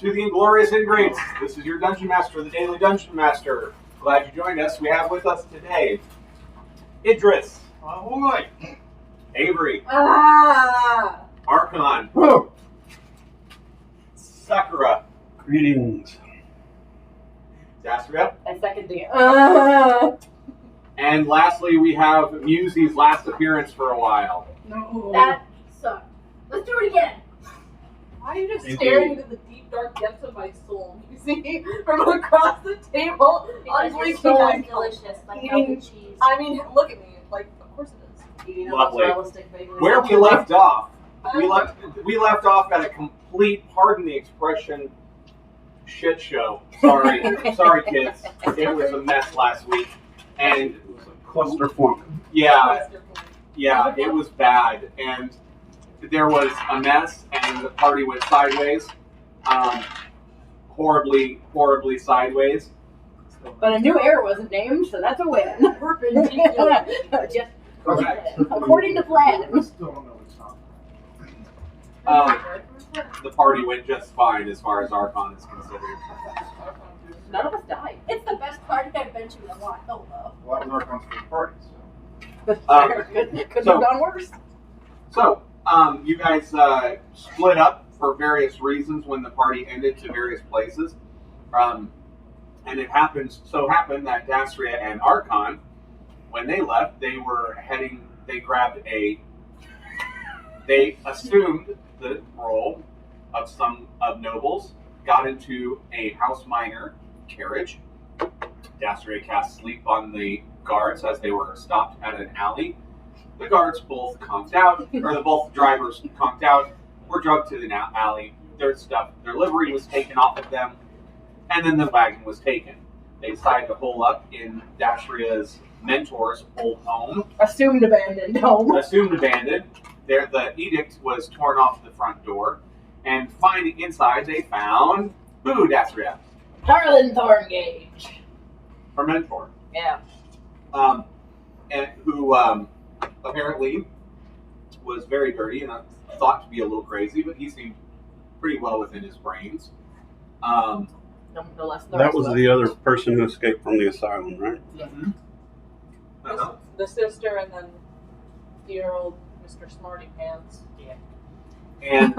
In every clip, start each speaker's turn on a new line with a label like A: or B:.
A: to the Inglorious Ingrates. This is your Dungeon Master, the Daily Dungeon Master. Glad you joined us. We have with us today Idris.
B: Ahoy!
A: Avery.
C: Ah!
A: Archon.
B: Whoa!
A: Sakura.
B: Greetings.
A: Dasria.
C: I second the
A: And lastly, we have Musey's last appearance for a while.
C: No.
D: That sucked. Let's do it again.
C: Why are you just
A: Indeed.
C: staring into the deep, dark depths of my soul? You see, from across the table,
D: Because your
C: unblinking
D: soul
C: eye
D: is delicious, like
C: Eating-
D: melted cheese.
C: I mean, look at me. Like, of course it is. Eating a
A: Lovely.
C: mozzarella stick bagel.
A: Where we left off, we left off at a complete, pardon the expression, shit show. Sorry, sorry kids. It was a mess last week, and
B: Cluster funk.
A: yeah, it was bad, and there was a mess, and the party went sideways, horribly sideways.
C: But a new heir wasn't named, so that's a win.
D: Perpendicular.
C: Just
A: Correct.
C: according to plan.
B: Still don't know what's happening.
A: The party went just fine as far as Archon is considered.
C: None of us died.
D: It's the best party I've been to in a while, though.
B: Well, that was our constant party, so.
C: Could
A: so-
C: have gone worse.
A: So, you guys split up for various reasons when the party ended to various places. And it happened that Dasria and Archon, when they left, they assumed the role of nobles, got into a house minor carriage. Dasria cast sleep on the guards as they were stopped at an alley. The guards both conked out, or both drivers conked out, were drugged to the alley. Their livery was taken off of them, and then the wagon was taken. They decided to hole up in Dasria's mentor's old home.
C: Assumed abandoned home.
A: Assumed abandoned. The edict was torn off the front door, and finding inside, they found Dasria,
C: Harlan Thorngage.
A: her mentor,
C: Yeah.
A: and who apparently was very dirty and thought to be a little crazy, but he seemed pretty well within his brains.
C: No less than
B: That was the other person who escaped from the asylum, right?
A: Uh-huh.
C: The sister and then dear old Mr. Smarty Pants. Yeah.
A: And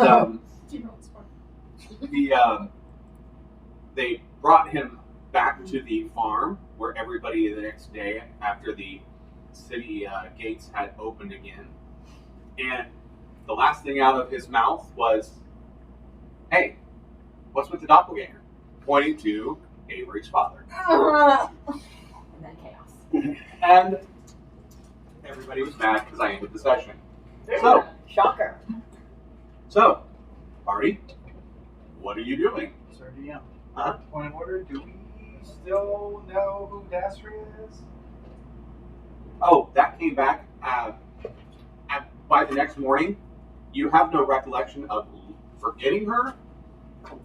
A: they brought him back to the farm where everybody the next day after the city gates had opened again. And the last thing out of his mouth was, "Hey, what's with the doppelganger?" Pointing to Avery's father.
C: And then chaos.
A: And everybody was mad because I ended the session. So,
C: Shocker.
A: party, what are you doing?
E: Sir DM.
A: Huh?
E: Point of order, do we still know who Dasria is?
A: Oh, that came back by the next morning. You have no recollection of forgetting her,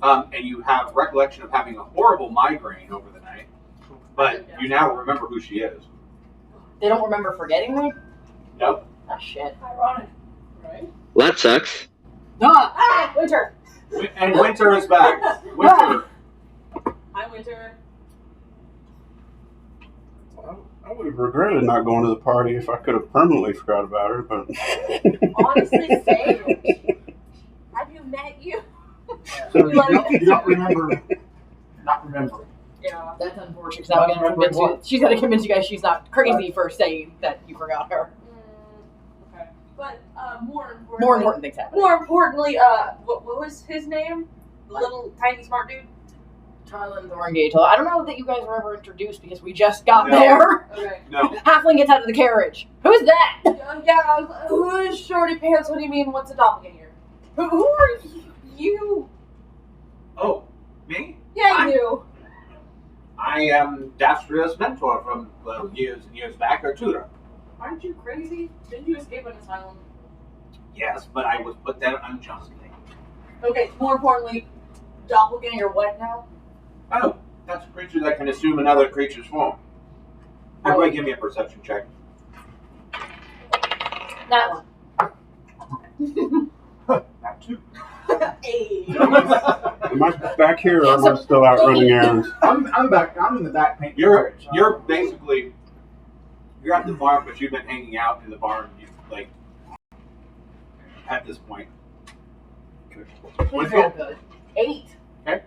A: and you have recollection of having a horrible migraine over the night, but you now remember who she is.
C: They don't remember forgetting me?
A: Nope.
C: Ah, shit.
D: Ironic.
C: Right?
F: Well, that sucks.
C: Ah! Winter!
A: And Winter is back. Winter.
C: Hi, Winter.
B: I would have regretted not going to the party if I could have permanently forgot about her, but.
C: Honestly, same.
D: Have you met you?
E: So you don't remember not remembering.
C: Yeah, that's unfortunate. She's got to convince you guys she's not crazy for saying that you forgot her.
D: Okay. But more importantly,
C: More important things happen.
D: More importantly, what was his name? The little tiny smart dude.
C: Harlan Thorngage. I don't know that you guys were ever introduced because we just got
A: No.
C: there.
D: Okay.
A: No.
C: Halfling gets out of the carriage. Who's that?
D: Yeah, I was like, who is Shorty Pants? What do you mean? What's a doppelganger?
C: Who are you?
A: Oh, me?
D: Yeah, you.
A: I am Dasria's mentor from years and years back, or tutor.
C: Aren't you crazy? Didn't you escape an asylum?
A: Yes, but I was put there unjustly.
D: Okay. More importantly, doppelganger. What now?
A: Oh, that's a creature that can assume another creature's form. Everybody give me a perception check.
D: That one.
A: Not two.
C: Hey.
B: Am I back here or am I still out running errands?
E: I'm back. I'm in the back painting.
A: You're basically you're at the farm, but you've been hanging out in the barn. You like at this point.
C: Please roll good. 8.
A: Okay.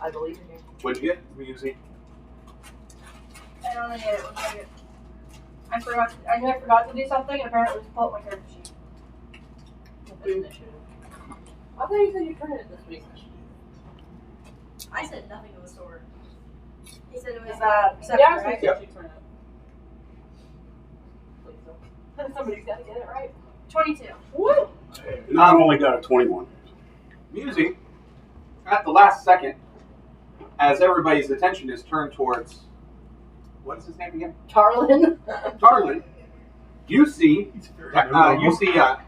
C: I believe in you.
A: What'd you get? Music.
D: I don't know yet. What did I get? I forgot. I knew I forgot to do something, and apparently it was pull up my character sheet.
C: I thought you said you turned it this week.
D: I said nothing of the sort. He said it was
C: Yeah,
D: right?
C: yep. Somebody's got to get it right.
D: 22.
C: Woo!
B: No, I've only got a 21.
A: Music. At the last second, as everybody's attention is turned towards what is his name again?
C: Tarlin.
A: Tarlin. You see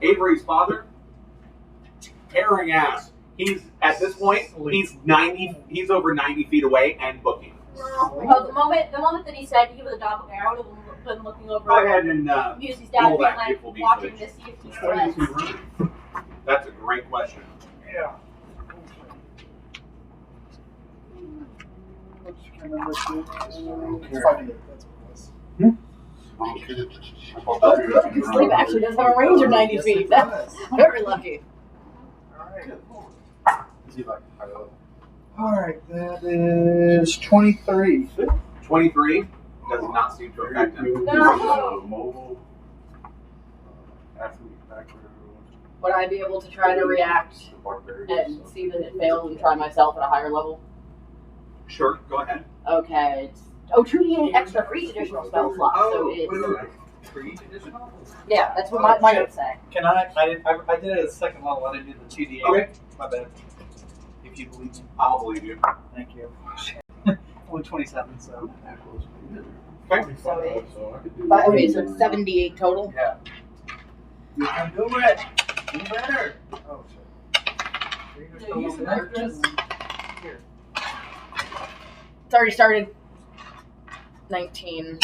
A: Avery's father tearing ass. He's at this point he's over 90 feet away and booking.
D: Well, the moment that he said he was a doppelganger, I would have been looking over.
A: Go ahead and
D: Music's dad
A: roll
D: being
A: that
D: like
A: people be
D: watching
A: footage.
D: to see if he's
B: Why is he
D: friends.
B: running?
A: That's a great question.
E: Yeah.
C: Sleep actually does have a range of 90 feet. That's very lucky.
E: Alright, that is 23.
A: 23 does not seem to affect him.
B: Mobile.
C: Would I be able to try to react and see that it failed and try myself at a higher level?
A: Sure, go ahead.
C: Okay. 2d8 extra for each additional spell slot. So it's. Yeah, that's what my notes say.
F: Can I did it at the second level. I didn't do the 2d8.
A: Okay.
F: My bad. If you believe me.
A: I'll believe you.
F: Thank you. Only 27, so.
A: Okay.
C: So it's 78 total.
F: Yeah.
E: You can do it. Do better. Oh, shit.
F: Here.
C: It's already started. 19.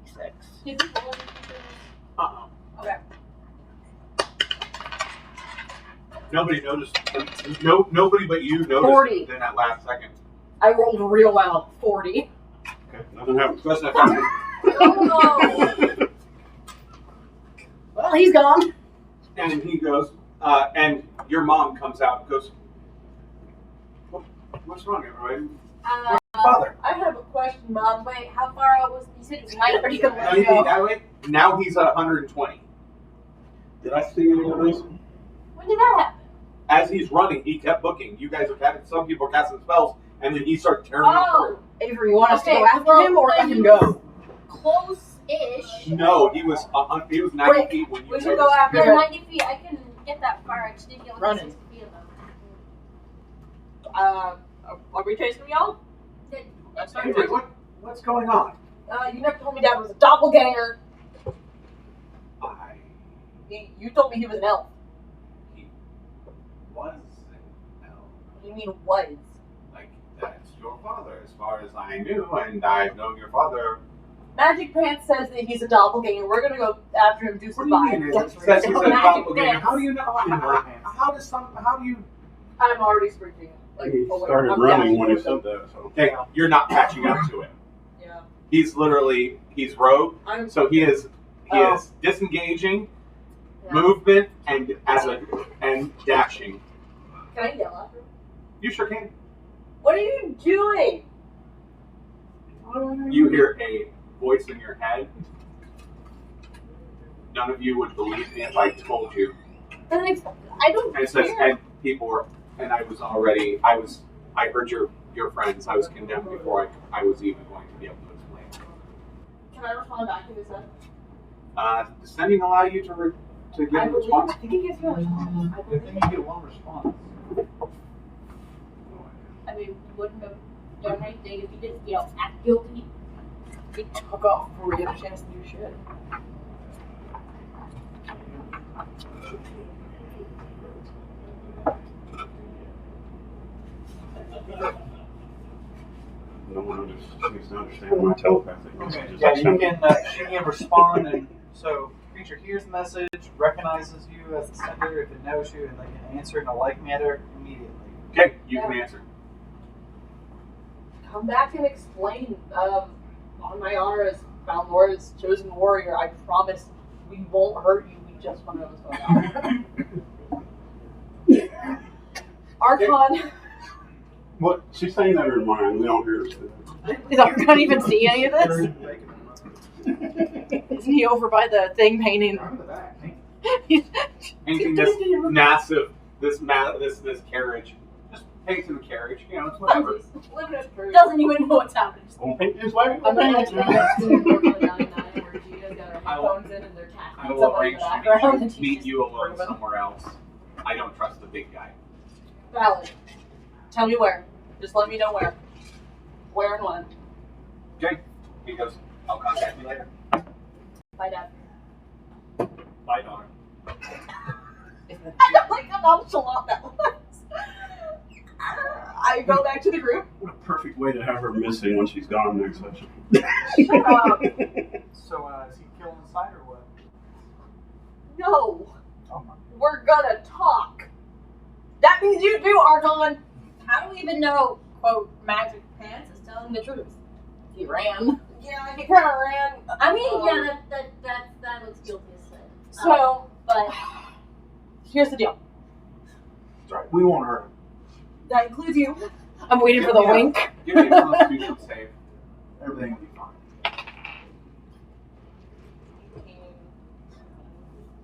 C: 6.
D: Did you pull anything?
A: Uh-uh.
D: Okay.
A: Nobody noticed. Nobody but you noticed
C: 40.
A: in that last second.
C: I rolled real well. 40.
B: Okay, nothing happens.
A: Doesn't affect him.
D: Oh no!
C: Well, he's gone.
A: And he goes, and your mom comes out and goes, what's wrong, everybody?
F: Father.
D: I have a question, Mom. Wait, how far out was you said it was 90?
A: Now you think that way? Now he's at 120.
B: Did I see any of this?
D: When did that happen?
A: As he's running, he kept booking. You guys are casting, some people are casting spells, and then he started tearing up.
D: Oh,
C: Avery, you want us to
D: Okay,
C: go after him or let him go?
D: close-ish.
A: No, he was 90
C: Wait,
A: feet when you
D: We
A: noticed.
D: should go after
C: Okay.
D: 90 feet. I can get that far. I just didn't get like
C: Running.
D: 60 feet of them.
C: Are we chasing y'all?
D: That's
A: Hey, wait, what's going on?
C: You never told me Dad was a doppelganger. You told me he was an elf.
A: He was an elf.
C: What do you mean was?
A: Like, that's your father, as far as I knew, and I've known your father.
C: Magic Pants says that he's a doppelganger. We're gonna go after him, do some
A: What do you mean? It says he's a
D: Magic
A: doppelganger.
D: pants.
A: How do you know? How do you?
C: I'm already sprinting. Like,
B: He
C: away.
B: started
C: I'm
B: running
C: dashing
B: when he
C: with
B: said
C: him.
B: that. So.
A: Okay, you're not catching up to him.
C: Yeah.
A: He's rogue,
C: I'm.
A: so he is
C: Oh.
A: disengaging,
C: Yeah.
A: movement, and dashing.
C: Can I yell after him?
A: You sure can.
C: What are you doing?
A: You hear a voice in your head. None of you would believe me if I told you.
C: I don't
A: And it says,
C: care.
A: and people were, and I heard your friends. I was condemned before I was even going to be able to explain.
C: Can I respond back to this then?
A: Does sending allow you to give
C: I
A: a
C: believe.
A: response?
C: I think he gives me a response. I
F: Good
C: believe.
F: thing you get one response.
D: I mean, we wouldn't have done anything if you didn't, act guilty.
C: We took off before we get a chance to do shit.
B: No one seems to understand my telepathic
F: Okay.
B: messages.
F: Yeah, she can respond, and so creature hears the message, recognizes you as the sender if it knows you, and they can answer in a like manner immediately.
A: Okay, you can answer.
C: Come back and explain. On my honor as Balnora's chosen warrior, I promise we won't hurt you. We just want to know what's going on. Archon.
B: What? She's saying that in her mind. We don't hear her say that.
C: Does Archon even see any of this? Isn't he over by the thing painting?
F: I'm in the back.
A: Painting this massive, this carriage. Just painting the carriage. You know, it's whatever.
D: Doesn't even know what's happening.
B: Don't paint his way.
C: I'm not like
A: I will arrange to meet you alone somewhere else. I don't trust the big guy.
C: Valid. Tell me where. Just let me know where. Where and when.
A: Okay. He goes, I'll contact you later.
C: Bye, Dad.
A: Bye, daughter.
C: I don't like how nonchalant that was. I go back to the group.
B: What a perfect way to have her missing when she's gone next session.
C: Shut up.
F: So, is he killing inside or what?
C: No.
F: Oh my.
C: We're gonna talk. That means you do, Archon.
D: How do we even know, quote, Magic Pants is telling the truth?
C: He ran. Yeah, he kind of ran.
D: I mean, yeah, that looks guilty as sin.
C: So,
D: But
C: here's the deal.
F: Right. We won't hurt him.
C: That includes you. I'm waiting for the wink.
A: Give me a constitution save.
F: Everything will be fine.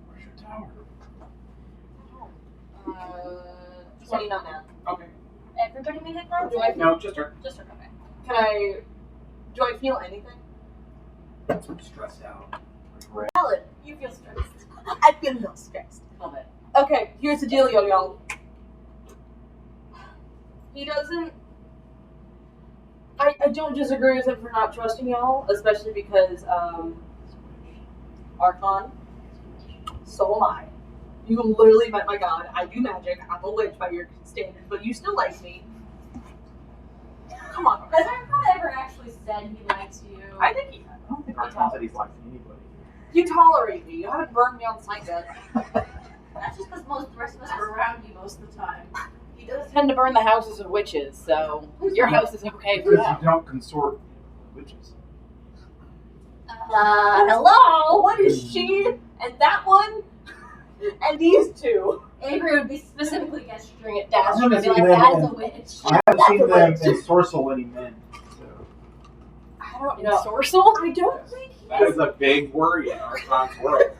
B: Where's your tower?
C: 20 on that.
A: Okay.
D: everybody made it that?
A: No, just her.
D: Just her, okay.
C: Do I feel anything?
A: Stressed out.
C: Valid.
D: You feel stressed.
C: I feel no stressed.
D: Love it.
C: Okay, here's the deal, y'all. He doesn't. I don't disagree with him for not trusting y'all, especially because, Archon, so am I. You literally met my god. I do magic. I'm a witch by your standards, but you still like me. Come on.
D: Has Archon ever actually said he likes you?
C: I think he.
F: I don't think Archon said he's like anybody.
C: You tolerate me. You haven't burned me on sight yet.
D: That's just because most of the rest of us are around you most of the time.
C: He does tend to burn the houses of witches, so your house is okay for
F: Because
C: now.
F: you don't consort witches.
D: Hello?
C: What is she and that one and these two?
D: Avery would be specifically gesturing at
F: I
D: Dash
F: haven't
D: and be like,
F: seen them
D: that is
F: in-
D: a witch.
F: I haven't seen them ensorcel any men. So.
C: I don't know. Sorcel? I don't think
A: That is a big worry in Archon's world.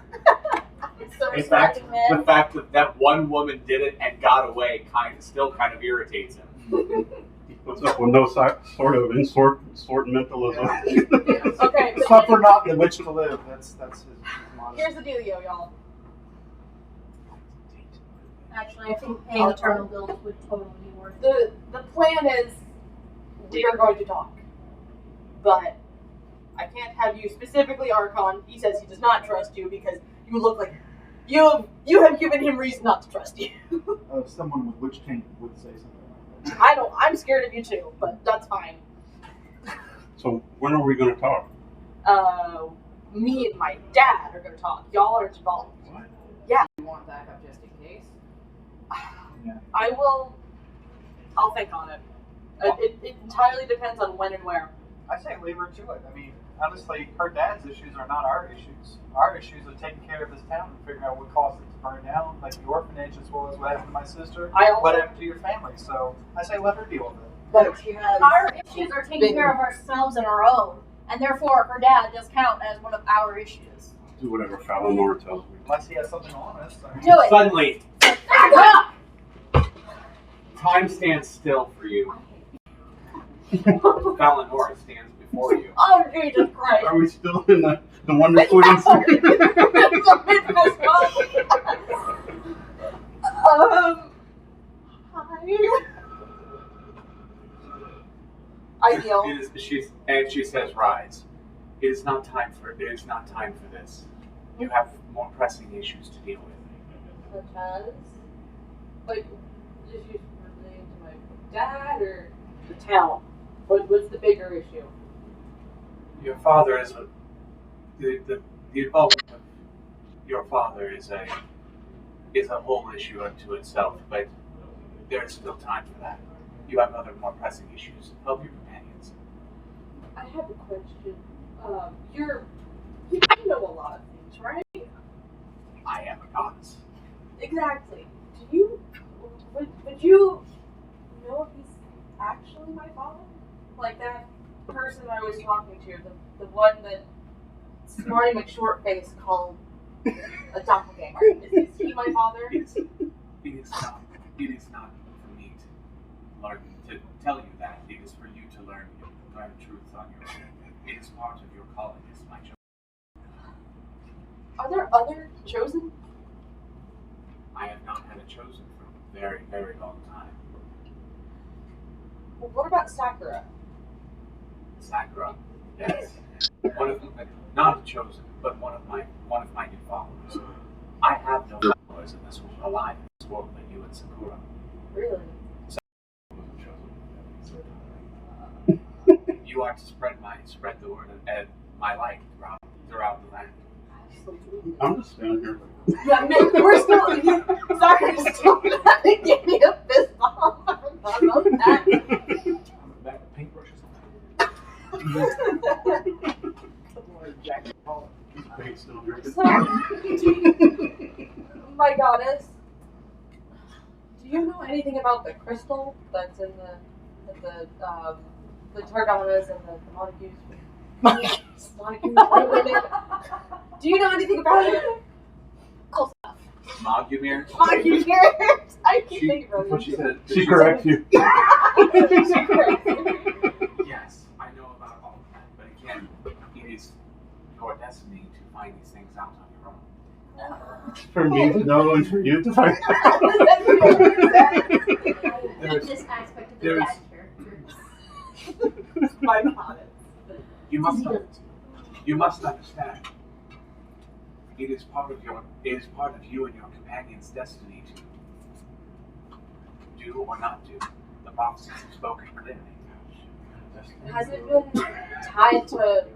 D: So
A: In fact,
D: respecting men.
A: the fact that one woman did it and got away still kind of irritates him.
B: What's up with no sort of insortmentalism?
C: Okay,
F: Suffer not the witch to live. That's his motto.
C: here's the dealio, y'all.
D: Actually, I think paying eternal bills would totally be worth it.
C: The plan is we are going to talk. But I can't have you specifically, Archon. He says he does not trust you because you look like you have given him reason not to trust you.
F: Someone with witch taint would say something like that.
C: I'm scared of you too, but that's fine.
B: So when are we going to talk?
C: Me and my dad are gonna talk. Y'all are involved.
B: What?
C: Yeah.
G: You want backup just in case?
F: Yeah.
C: I'll think on it. It entirely depends on when and where.
F: I say leave her to it. I mean, honestly, her dad's issues are not our issues. Our issues are taking care of this town and figuring out what caused it to burn down, like the orphanage as well as what happened to my sister, what happened to your family. So I say let her deal with it.
C: But she has.
D: Our issues are taking care of ourselves and our own, and therefore her dad does count as one of our issues.
B: Do whatever Falinor tells me.
F: Unless he has something on us. I mean,
D: Do it.
A: Suddenly,
D: Ah!
A: time stands still for you. Valinor stands before you.
C: Oh Jesus Christ!
B: Are we still in the Wonder Queen?
C: I feel.
A: She says, "Rise. It is not time for this. You have more pressing issues to deal with."
C: Such as, like, issues relating to my dad or the town. What's the bigger issue?
A: Your father is the involvement of your father is a whole issue unto itself, but there is still time for that. You have other more pressing issues. Help your companions.
C: I have a question. You know a lot of things, right?
A: I am a goddess.
C: Exactly. Would you know if he's actually my father? Like that person I was talking to, the one that Smarty McShortface called a doppelganger. Is he my father?
A: It is not. It is not for me to learn to tell you that. It is for you to learn truth on your own. It is part of your calling as my chosen.
C: Are there other chosen?
A: I have not had a chosen for a very, very long time.
C: Well, what about Sakura?
A: Sakura, yes, one of them, not a chosen, but one of my new followers. I have no followers in this world, alive in this world, but you and Sakura.
C: Really?
A: You are to spread the word and my light throughout the land.
B: I'm just standing here.
C: Yeah, we're still. Sakura's still trying to give me a fist bump. I forgot about that.
F: Back with paintbrushes.
B: Babe's still drinking.
C: So, my goddess, do you know anything about the crystal that's in the Targanas and the Montagues? Montagues. Do you know anything about it? Close enough.
A: Mogumir?
C: Montagues. I keep thinking about
A: What she said.
B: She corrects you.
C: She corrects me.
A: Yes, I know about all of that, but again, it is your destiny to find these things out on your own.
B: For me to know and for you to find out.
D: I hate this aspect of the
A: there's-
D: dad character.
C: My goddess.
A: You must understand. It is part of you and your companion's destiny to do or not do. The prophecies have spoken clearly.
C: Has it been tied to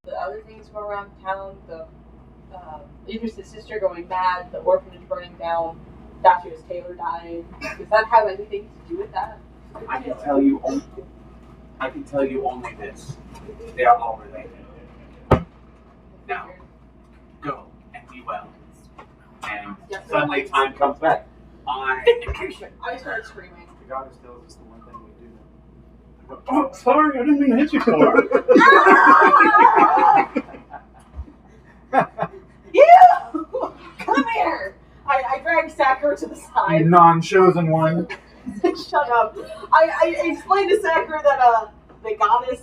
C: the other things going around town? The Idris' sister going mad, the orphanage burning down, Dash's Taylor dying. Does that have anything to do with that?
A: I can tell you only this. They are all related. Now, go and be well. And suddenly time comes back. I
C: start screaming.
F: The goddess tells us the one thing we do know.
B: Oh, sorry, I didn't mean to hit you so hard.
C: You! Come here! I drag Sakura to the
F: You
C: side.
F: non-chosen one.
C: Shut up. I explained to Sakura that the goddess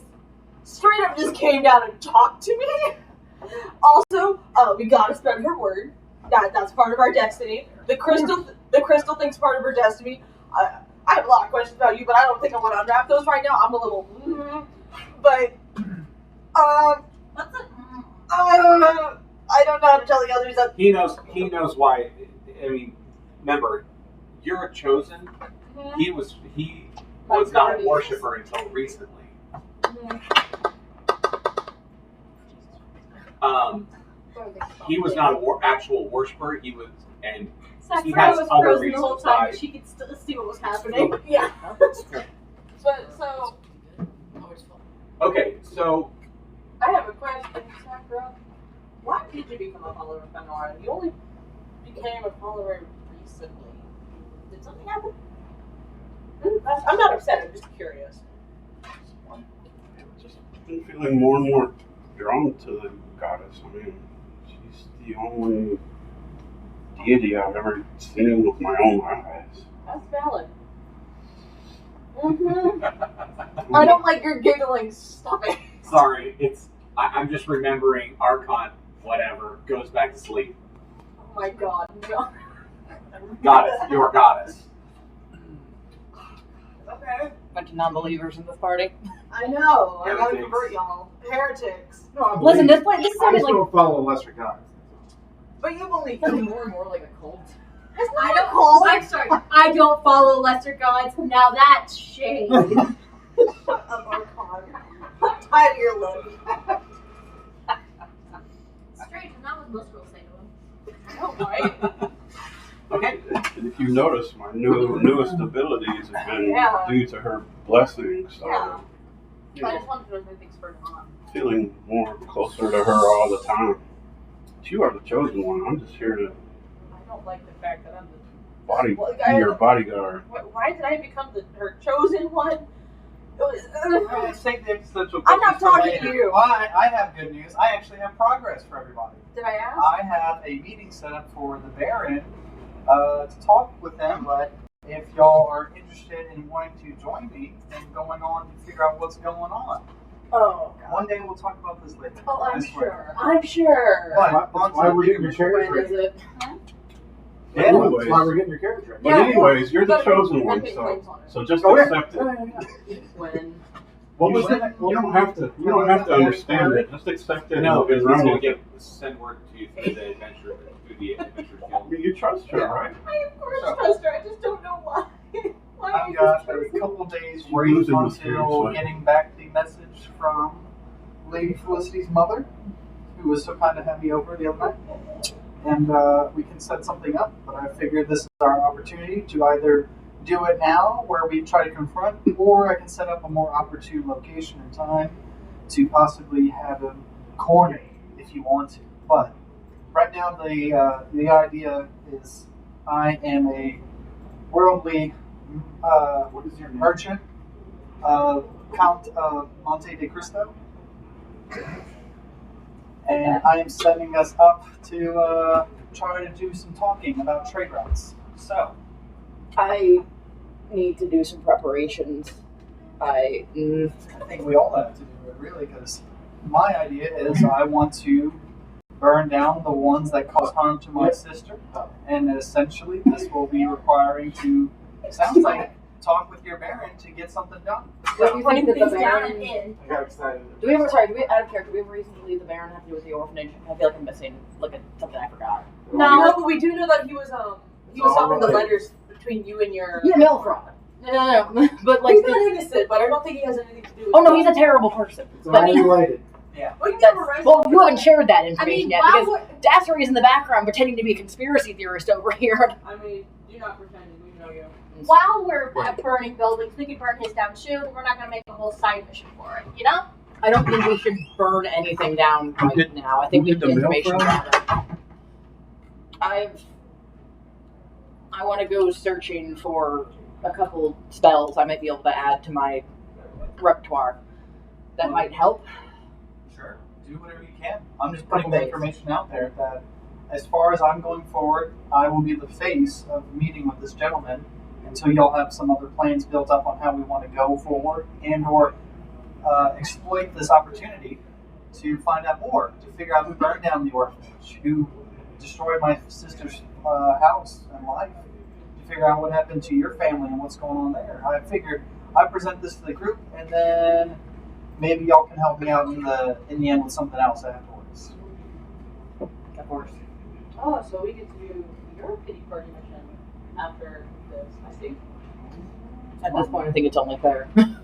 C: straight up just came down and talked to me. Also, we gotta spread her word. That's part of our destiny. The crystal thing's part of her destiny. I have a lot of questions about you, but I don't think I want to unwrap those right now. I'm a little, but I don't know how to tell the others that.
A: He knows why. I mean, remember, you're a chosen. He was not a worshiper until recently. He was not an actual worshiper. He was, and he
C: Sakura
A: has
C: was
A: other
C: frozen the whole
A: reasons
C: time.
A: why.
C: She could still see what was happening. Yeah. But so
A: Okay, so
C: I have a question, Sakura. Why did you become a follower of Fenora? You only became a follower recently. Did something happen? I'm not upset. I'm just curious.
B: Just been feeling more and more drawn to the goddess. I mean, she's the only deity I've ever seen with my own eyes.
C: That's valid. I don't like your giggling. Stop it.
A: sorry, I'm just remembering Archon. Whatever goes back to sleep.
C: Oh my god, no.
A: Goddess, you're a goddess.
C: Okay.
G: Bunch of non-believers in this party.
C: I know. I gotta
A: Heretics.
C: convert y'all. Heretics.
F: No, I
G: Listen,
F: believe-
G: this
F: I
G: sounded
F: just
G: like
F: don't follow a lesser god.
C: But you believe
G: sounding more and more like a cult.
C: It's
D: I
C: not a
D: don't.
C: cult.
D: I'm sorry. I don't follow lesser gods. Now that's shade.
C: Shut up, Archon. I'm tired of your love.
D: Strange, and that what most girls say to him.
B: notice my newest abilities have been
C: Yeah.
B: due to her blessing. So
C: Yeah.
B: you
C: I
B: know,
C: just wanted to know if anything's spurred on.
B: feeling more closer to her all the time. You are the chosen one. I'm just here to
C: I don't like the fact that I'm the.
B: be your bodyguard.
C: Why did I become her chosen one?
F: Let's take the existential
C: I'm not
F: questions for
C: talking to
F: later.
C: you.
F: Well, I have good news. I actually have progress for everybody.
C: Did I ask?
F: I have a meeting set up for the Baron to talk with them, but if y'all are interested in wanting to join me and going on to figure out what's going on.
C: Oh, God.
F: One day we'll talk about this later.
C: Oh,
F: I
C: I'm
F: swear.
C: sure. I'm sure.
F: But
E: That's why we're getting your carriage
C: When is
E: ready.
C: it?
F: Yeah,
B: Anyways.
E: That's why we're getting your carriage ready.
B: But
C: Yeah.
B: anyways, you're the
C: But
B: chosen
C: I'm
B: one,
C: making
B: so
C: claims on it.
B: just
E: Oh, yeah.
B: accept it.
C: When?
E: What
B: You
E: was
B: don't-
E: that?
B: You don't have to. You don't have to understand it. Just accept it.
A: No,
B: and
A: because
B: run
A: we'll
B: with it.
A: send word to you through the adventure guild.
B: You trust her, right?
C: I of course trust her. I just don't know why. Why
F: I've
C: I
F: got
C: just
F: a
C: trust her.
F: couple days
B: She's
F: waiting
B: losing
F: until
B: mysteriously.
F: getting back the message from Lady Felicity's mother, who was so kind to have me over the other night. And we can set something up, but I figured this is our opportunity to either do it now, where we try to confront, or I can set up a more opportune location and time to possibly have him cornered if you want to. But right now, the idea is I am a worldly
E: What is your name?
F: merchant, Count Monte de Cristo, and I am setting us up to try to do some talking about trade routes. So,
G: I need to do some preparations.
F: I think we all have to do it, really, because my idea is I want to burn down the ones that cause harm to my sister, and essentially this will be requiring to, sounds like, talk with your Baron to get something done.
G: Do you think that the
D: Things down
G: Baron?
D: and in.
E: I got excited.
G: Do we ever? Sorry, do we? Out of character, do we have a reason to believe the Baron have to do with the orphanage? I feel like I'm missing. Look at something I forgot.
C: No, but we do know that he was stopping the
E: Alright.
C: letters between you and your.
G: Yeah, mail fraud. No. But like,
C: He's not innocent, but I don't think he has anything to do with.
G: oh no, he's a terrible person.
E: It's all related.
C: We can
G: That's,
C: get arrested.
G: well, you haven't shared that
D: I
G: information
D: mean,
G: yet
D: while
G: because
D: we're,
G: Dassery is in the background pretending to be a conspiracy theorist over here.
C: I mean, you're not pretending. We know you.
D: while we're burning buildings, we could burn his down too, but we're not going to make a whole side mission for it, you know?
G: I don't think we should burn anything down right now. I think we
E: did
G: need
E: the mail
G: information
E: fraud?
G: gathered. I want to go searching for a couple spells I might be able to add to my repertoire that might help.
F: Sure, do whatever you can. I'm just putting the information out there that as far as I'm going forward, I will be the face of the meeting with this gentleman until y'all have some other plans built up on how we want to go forward and or exploit this opportunity to find out more, to figure out who burned down the orphanage, who destroyed my sister's house and life, to figure out what happened to your family and what's going on there. I figured I present this to the group and then maybe y'all can help me out in the end with something else afterwards.
G: Of course.
C: Oh, so we get to do your pity party mission after this. I see.
G: At this point, I think it's only fair.
C: I've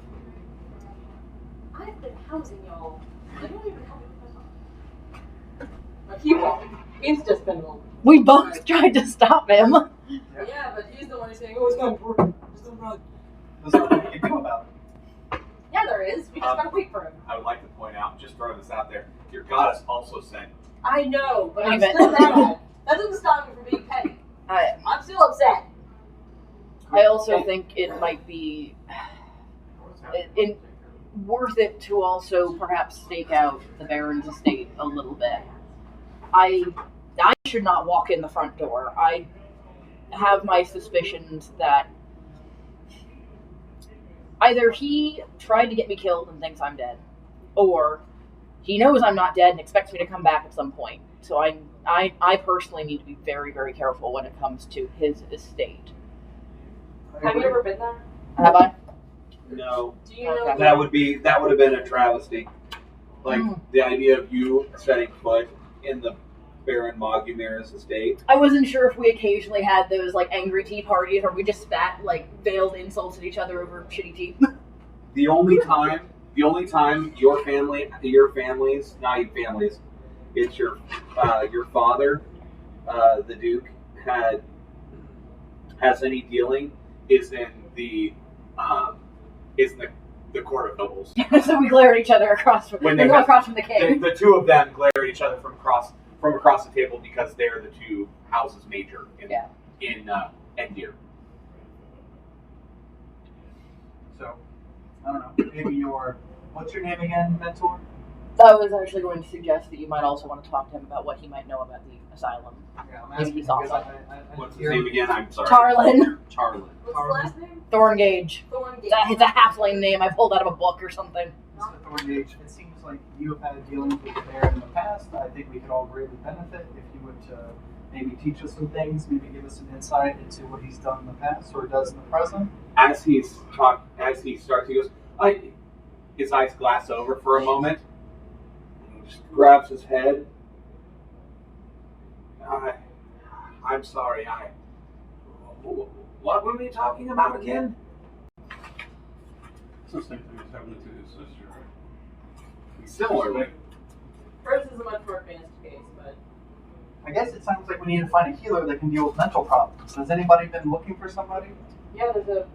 C: been housing y'all. I don't even help me with my He won't. He's just been.
G: We both tried to stop him.
C: Yeah, but he's the one who's saying, "Oh, it's gonna burn. It's gonna run."
F: There's nothing we can do about it.
C: Yeah, there is. We just gotta wait for him.
A: I would like to point out, just throwing this out there, your goddess also sent.
C: I know, but I'm
G: Leave it.
C: still mad. That doesn't stop me from being petty. I'm still upset.
G: I also think it might be worth it to also perhaps stake out the Baron's estate a little bit. I should not walk in the front door. I have my suspicions that either he tried to get me killed and thinks I'm dead, or he knows I'm not dead and expects me to come back at some point. So I personally need to be very, very careful when it comes to his estate.
C: Have you ever been there?
G: Have I?
H: No,
C: Do you know?
G: Okay.
H: that would have been a travesty. Like the idea of you setting foot in the Baron Mogumir's estate.
G: I wasn't sure if we occasionally had those like angry tea parties where we just spat like veiled insults at each other over shitty tea.
A: The only time your families, not even families, it's your father, the Duke, had has any dealing is in the the court of nobles.
G: So we glare at each other across from the king.
A: The two of them glare at each other from across the table because they're the two houses major in Endir.
F: So, I don't know. Maybe what's your name again, mentor?
G: I was actually going to suggest that you might also want to talk to him about what he might know about the asylum.
F: Yeah, I'm
G: Maybe
F: asking
G: he's
F: because
G: awesome.
A: What's his name again? I'm sorry.
G: Charlin.
A: Charlin.
C: What's the last name?
G: Thorngage.
C: Thorngate.
G: It's a halfling name I pulled out of a book or something.
F: Mr. Thorngage, it seems like you have had dealings with the bear in the past. I think we could all greatly benefit if you would maybe teach us some things, maybe give us some insight into what he's done in the past or does in the present.
A: As he starts, he goes. His eyes glass over for a moment. He just grabs his head. I'm sorry. What were we talking about again?
B: It's the same thing as happening to his sister, right?
A: Similarly.
C: Hers is a much more advanced case, but
F: I guess it sounds like we need to find a healer that can deal with mental problems. Has anybody been looking for somebody?
C: yeah, there's a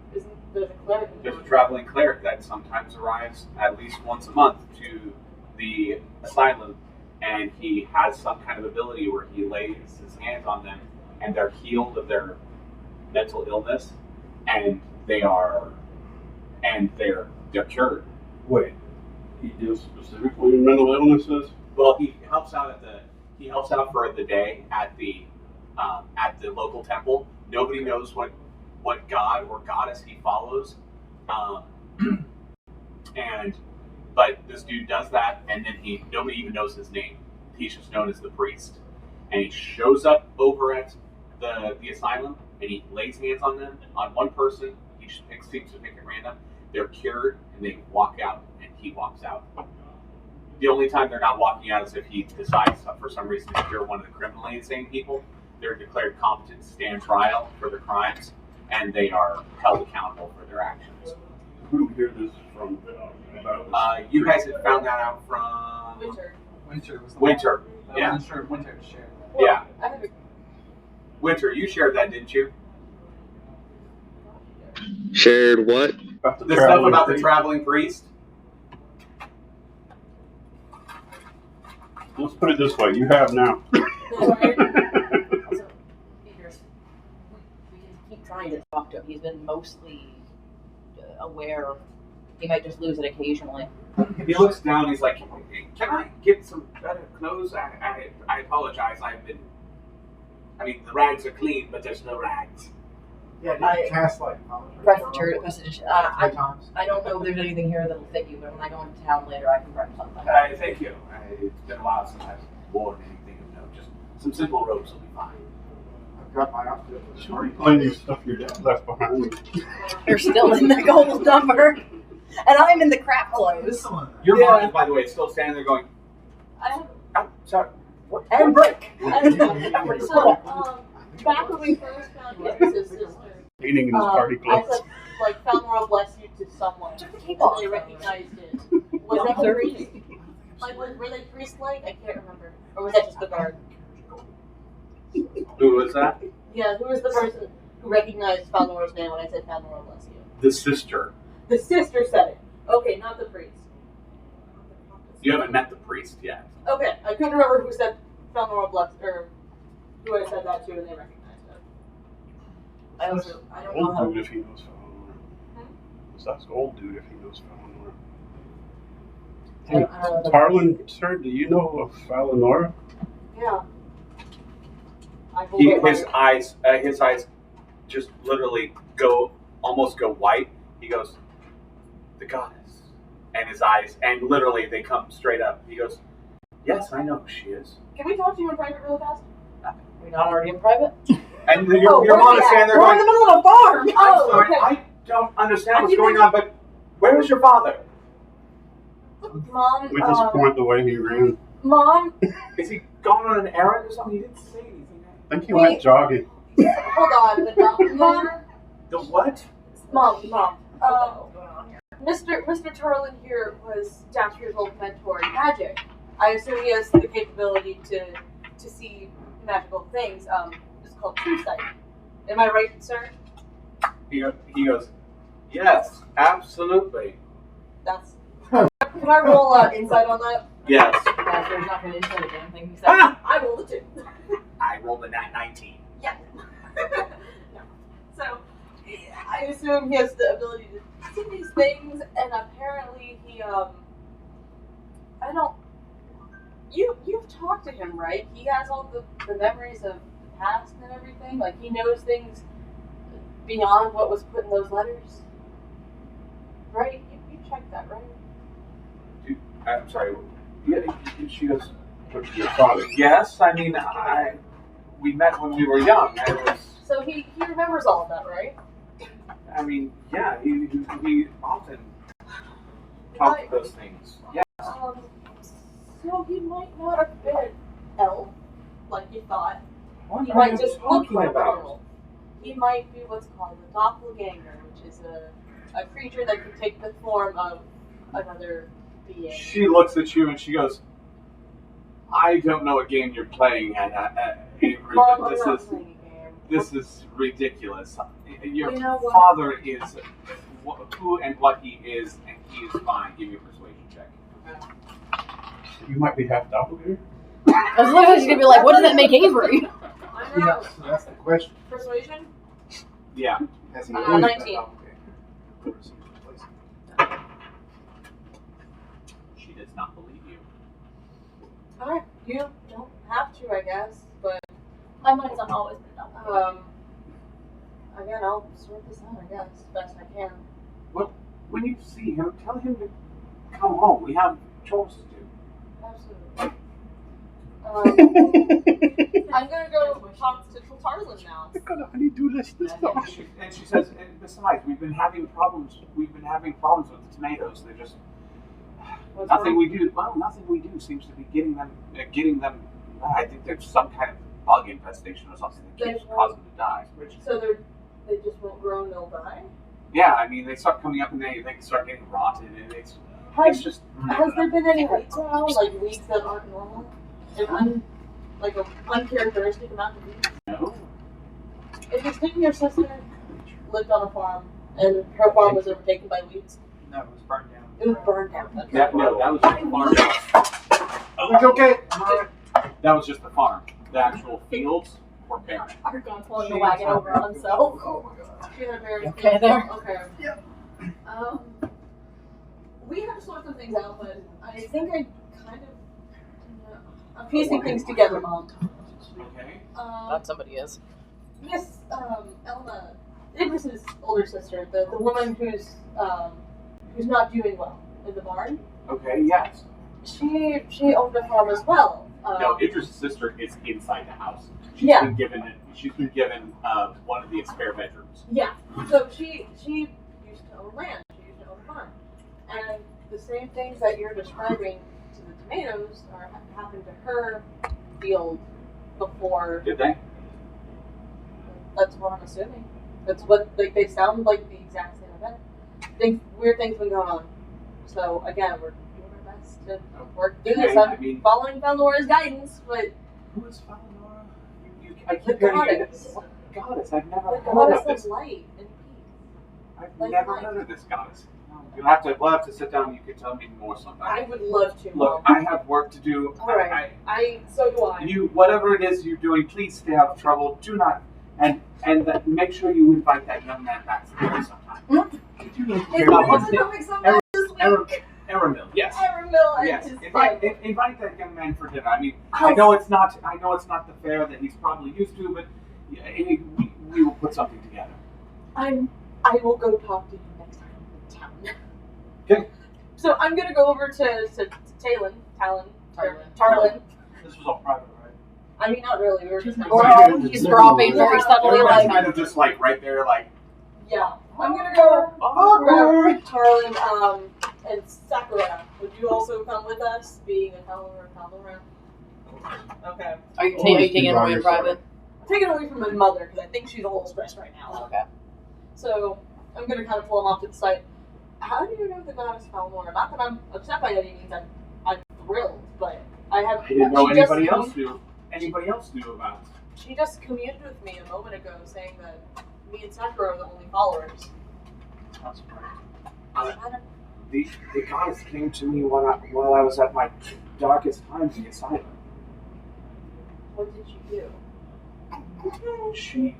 C: cleric.
A: There's a traveling cleric that sometimes arrives at least once a month to the asylum, and he has some kind of ability where he lays his hands on them, and they're healed of their mental illness, and they're cured.
B: Wait, he deals specifically in mental illnesses?
A: Well, he helps out for the day at the local temple. Nobody knows what god or goddess he follows, but this dude does that, and then nobody even knows his name. He's just known as the priest, and he shows up over at the asylum, and he lays hands on one person. He just seems to pick at random. They're cured, and they walk out, and he walks out. The only time they're not walking out is if he decides for some reason to cure one of the criminally insane people. They're declared competent to stand trial for their crimes, and they are held accountable for their actions.
B: Who do we hear this from?
A: You guys had found that out from
F: Winter was the
A: Winter.
F: one.
A: Yeah.
F: I wasn't sure if Winter had shared that.
C: Well,
A: Yeah.
C: I have
A: Winter, you shared that, didn't you?
I: Shared what?
B: About the
A: The stuff
B: traveling
A: about the
B: priest?
A: traveling priest?
B: Let's put it this way, you have now.
G: Also, Peters, we can keep trying to talk to him. He's been mostly aware. He might just lose it occasionally.
A: He looks down. He's like, "Can I get some better clothes? I apologize. The rags are clean, but there's no rags."
E: Yeah, you can cast like
G: Prestidigitation.
E: three times.
G: I don't know if there's anything here that'll fit you, but when I go into town later, I can grab something.
A: Thank you. It's been a while since I've worn anything of note. Just some simple robes will be fine.
E: I've got my outfit.
B: Sure, you plenty of stuff your dad left behind.
G: You're still in the gold number, and I'm in the crap clothes.
A: Your mom is, by the way, still standing there going,
C: I
A: sorry, what?
G: And brick.
C: back when we first found his sister,
B: Leaning in his party
C: I
B: clothes.
C: said, found the world bless you to someone, and they recognized it. Was that the priest? Were they priest-like? I can't remember. Or was that just the guard?
A: Who was that?
C: Yeah, who was the person who recognized Falnor's name when I said found the world bless you?
A: The sister.
C: The sister said it. Okay, not the priest.
A: You haven't met the priest yet.
C: Okay, I couldn't remember who said found the world bless, or who I said that to, and they recognized it.
G: I don't know how.
B: Old dude if he knows Falinor. That's old dude if he knows Falinor.
G: I don't know.
B: Tarlin, sir, do you know of Falinor?
C: Yeah.
A: His eyes just literally almost go white. He goes, the goddess. And his eyes, and literally they come straight up. He goes, yes, I know who she is.
C: Can we talk to you in private really fast?
G: We're not already in private?
A: And your mom is standing there
G: We're in the
A: going,
G: middle of a farm!
C: Oh,
A: I'm sorry,
C: okay.
A: I don't understand what's going on, but where is your father?
C: Mom,
B: We just point the way he ran.
C: Mom,
A: Is he gone on an errand or something? He didn't say anything.
B: I think he went jogging.
C: hold on. The doctor, Mom,
A: The what?
C: Mom. Mr. Turlin here was Dasher's old mentor in magic. I assume he has the capability to see magical things. It's called true sight. Am I right, sir?
A: He goes, yes, absolutely.
C: That's. Can I roll insight on that?
A: Yes.
G: There's not going to insight a damn thing he said.
C: I rolled a 2.
A: I rolled a nat 19.
C: Yeah. No. So, I assume he has the ability to see these things, and apparently he, I don't. You've talked to him, right? He has all the memories of the past and everything. Like, he knows things beyond what was put in those letters. Right? You checked that, right?
A: Dude, I'm sorry. Yeah, she goes,
B: Your father.
A: yes, I mean, we met when we were young.
C: So he remembers all of that, right?
A: I mean, yeah, he often talked to those things. Yeah.
C: So he might not have been elf, like you thought.
A: What
C: He
A: are
C: might
A: you
C: just look
A: talking
C: like
A: about?
C: an elf. He might be what's called a doppelganger, which is a creature that can take the form of another being.
A: She looks at you and she goes, I don't know what game you're playing at Avery,
C: Mom,
A: but
C: I'm not playing a game.
A: this is ridiculous. Your
C: You know what?
A: father is who and what he is, and he is fine. Give me a persuasion check.
B: You might be half doppelganger.
G: I was literally just going to be like, what does that make Avery?
C: I know.
E: Yeah, so that's the question.
C: Persuasion?
A: Yeah.
E: Has he
C: 19.
A: She does not believe you.
C: Alright, you don't have to, I guess, but
D: My mind's not always been done.
C: again, I'll sort this out, I guess, best I can.
A: When you see him, tell him to come home. We have chores to do.
C: Absolutely. I'm gonna go talk to Tarlin now.
B: Look at the honeydew list.
A: And she says, and besides, we've been having problems with the tomatoes. They're just nothing we do. Well, nothing we do seems to be getting them. I think there's some kind of bug infestation or something that keeps causing them to die.
C: So they just won't grow and they'll die?
A: Yeah, I mean, they start coming up and they start getting rotted, and it's just.
C: Has there been any weeks around, like weeks that aren't normal? An uncharacteristic amount of weeks?
A: No.
C: Interesting, your sister lived on a farm, and her farm was overtaken by weeds.
F: No, it was burned down.
C: It was burned down. Okay.
A: That was just the farm.
E: It's okay. I'm all right.
A: That was just the farm. The actual fields were barren.
C: Argon pulling the wagon over on himself. Oh my god. She had a very
G: Okay there?
C: Okay.
E: Yep.
C: We have to sort some things out, but I think I kind of. I'm piecing things together, Mom.
A: Okay.
G: That somebody is.
C: Miss Elma, Idris's older sister, the woman who's not doing well in the barn.
A: Okay. Yes.
C: She owned a farm as well.
A: No, Idris' sister is inside the house.
C: Yeah.
A: She's been given one of the spare bedrooms.
C: Yeah. So she used to own land. She used to own a farm, and the same things that you're describing to the tomatoes happened to her field before.
A: Did they?
C: That's what I'm assuming. That's what they sound like the exact same event. Weird things been going on. So again, we're doing our best to work through this. I'm following Felnora's guidance, but
A: Who is Felnora? I
C: the
A: keep hearing
C: goddess,
A: goddess. I've never
C: the
A: heard
C: goddess
A: of this.
C: of light and peace.
A: I've
C: like
A: never
C: light.
A: heard of this goddess. We'll have to sit down and you can tell me more sometime.
C: I would love to.
A: Look,
C: Mom.
A: I have work to do.
C: All right. So do I.
A: You, whatever it is you're doing, please stay out of trouble. Do not, and make sure you invite that young man back for me sometime.
C: Is he coming somewhere this week?
A: Eramil, yes.
C: Eramil and
A: Yes,
C: his
A: invite that young man for dinner. I mean, I know it's not the fare that he's probably used to, but we will put something together.
C: I will go talk to him next time I'm in town.
A: Okay.
C: So I'm gonna go over to Tarlin.
F: This was all private, right?
C: I mean, not really. We were just kind
G: Well,
C: of.
G: he's dropping very subtly,
A: Everybody's
G: like.
A: kind of just like right there, like.
C: Yeah. I'm gonna go grab Tarlin and Sakura. Would you also come with us, being a follower of Talmora? Okay.
G: Are you taking it away in private?
C: I'm taking it away from my mother because I think she's a little stressed right now.
G: Okay.
C: So I'm gonna kind of pull him off to the side. How do you know the goddess Falmora? Not that I'm upset by any means. I'm thrilled, but I have.
A: I didn't know
C: she just
A: anybody
C: told
A: else knew. Anybody else knew about
C: She just communed with me a moment ago, saying that me and Sakura are the only followers.
F: That's right.
A: The goddess came to me while I was at my darkest times in the asylum.
C: What did she do?
A: She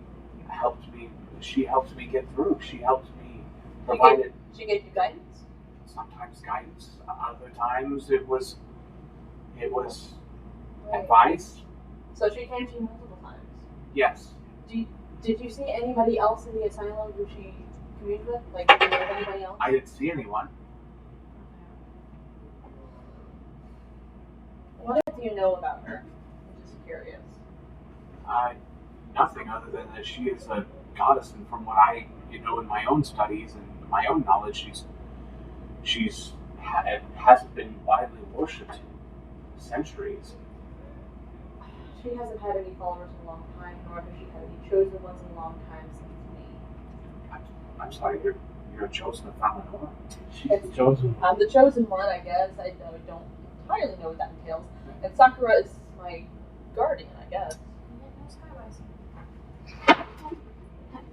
A: helped me. She helped me get through. She helped me provide
C: She gave you guidance?
A: sometimes guidance. Other times it was
C: Right.
A: advice.
C: So she came to you multiple times.
A: Yes.
C: Did you see anybody else in the asylum who she communed with? Like, did you know of anybody else?
A: I didn't see anyone.
C: What do you know about her? I'm just curious.
A: Nothing other than that she is a goddess, and from what I know in my own studies and my own knowledge, hasn't been widely worshipped in centuries.
C: She hasn't had any followers in a long time, nor has she had any chosen ones in a long time since me.
A: I'm sorry, you're a chosen of Valinor.
B: She's chosen.
C: I'm the chosen one, I guess. I don't entirely know what that entails. And Sakura is my guardian, I guess.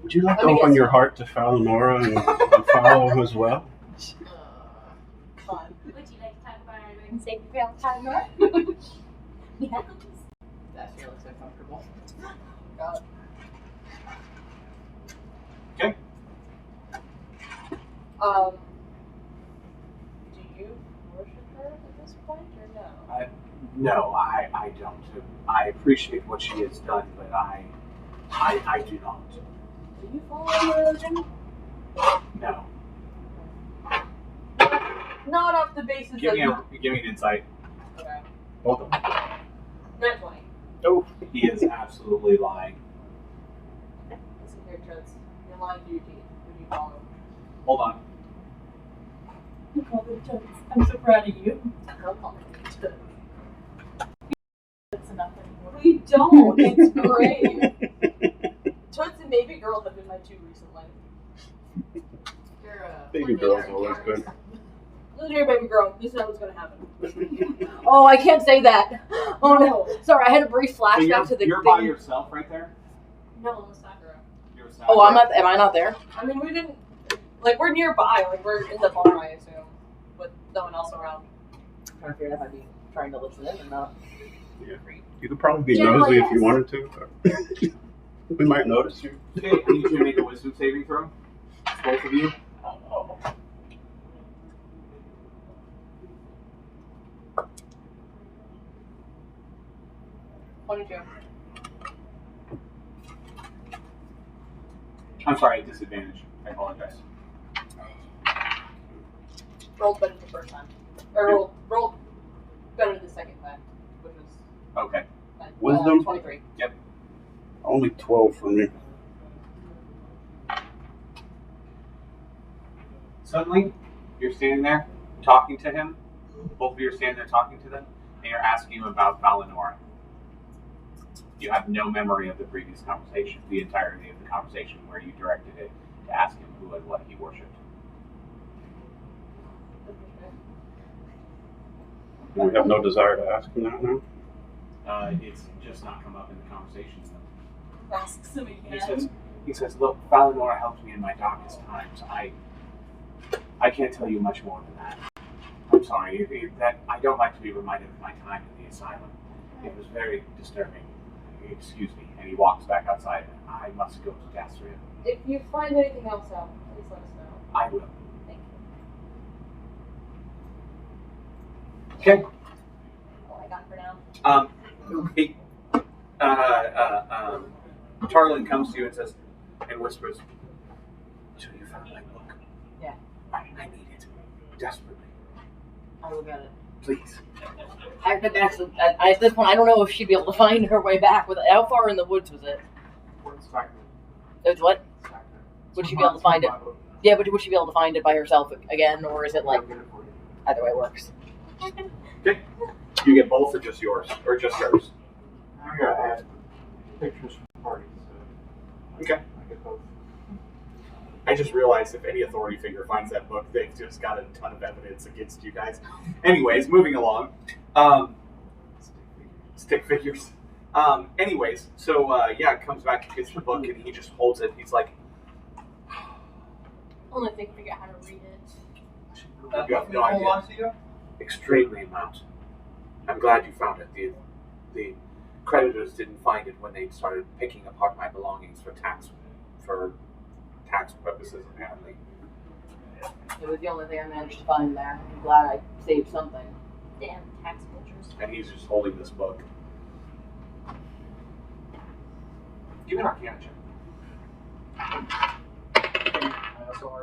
B: Would you like to
C: Let me
B: open
C: guess.
B: your heart to Falinora and follow as well?
C: Fun.
D: Would you like to talk about our Lord and Savior Valentine? Yeah.
G: That feels so comfortable.
C: God.
A: Okay.
C: Do you worship her at this point, or no?
A: No, I don't. I appreciate what she has done, but I do not.
C: Do you follow her religion?
A: No.
C: Not off the basis
A: Give me
C: of...
A: an insight.
C: Okay.
B: Both of them.
C: Not 20.
A: Oh, he is absolutely lying.
C: Listen here, Toots. You're lying to your teeth. Who do you follow?
A: Hold on.
G: You call them Toots. I'm so proud of you.
C: Don't call me Toots.
G: That's enough anymore.
C: We don't. It's great. Toots and Baby Girl have been my two recently.
B: Baby girl's always good.
C: Listen here, Baby Girl. This is what's going to happen.
G: Oh, I can't say that. Oh no. Sorry, I had a brief
A: So
G: flashback to the
A: you're
G: thing.
A: by yourself right there?
C: No, I'm with Sakura.
A: You're
G: Oh, I'm not. Am I not there?
C: I mean, we didn't... Like, we're nearby. Like, we're in the bar, I assume. With no one else around.
G: I'm trying to figure out if I'd be trying to listen in or not.
B: You could probably be
D: Generally,
B: nosy if you
D: yes.
B: wanted to. But we might notice you.
A: Okay, I need you to make a wisdom saving throw. Both of you.
C: 22.
A: I'm sorry, disadvantage. I apologize.
C: Rolled better the first time. Or rolled better the second time. Which was...
A: Okay.
B: Wisdom?
C: 23.
B: Only 12 for me.
A: Suddenly, you're standing there talking to him. Both of you are standing there talking to them, and you're asking him about Valinor. You have no memory of the previous conversation, the entirety of the conversation where you directed it to ask him who and what he worshipped.
B: We have no desire to ask him that now.
A: It's just not come up in the conversation.
C: Asks him
A: He says, look, Valinor helped me in my darkest times. I can't tell you much more than that. I'm sorry, that I don't like to be reminded of my time in the asylum. It was very disturbing. Excuse me. And he walks back outside. I must go to Dastria.
C: If you find anything else out, please let us know.
A: I will.
C: Thank you.
A: Okay.
C: All I got for now.
A: Tarlin comes to you and says, and whispers, so you found my book?
G: Yeah.
A: I need it. Desperately.
G: I'll look at it.
A: Please.
G: At this point, I don't know if she'd be able to find her way back. How far in the woods was it? It was what? Would she be able to find it? Yeah, but would she be able to find it by herself again, or is it like either way works?
A: Okay. You get both or just yours? Or just hers?
F: I gotta add pictures from the party, so
A: Okay.
F: I get both.
A: I just realized if any authority figure finds that book, they've just got a ton of evidence against you guys. Anyways, moving along. Stick figures. Anyways, so yeah, comes back and gets the book, and he just holds it. He's like,
D: Only if they can figure out how to read it.
A: you have no idea.
F: belongs to you?
A: Extremely amount. I'm glad you found it. The creditors didn't find it when they started picking apart my belongings for tax purposes, apparently.
G: It was the only thing I managed to find there. I'm glad I saved something.
D: Damn tax vultures.
A: And he's just holding this book. Give me an Arcana check.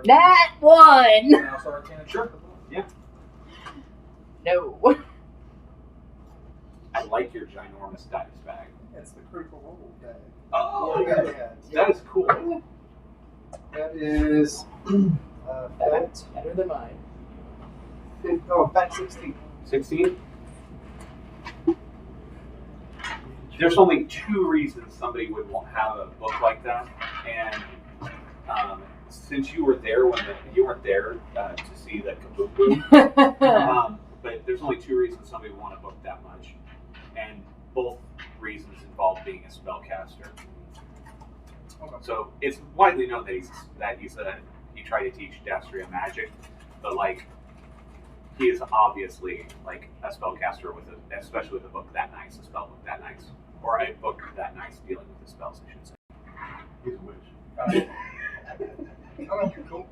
G: That one!
A: Sure. Yeah.
G: No.
A: I like your ginormous dice bag.
E: It's the critical role bag.
A: Oh,
E: Yeah.
A: that is cool.
E: That is
G: That's better than mine.
E: fact 16.
A: 16? There's only 2 reasons somebody would have a book like that, and since you were there you weren't there to see the kabuki, but there's only 2 reasons somebody would want a book that much, and both reasons involve being a spellcaster. So it's widely known that he tried to teach Dastria magic, but like he is obviously like a spellcaster especially with a book that nice, a spell book that nice, or a book that nice dealing with the spells, I should say.
B: He's a witch.
E: Cool.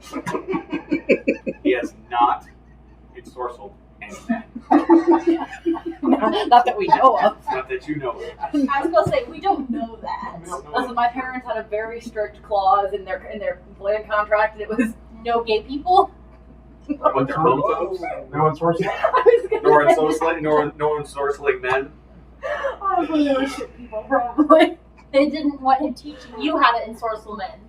A: He has not ensorcelled any men.
G: Not that we know of.
A: Not that you know of.
D: I was gonna say we don't know that.
G: Listen, my parents had a very strict clause in their employment contract, and it was no gay people.
A: But they're homophones.
B: No one's worse.
G: I was gonna say,
A: No ensorcelling men.
G: I was gonna know shit people probably.
D: They didn't want him teaching you how to ensorcel men.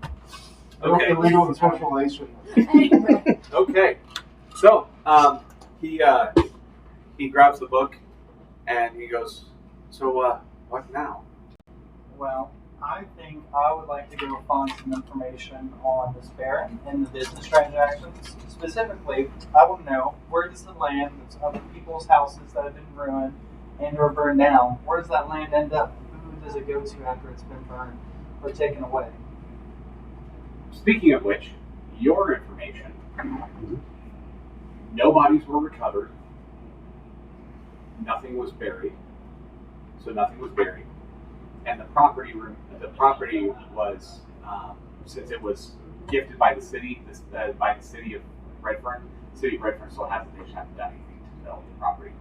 A: Okay.
E: Illegal and socialization.
D: Anyway.
A: Okay. So he grabs the book and he goes, so what now?
F: Well, I think I would like to go find some information on this Baron and the business transactions. Specifically, I want to know, where does the land that's other people's houses that have been ruined and or burned down, where does that land end up? Who does it go to after it's been burned or taken away?
A: Speaking of which, your information, no bodies were recovered, nothing was buried, and the property was since it was gifted by the city of Redfern. The city of Redfern still hasn't. They just haven't done anything to develop the property.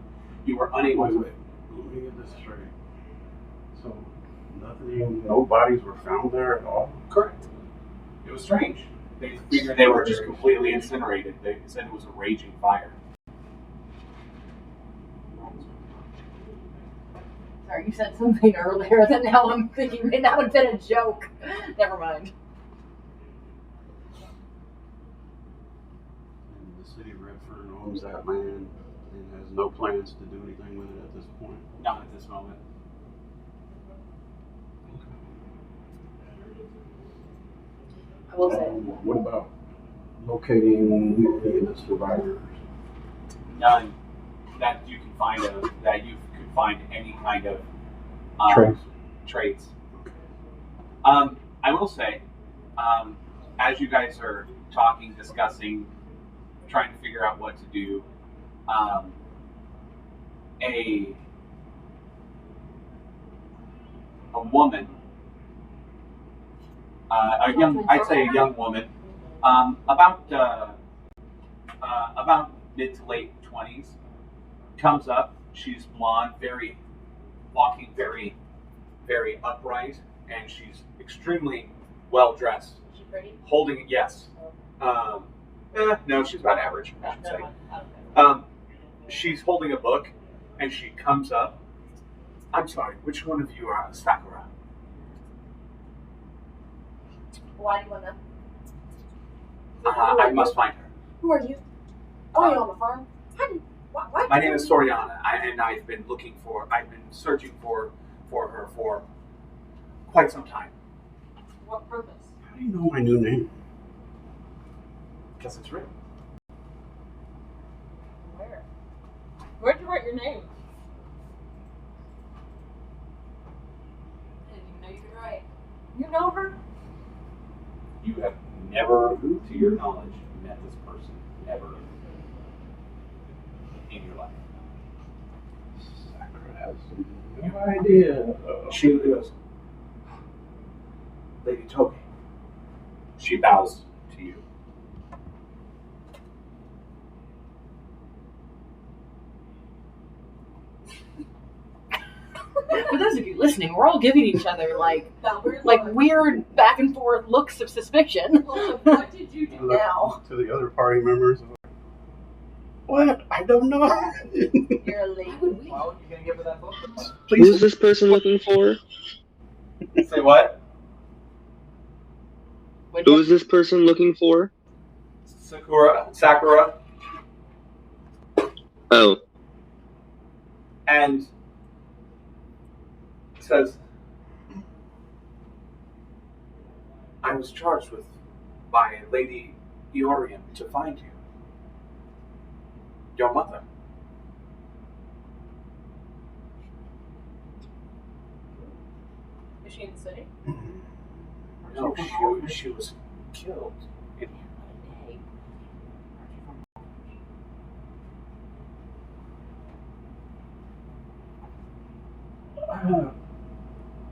A: You were unable to.
B: Wait. Let me get this straight. So, no bodies were found there at all?
A: Correct. It was strange. They figured they were just completely incinerated. They said it was a raging fire.
G: Sorry, you said something earlier that now I'm thinking that would have been a joke. Never mind.
B: And the city of Redfern owns that land and has no plans to do anything with it at this point.
A: Not at this moment.
G: I will say.
B: What about locating any of the survivors?
A: None that you can find any kind of traits. I will say, as you guys are talking, discussing, trying to figure out what to do, a woman, I'd say a young woman, about mid to late 20s, comes up. She's blonde, walking very, very upright, and she's extremely well dressed.
D: Is she pretty?
A: Holding, yes. No, she's about average, I should say. She's holding a book, and she comes up. I'm sorry, which one of you are Sakura?
D: Why do you want to?
A: I must find her.
C: Who are you? Oh, you're on the farm? Why
A: My name is Soriana, and I've been searching for her for quite some time.
C: What purpose?
B: How do you know my new name?
A: Because it's written.
C: Where'd you write your name?
A: who, to your knowledge, met this person ever in your life?
B: Sakura has no idea.
A: She goes, Lady Toge. She bows to you.
G: For those of you listening, we're all giving each other like
C: Weird.
G: weird back and forth looks of suspicion.
C: What did you do
B: Look
C: now?
B: to the other party members. What? I don't know.
C: You're a lady.
F: Well, you gonna give her that book?
B: Please.
I: Who's this person looking for?
A: Say what?
I: Who is this person looking for?
A: Sakura.
I: Oh,
A: And says, I was charged with by Lady Eorium to find you. Your mother.
C: Is she in the city?
A: No, she was killed.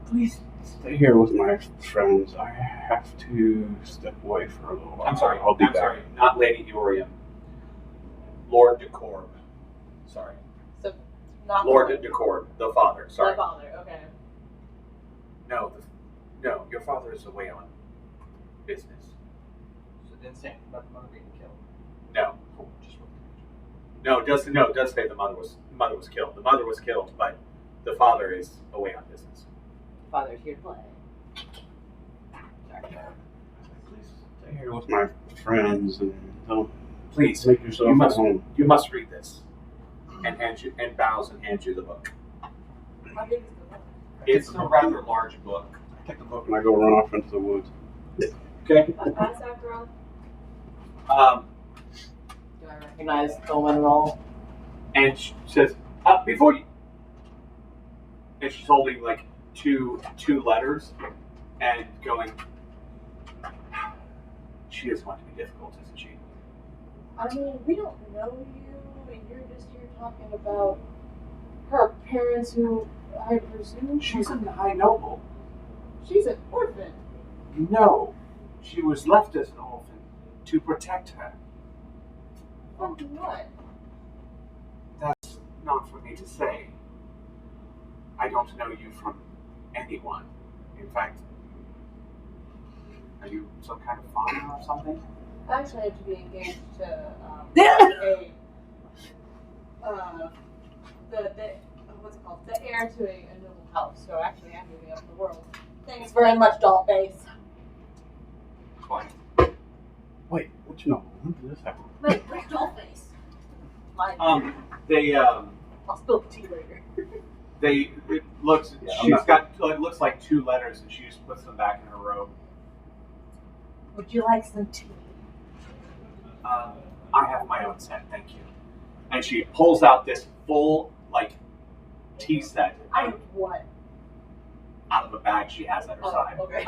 B: Please stay here with my friends. I have to step away for a little while.
A: I'm sorry.
B: I'll be
A: I'm
B: back.
A: sorry. Not Lady Eorium. Lord DeCorb. Sorry.
C: So, not
A: Lord DeCorb, the father. Sorry.
C: My father. Okay.
A: No, your father is away on business.
F: So it didn't say about the mother being killed.
A: No.
F: Cool. Just what
A: It does say the mother was killed. The mother was killed, but the father is away on business.
G: Father's here to play.
B: Please stay here with my friends and don't
A: Please,
B: make yourself
A: you
B: at
A: must
B: home.
A: you must read this. And bows and hands you the book.
C: How big is the book?
A: It's a rather large book.
B: I take the book and I go run off into the woods.
A: Okay.
C: Hi, Sakura.
G: Do I recognize the woman at all?
A: And she says, before you. And she's holding like two letters and going. She is going to be difficult, isn't she?
C: I mean, we don't know you, and you're just here talking about her parents who, I presume...
A: She's a high noble.
C: She's an orphan.
A: No, she was left as an orphan to protect her.
C: From what?
A: That's not for me to say. I don't know you from anyone. In fact, are you some kind of farmer or something?
C: Actually, I have to be engaged to what's it called? The heir to a noble house. So actually, I'm moving up the world. Thanks very much, doll face.
A: Quite.
B: Wait, what you know? When did this happen?
C: Wait, where's doll face?
A: I'll
C: spill the tea later.
A: it looks.
B: Yeah,
A: She's got. It looks like two letters, and she just puts them back in her robe.
C: Would you like some tea?
A: I have my own set, thank you. And she pulls out this full tea set
C: I have what?
A: out of a bag she has at her side.
C: Okay.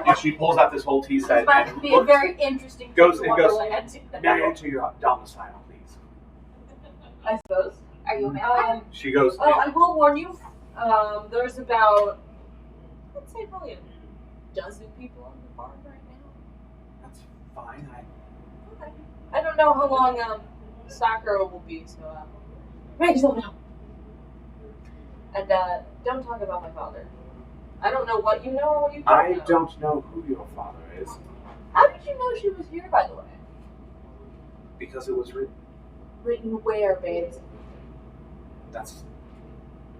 A: And she pulls out this whole tea set
C: It's about
A: and
C: to be a very interesting
A: goes-
C: trip
A: it
C: to
A: goes-
C: Wonderland.
A: May I enter your domicile, please?
C: I suppose.
D: Are you a vampire?
A: She goes.
C: Oh, I will warn you. There's about, let's say, probably a dozen people on the farm right now.
A: That's fine.
C: Okay. I don't know how long Sakura will be, so make yourself known. And don't talk about my father. I don't know what you know or what you don't know.
A: I don't know who your father is
C: How did you know she was here, by the way?
A: because it was written.
C: Written where, babes?
A: That's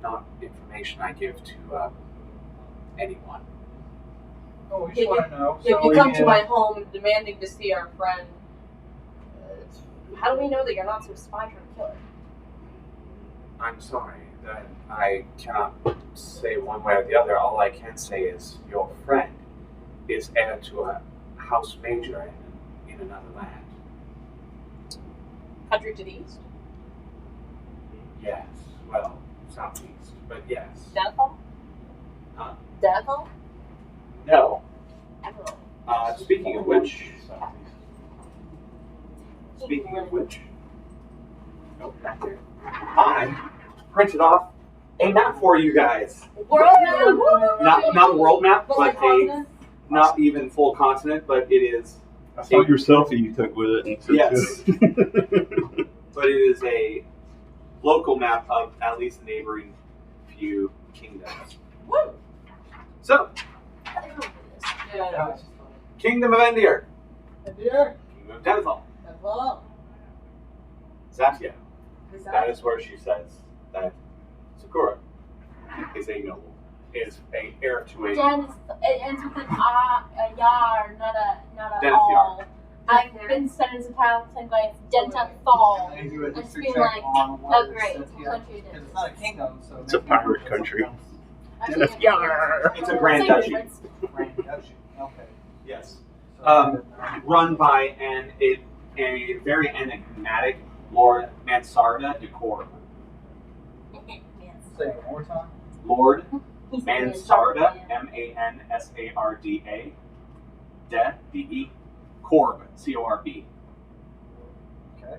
A: not information I give to anyone.
F: Oh, we
C: If
F: just want to know.
C: If
F: So
C: you come to
F: yeah.
C: my home demanding to see our friend, how do we know that you're not some spy trying to kill her?
A: I'm sorry that I cannot say one way or the other. All I can say is your friend is heir to a house major in another land.
C: Country to the east?
A: Yes, well, southeast, but yes.
C: Denethal?
A: Huh?
C: Denethal?
A: No,
C: Oh.
A: Speaking of which, I printed off a map for you guys.
D: World map.
A: Not a world map, but a not even full continent, but it is.
B: I saw your selfie you took with it. And
A: Yes. But it is a local map of at least the neighboring few kingdoms.
C: Woo!
A: So,
C: Yeah.
A: Kingdom of Endir,
C: Dear.
A: Kingdom of Denethal,
C: As well.
A: Zatia. That is where she says that Sakura is a noble, is a heir to a
D: It ends with an yar, not a
A: Denethal.
D: all. I've been studying some time saying like Denethal.
F: I do a
D: It's
F: history
D: been
F: check
D: like,
F: on what
D: oh
F: it
D: great,
F: says
D: what
F: here.
D: country it
F: Because
D: is.
F: it's not a kingdom, so
B: It's a pirate country.
A: It's a grand
D: Same
A: duchy.
D: difference.
F: Grand duchy. Okay.
A: Yes.
F: So,
A: Run by a very enigmatic Lord Mansarda de Corb.
F: say it one more time.
A: Lord
D: He's
A: Mansarda, Mansarda, D-E, Corb, C-O-R-B.
F: Okay.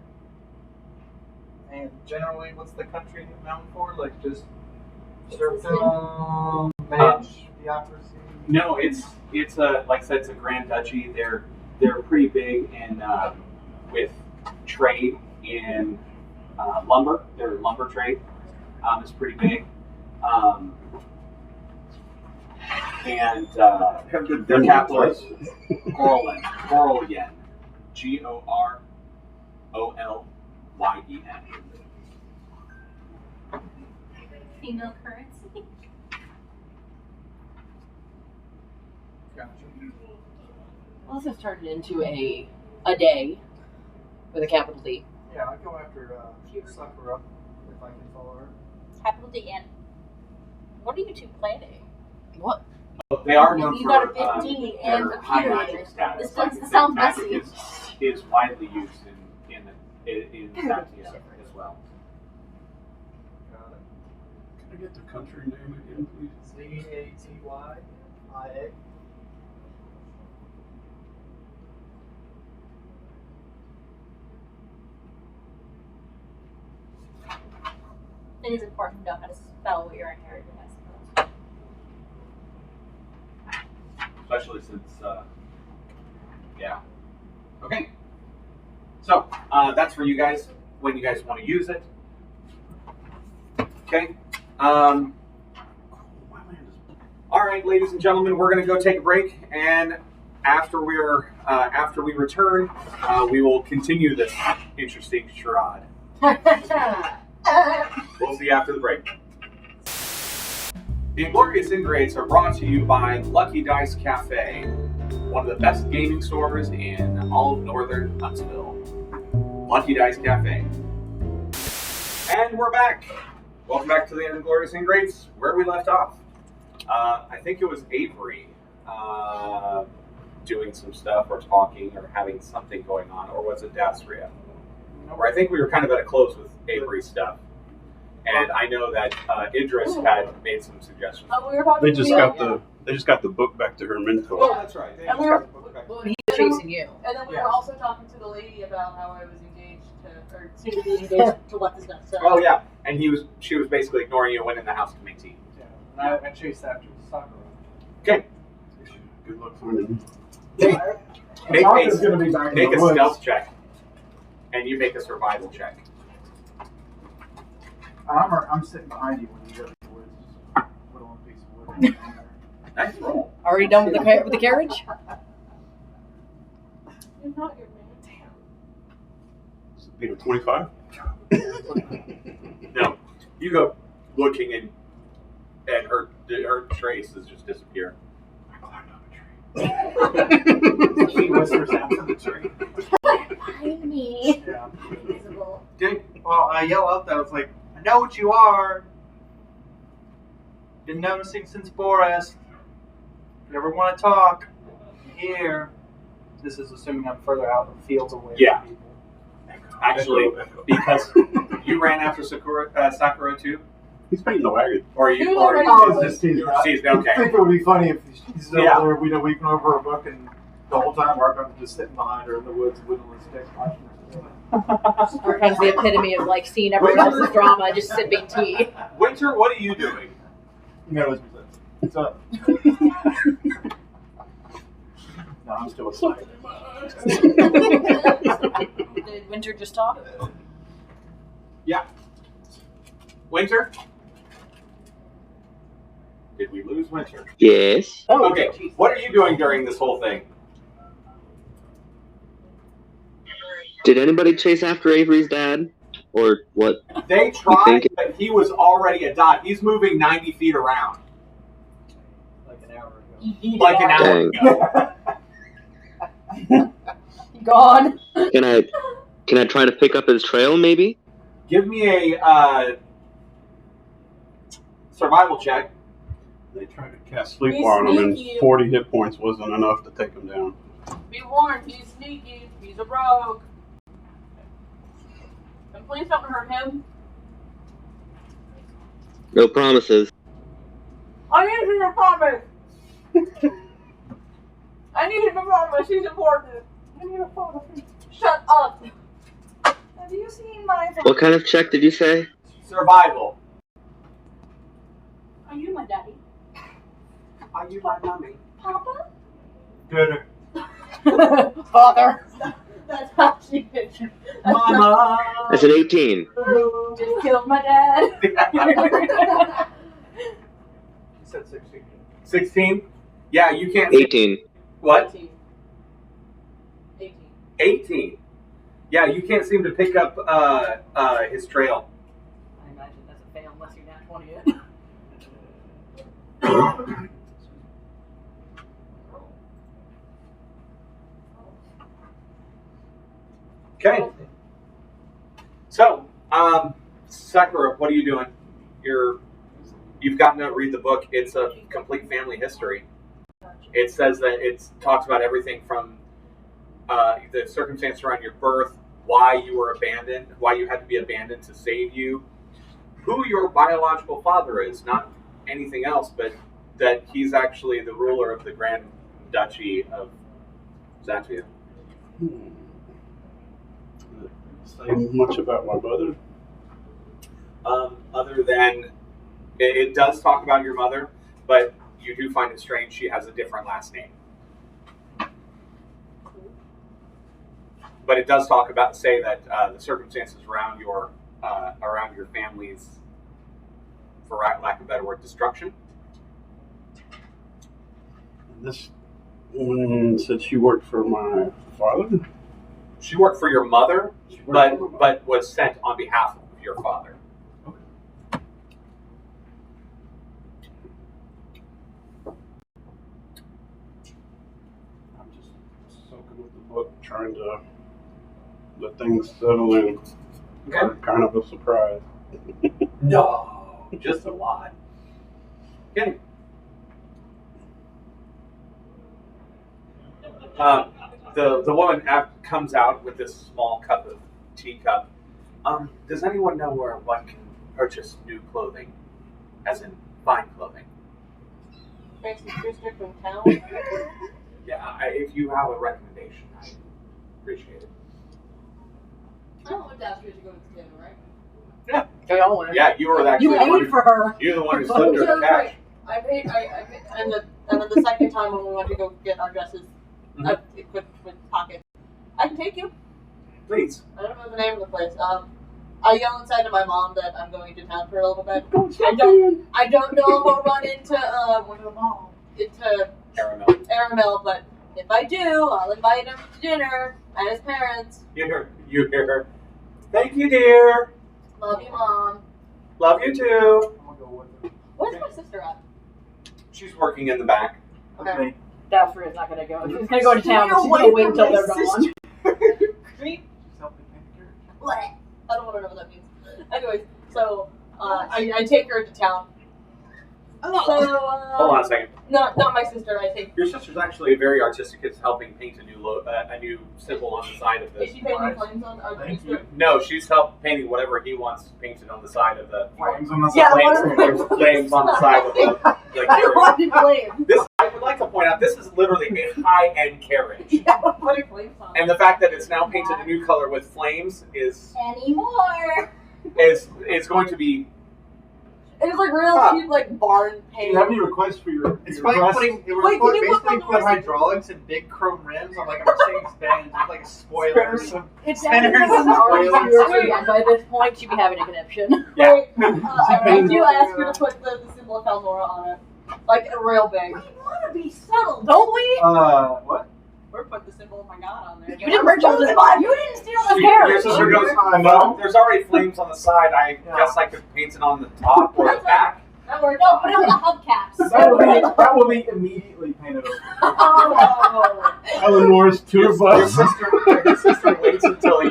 F: And generally, what's the country known for? Like just serfdom, theocracy?
A: No, it's a like I said, it's a grand duchy. They're pretty big in with trade in lumber. Their lumber trade is pretty big, and
B: Have good
A: their capital is
B: Gorolyn.
A: Gorolyen, Gorolyen.
D: Female currency.
F: Gotcha.
G: Well, this has turned into a day with a capital D.
F: Yeah, I go after Sakura if I can follow her.
D: Capital D and what are you two planning?
G: What?
A: They are known
D: You
A: for
D: got a 15 and
A: their
D: a
A: high
D: period.
A: magic status.
D: This
A: Like,
D: doesn't sound
A: magic
D: messy.
A: is widely used in Zatia as well.
F: Got it.
B: Can I get the country name again, please?
F: Zatia.
D: It is important to know how to spell what you're inheriting, I suppose.
A: Especially since, yeah. Okay. So, that's for you guys when you guys want to use it. Okay. All right, ladies and gentlemen, we're going to go take a break, and after we return, we will continue this interesting charade. We'll see you after the break. The Inglorious Ingrates are brought to you by Lucky Dice Cafe, one of the best gaming stores in all of northern Huntsville. Lucky Dice Cafe. And we're back. Welcome back to the Inglorious Ingrates, where we left off. I think it was Avery doing some stuff or talking or having something going on, or was it Dasria? Or I think we were kind of at a close with Avery's stuff. And I know that Idris had made some suggestions.
D: We were about
B: They
D: to
B: just
D: do
B: got
D: that.
B: the book back to her mentor.
A: Oh, that's right. They
C: And
A: just
C: we
A: got
C: were-
A: the book back.
G: Well, and he was chasing you.
C: And then we
F: Yes.
C: were also talking to the lady about how I was engaged to, or soon to be engaged to what this stuff. So.
A: Oh yeah, and she was basically ignoring you and went in the house to make tea.
F: Yeah. And I chased after Sakura.
A: Okay,
B: Good luck finding him.
A: make
E: Sakura's gonna be back in
A: a
E: the woods.
A: stealth check, and you make a survival check.
E: I'm sitting behind you when you go to the woods. Just put on a piece of wood.
A: Nice roll.
G: Already done with the carriage?
C: You're not your man.
B: Peter, 25?
A: No, you go looking and her traces just disappear.
B: I climbed up a tree.
F: She whispers after the tree.
D: Behind me.
F: Yeah.
D: Invisible.
A: Okay.
F: Well, I yell out that I was like, I know what you are. Been noticing since Boris. If you ever want to talk, I'm here. This is assuming I'm further out in the fields away
A: Yeah.
F: from people.
A: Actually,
B: Echo.
A: because you ran after Sakura too,
B: He's painting the wagon.
A: or you,
C: already
E: Oh,
A: is
E: it's
A: this
E: just
A: you were
E: I
A: season?
E: think
A: Okay.
E: it would be funny if he's over
A: Yeah.
E: there, weeping over a book, and
F: The whole time, Archon's just sitting behind her in the woods, whittling sticks, watching her.
G: Archon's the epitome of like seeing everyone else's drama, just sipping tea.
A: Winter, what are you doing?
F: No, what's up? No, I'm still excited.
G: Did Winter just talk?
A: Yeah. Winter? Did we lose Winter?
I: Yes.
G: Oh,
A: Okay, what are you doing during this whole thing?
I: Did anybody chase after Avery's dad? Or what?
A: They tried, but he was already a dot. He's moving 90 feet around.
F: Like an hour ago.
A: Like an hour ago.
G: Gone.
I: Can I try to pick up his trail, maybe?
A: Give me a survival check.
B: They tried to cast sleep
C: He's
B: on him, and
C: sneaky.
B: 40 hit points wasn't enough to take him down.
C: Be warned, he's sneaky. He's a rogue. And please don't hurt him.
I: No promises.
C: I need you to promise. I need you to promise. He's important. I need a promise. Shut up.
D: Have you seen my?
I: What kind of check did you say?
A: Survival.
D: Are you my daddy?
A: Are you my mommy?
D: Papa?
F: Dinner.
G: Father.
C: That's how she pictured.
A: Mama.
I: That's an 18.
C: Just killed my dad.
F: He said 16.
A: 16? Yeah, you can't.
I: 18.
A: What?
C: 18.
A: 18. Yeah, you can't seem to pick up his trail.
G: I imagine that's a fail unless you're not 20 yet.
A: Okay. So, Sakura, what are you doing? You've gotten to read the book. It's a complete family history. It says that it talks about everything from the circumstance around your birth, why you were abandoned, why you had to be abandoned to save you, who your biological father is, not anything else, but that he's actually the ruler of the Grand Duchy of Zatvia.
B: Say much about my brother.
A: Other than it does talk about your mother, but you do find it strange she has a different last name. But it does say that the circumstances around your family's, for lack of a better word, destruction.
B: This woman said she worked for my father.
A: She worked for your mother, but was sent on behalf of your father.
B: I'm just soaking with the book, trying to let things settle in.
A: Okay.
B: Kind of a surprise.
A: No, just a lot. Okay. The woman comes out with this small teacup. Does anyone know where one can purchase new clothing, as in fine clothing?
C: Fancy district in town.
A: Yeah, if you have a recommendation, I appreciate it.
C: I don't want to ask you to go to the dinner, right?
A: Yeah,
G: They all went.
A: yeah, you were actually
G: You
A: the one
G: paid for her.
A: you're the one who slipped her the cash.
C: I paid, and then the second time when we went to go get our dresses, I equipped with pockets. I can take you.
A: Please.
C: I don't know the name of the place. I yell inside to my mom that I'm going to town for a little bit. I don't know if I'll run into Aramel, but if I do, I'll invite him to dinner and his parents.
A: You hear her. Thank you, dear.
C: Love you, Mom.
A: Love you too.
F: I'm gonna go with her.
C: Where's my sister at?
A: She's working in the back.
C: Okay.
G: Daphne is not going to go. She's going to go to town, but she's going to wait until they're gone.
C: Creep.
F: She's helping paint the carriage.
C: What? I don't want to know what that means. Anyways, so I take her to town. So
A: Hold on a second.
C: not my sister. I take.
A: Your sister's actually very artistic. It's helping paint a new symbol on the side of
C: Is
A: this.
C: she painting flames on?
F: Thank you.
A: No, she's helped painting whatever he wants painted on the side of the
F: Flames on the
C: Yeah,
F: side.
A: flames on the side of the
C: I wanted flames.
A: This I would like to point point out this is literally a high-end carriage.
C: Yeah, we're putting flames on.
A: And the fact that it's now painted a new color with flames is
D: Anymore.
A: going to be.
C: It's like real cheap, like barn
E: Do
C: paint.
E: you have any requests for your?
F: It's
E: your
F: like
E: requests?
F: putting it was
C: Wait, can you look
F: basically
C: on
F: put
C: the
F: hydraulics and big chrome rims on like a Mercedes Benz with like a spoiler.
G: It's
F: Spinners
G: definitely
F: and
G: already
F: spoilers.
G: and by this point she'd be having a conniption.
A: Yeah.
C: Wait, I do ask you to put the symbol of Elnora on it. Like, real big.
D: We want to be subtle.
G: Don't we?
F: What?
C: We're putting the symbol of my god on there.
G: You didn't bring all this.
D: You didn't steal the
A: Your
D: carriage.
A: sister goes, no, there's already flames on the side. I guess I could paint it on the top or the back.
C: That worked.
D: No, put it on the hubcaps.
E: That will be immediately painted over.
C: Oh.
B: Eleanor's tour bus.
A: Your sister waits until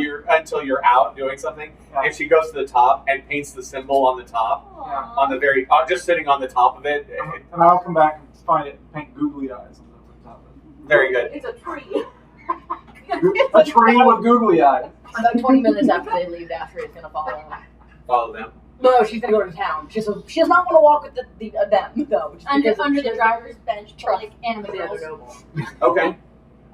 A: you're out doing something, and she goes to the top and paints the symbol on the top, on the very, just sitting on the top of it.
E: And I'll come back and find it and paint googly eyes on the top of it.
A: Very good.
C: It's a tree.
E: A tree with googly eyes.
G: About 20 minutes after they leave, Daphne is going to
A: Follow them.
G: No, she's going to go to town. She does not want to walk with them, though. just because
D: Under
G: she
D: the
G: doesn't
D: driver's bench,
G: trust
D: like animal
G: the other
D: girls.
G: noble.
A: Okay.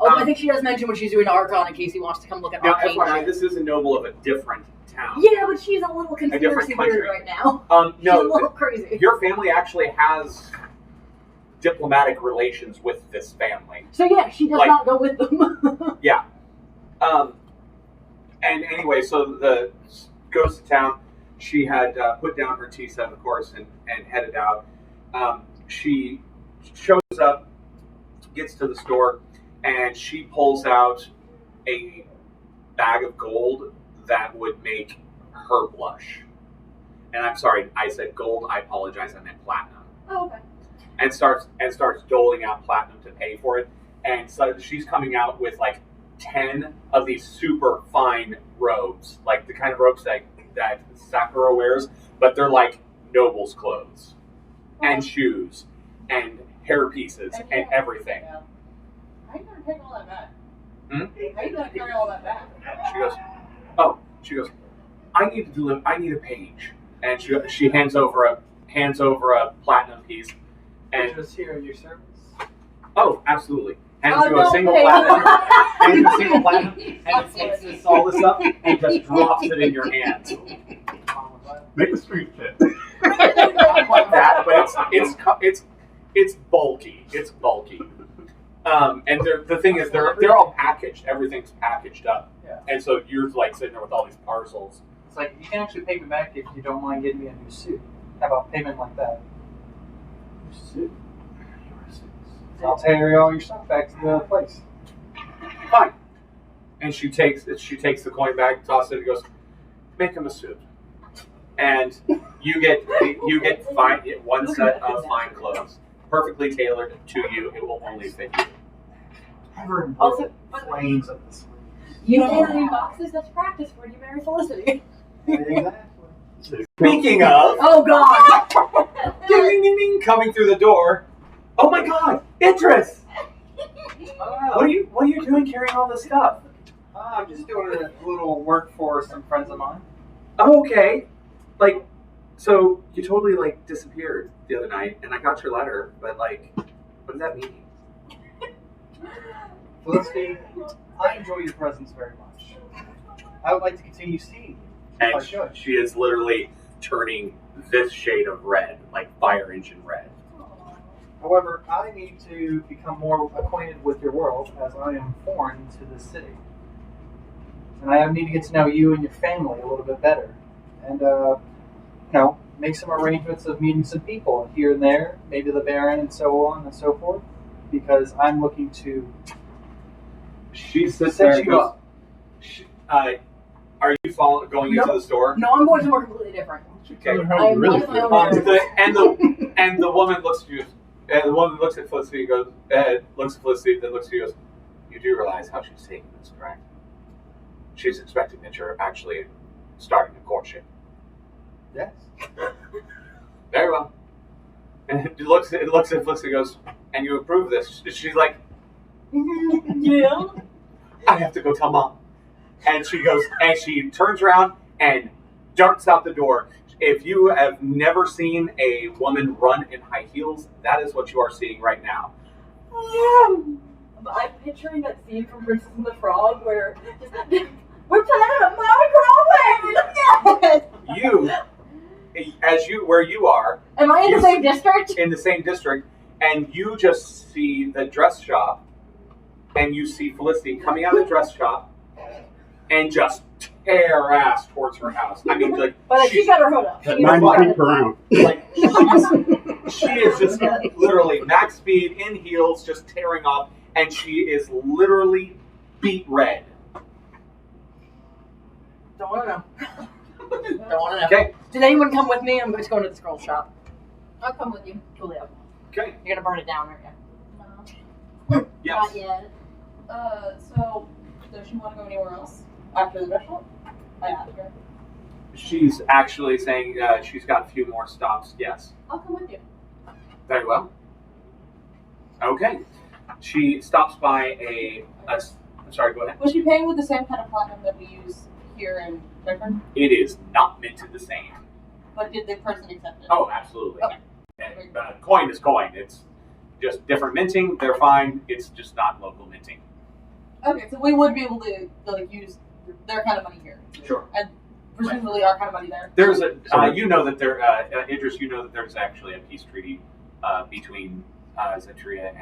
G: I think she does mention when she's doing Archon in case he wants to come look at
A: Now,
G: arcane
A: FYI,
G: shit.
A: this is a noble of a different town.
G: Yeah, but she's a little
A: different
G: conspiracy
A: country.
G: theory right now. She's a
A: No,
G: little crazy.
A: your family actually has diplomatic relations with this family.
G: So yeah, she does
A: Like-
G: not go with them.
A: Yeah. And anyway, so the goes to town. She had put down her tea set, of course, and headed out. She shows up, gets to the store, and she pulls out a bag of gold that would make her blush. And I'm sorry, I said gold. I apologize. I meant platinum.
D: Oh, okay.
A: And starts doling out platinum to pay for it. And so she's coming out with like 10 of these super fine robes, like the kind of robes that Sakura wears, but they're like noble's clothes, and shoes, and hair pieces, and everything.
C: Yeah. How you gonna take all that back?
A: Hmm?
C: How you gonna carry all that back?
A: She goes, I need a page, and she hands over a platinum piece, and
F: Just here at your service.
A: oh, absolutely. Hands you
C: no,
A: a single
C: pay.
A: platinum, hands you a single platinum, and takes all this up and just drops it in your hands.
B: Make a street fit.
A: Not like that, but it's bulky. It's bulky. And the thing is, they're all packaged. Everything's packaged up,
F: Yeah.
A: and so you're like sitting there with all these parcels.
F: It's like you can actually pay me back if you don't mind getting me a new suit. How about payment like that?
B: Suit.
F: I'll carry all your stuff back to the place.
A: Fine. And she takes the coin back, tosses it, and goes, make him a suit. And you get one set of fine clothes, perfectly tailored to you. It will only fit you.
F: Covered in
G: Also-
F: flames of the sleeves.
G: You carry boxes. That's practice for when you marry Felicity.
F: Exactly.
A: Speaking of,
G: Oh God!
A: ding, ding, ding, ding, coming through the door. Oh my God, Idris! What are you doing carrying all this stuff?
F: I'm just doing a little work for some friends of mine.
A: Oh, okay. Like, so you totally like disappeared the other night, and I got your letter, but like, what does that mean?
F: Felicity, I enjoy your presence very much. I would like to continue seeing you. If I
A: And
F: should.
A: she is literally turning this shade of red, like fire engine red.
F: However, I need to become more acquainted with your world as I am foreign to this city. And I need to get to know you and your family a little bit better. And, make some arrangements of meeting some people here and there, maybe the Baron and so on and so forth, because I'm looking to
A: She sits
F: set
A: there and
F: you
A: goes,
F: up.
A: are you going into the store?
G: No, I'm going somewhere completely different.
A: Okay.
B: How you really
G: I'm
B: feel.
G: not-
A: And the woman looks at you, and the woman looks at Felicity, goes, looks at Felicity, then looks at you, goes, you do realize how she's taking this, correct? She's expecting that you're actually starting a courtship.
F: Yes.
A: Very well. And it looks at Felicity, goes, and you approve of this? She's like,
C: Yeah.
A: I have to go tell Mom. And she goes, and she turns around and darts out the door. If you have never seen a woman run in high heels, that is what you are seeing right now.
C: I'm picturing that scene from Princess and the Frog where we're playing a Minecraft. Yes.
A: Where you are.
C: Am I in the same district?
A: In the same district, and you just see the dress shop, and you see Felicity coming out of the dress shop, and just tear ass towards her house. I mean, like,
C: but she's got her hood up.
B: 90 feet per hour.
A: Like, she is just literally max speed in heels, just tearing off, and she is literally beet red.
C: Don't want to know.
G: Don't want to know.
A: Okay.
G: Did anyone come with me? I'm just going to the scroll shop.
D: I'll come with you.
G: Coolio.
A: Okay.
G: You're gonna burn it down, aren't you?
A: Yes.
D: Not yet. So does she want to go anywhere else after the restaurant? I asked her.
A: She's actually saying she's got a few more stops. Yes.
D: I'll come with you.
A: Very well. Okay. She stops by I'm sorry, go ahead.
D: Was she paying with the same kind of platinum that we use here in Redfern?
A: It is not minted the same.
D: But did the person accept it?
A: Oh, absolutely.
D: Okay.
A: And, coin is coin. It's just different minting. They're fine. It's just not local minting.
D: Okay, so we would be able to like use their kind of money here.
A: Sure.
D: And presumably our kind of money there.
A: There's a you know that there Idris, you know that there's actually a peace treaty between Zetria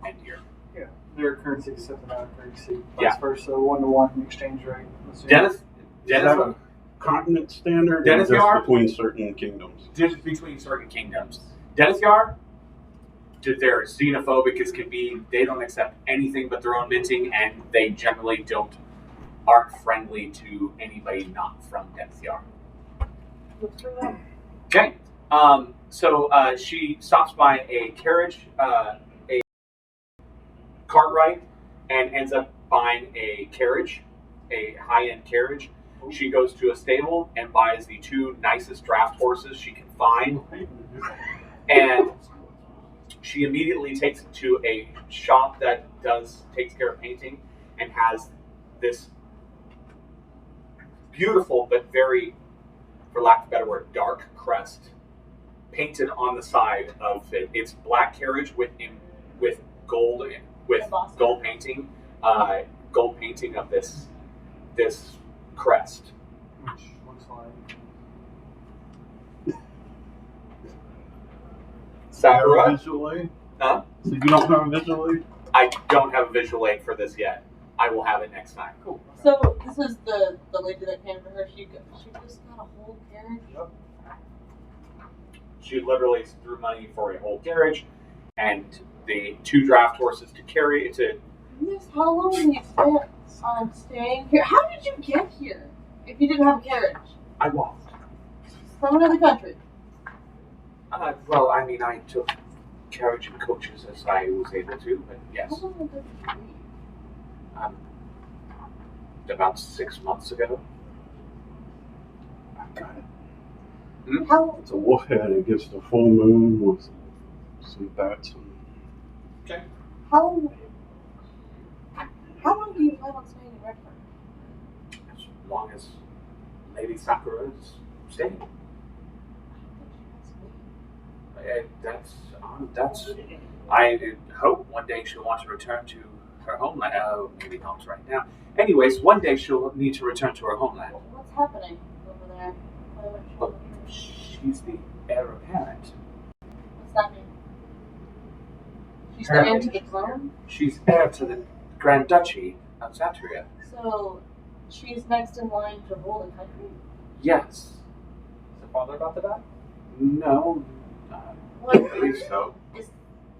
A: and here.
F: Yeah, their currency is set to our currency.
A: Yeah.
F: Vice versa, 1-to-1 exchange rate.
A: Dennis,
B: Is that a continent standard or
A: Dennis
B: just
A: Yard?
B: between certain kingdoms?
A: just between certain kingdoms. Dennis Yard, they're xenophobic as can be. They don't accept anything but their own minting, and they generally aren't friendly to anybody not from Dennis Yard. Okay. So she stops by a carriage, a Cartwright, and ends up buying a carriage, a high-end carriage. She goes to a stable and buys the 2 nicest draft horses she can find, and she immediately takes it to a shop that takes care of painting and has this beautiful but very, for lack of a better word, dark crest painted on the side of it. It's black carriage with gold gold painting of this crest.
F: Which looks like
A: Sakura?
B: Visual aid?
A: Huh?
B: So you don't have a visual aid?
A: I don't have a visual aid for this yet. I will have it next time.
F: cool.
D: So this is the lady that came for her. She just got a whole carriage.
F: Yep.
A: She literally threw money for a whole carriage and the 2 draft horses to carry it to.
D: Miss, how long did you spend on staying here? How did you get here if you didn't have a carriage?
A: I walked.
D: From another country?
A: Well, I mean, I took carriage and coaches as I was able to, but yes.
D: How long ago did you leave?
A: About 6 months ago.
B: I got it.
D: How
B: It's a wolf head against the full moon with some bats.
A: Okay.
D: how long do you plan on staying in Redfern?
A: As long as Lady Sakura is staying. I hope one day she'll want to return to her homeland. Oh, maybe not right now. Anyways, one day she'll need to return to her homeland.
D: What's happening over there?
A: Look, she's the heir apparent.
D: What's that mean? She's the heir to the throne?
A: She's heir to the Grand Duchy of Zatria.
D: So she's next in line to rule the country?
A: Yes.
F: Is the father about to die?
A: No.
D: What?
A: I believe so.
D: Is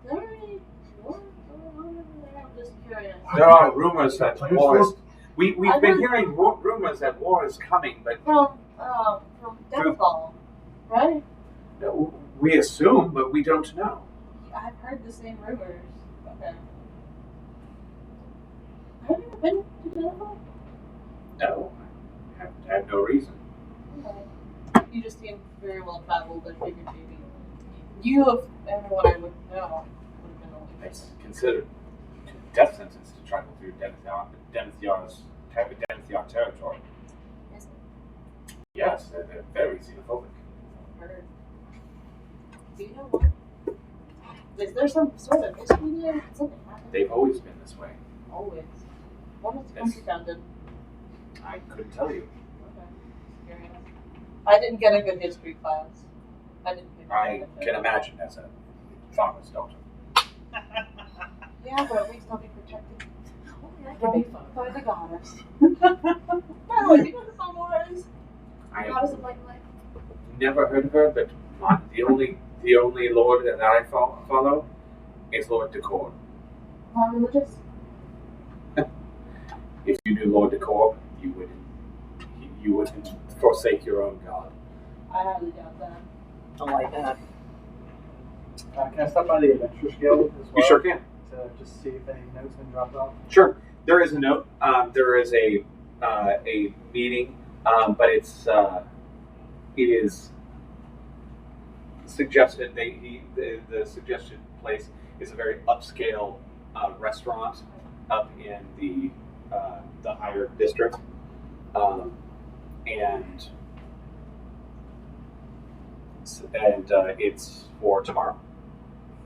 D: there any war going on over there? I'm just curious.
A: There are rumors that war is. We've been hearing rumors that war is coming, but
D: From Deathfall, right?
A: we assume, but we don't know.
D: I've heard the same rumors. Okay. Have you ever been to Deathfall?
A: No. I have no reason.
D: Okay. You just seem very well traveled, but figured maybe you of everyone I would know would have been the only
A: It's
D: person.
A: considered death sentence to travel through Dennis Yard territory.
D: Is it?
A: Yes, they're very xenophobic.
D: Heard. Do you know what?
C: Is there some sort of history there? Something happened?
A: They've always been this way.
C: Always. What was the country founded?
A: I couldn't tell you.
C: Okay. Curious. I didn't get a good history class.
A: I can imagine as a father's daughter.
C: Yeah, but we still be protected
G: Can make fun.
C: by the goddess. No, you know the song was.
A: I
D: Goddess of light and life.
A: never heard of her, but the only Lord that I follow is Lord Decor.
C: Not religious?
A: If you knew Lord Decor, you wouldn't forsake your own god.
C: I highly doubt that.
G: I like that.
F: Can I stop by the Adventure Guild as well?
A: You sure can.
F: To just see if any notes been dropped off.
A: Sure. There is a note. There is a meeting, but it is suggested. The suggested place is a very upscale restaurant up in the higher district, and it's for tomorrow.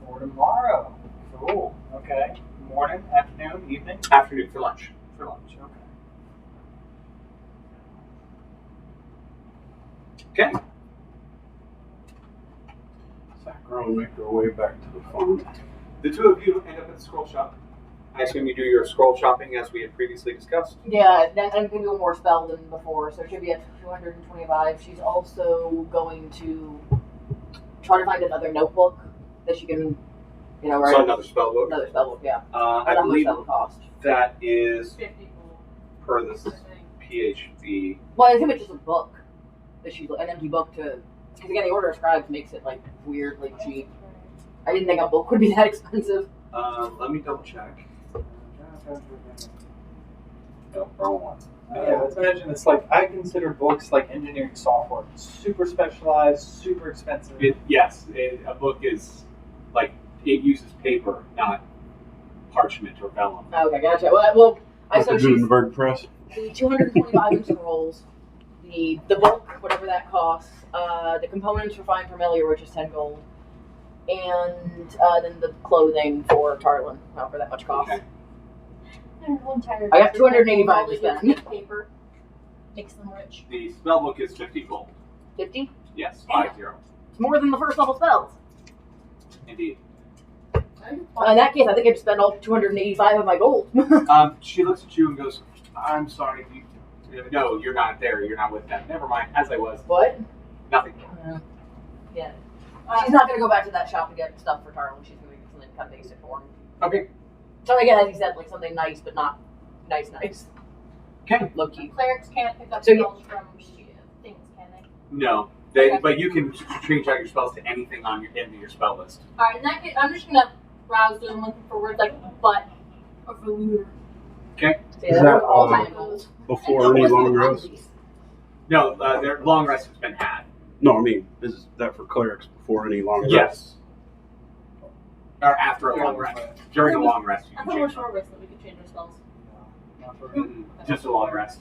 F: For tomorrow. Cool. Okay. Morning, afternoon, evening?
A: Afternoon for lunch.
F: For lunch. Okay.
A: Okay.
B: Sacro and make our way back to the farm.
A: The two of you end up at the scroll shop. I assume you do your scroll shopping as we had previously discussed.
G: Yeah, then I'm going to do more spell than before, so she'll be at 225. She's also going to try to find another notebook that she can, write.
A: So another spell book.
G: Another spell book, yeah.
A: I
G: How much
A: believe
G: that would cost?
A: that is
C: 50 gold.
A: per this
C: I think.
A: PHB.
G: Well, I think it's just a book that she's an empty book to. Because again, the Order of Scribes makes it like weirdly cheap. I didn't think a book would be that expensive.
A: Let me double check. No, wrong one.
F: Yeah, let's imagine it's like, I consider books like engineering software. Super specialized, super expensive.
A: A book is like it uses paper, not parchment or vellum.
G: Okay, gotcha. Well,
B: Like the
G: she's
B: Gutenberg press.
G: the 225 inch rolls, the book, whatever that costs, the components for Fine Familiar, which is 10 gold, and then the clothing for Tarlin, however that much costs.
A: Okay.
G: I got 285 to spend.
D: Paper makes them rich.
A: The spell book is 50 gold.
G: 50?
A: Yes, 50.
G: It's more than the first level spells.
A: Indeed.
G: In that case, I think I'd spend all 285 of my gold.
A: She looks at you and goes, "I'm sorry. No, you're not there. You're not with them. Never mind. As I was.
G: What?
A: Nothing."
G: Yeah. She's not going to go back to that shop to get stuff for Tarlin. She's going to get something kind of basic for him.
A: Okay.
G: So again, as you said, like something nice, but not nice.
A: Okay.
G: Low key.
D: Clerics can't pick up
G: So
D: spells from things, can they?
A: No,
D: Okay.
A: but you can change out your spells to anything on your spell list.
D: Alright, in that case, I'm just gonna browse through and looking for words like butt or velour.
A: Okay.
G: So,
B: Is
G: yeah,
B: that,
G: all
B: uh,
G: time goals.
B: Before any long rest?
A: No, their long rest has been had.
B: No, I mean, is that for clerics before any long rest?
A: Yes. Or after a long rest. During a long rest, you
C: I
A: can
C: thought it was
A: change.
C: short rest that we could change our spells.
F: Not for
A: Just a long rest.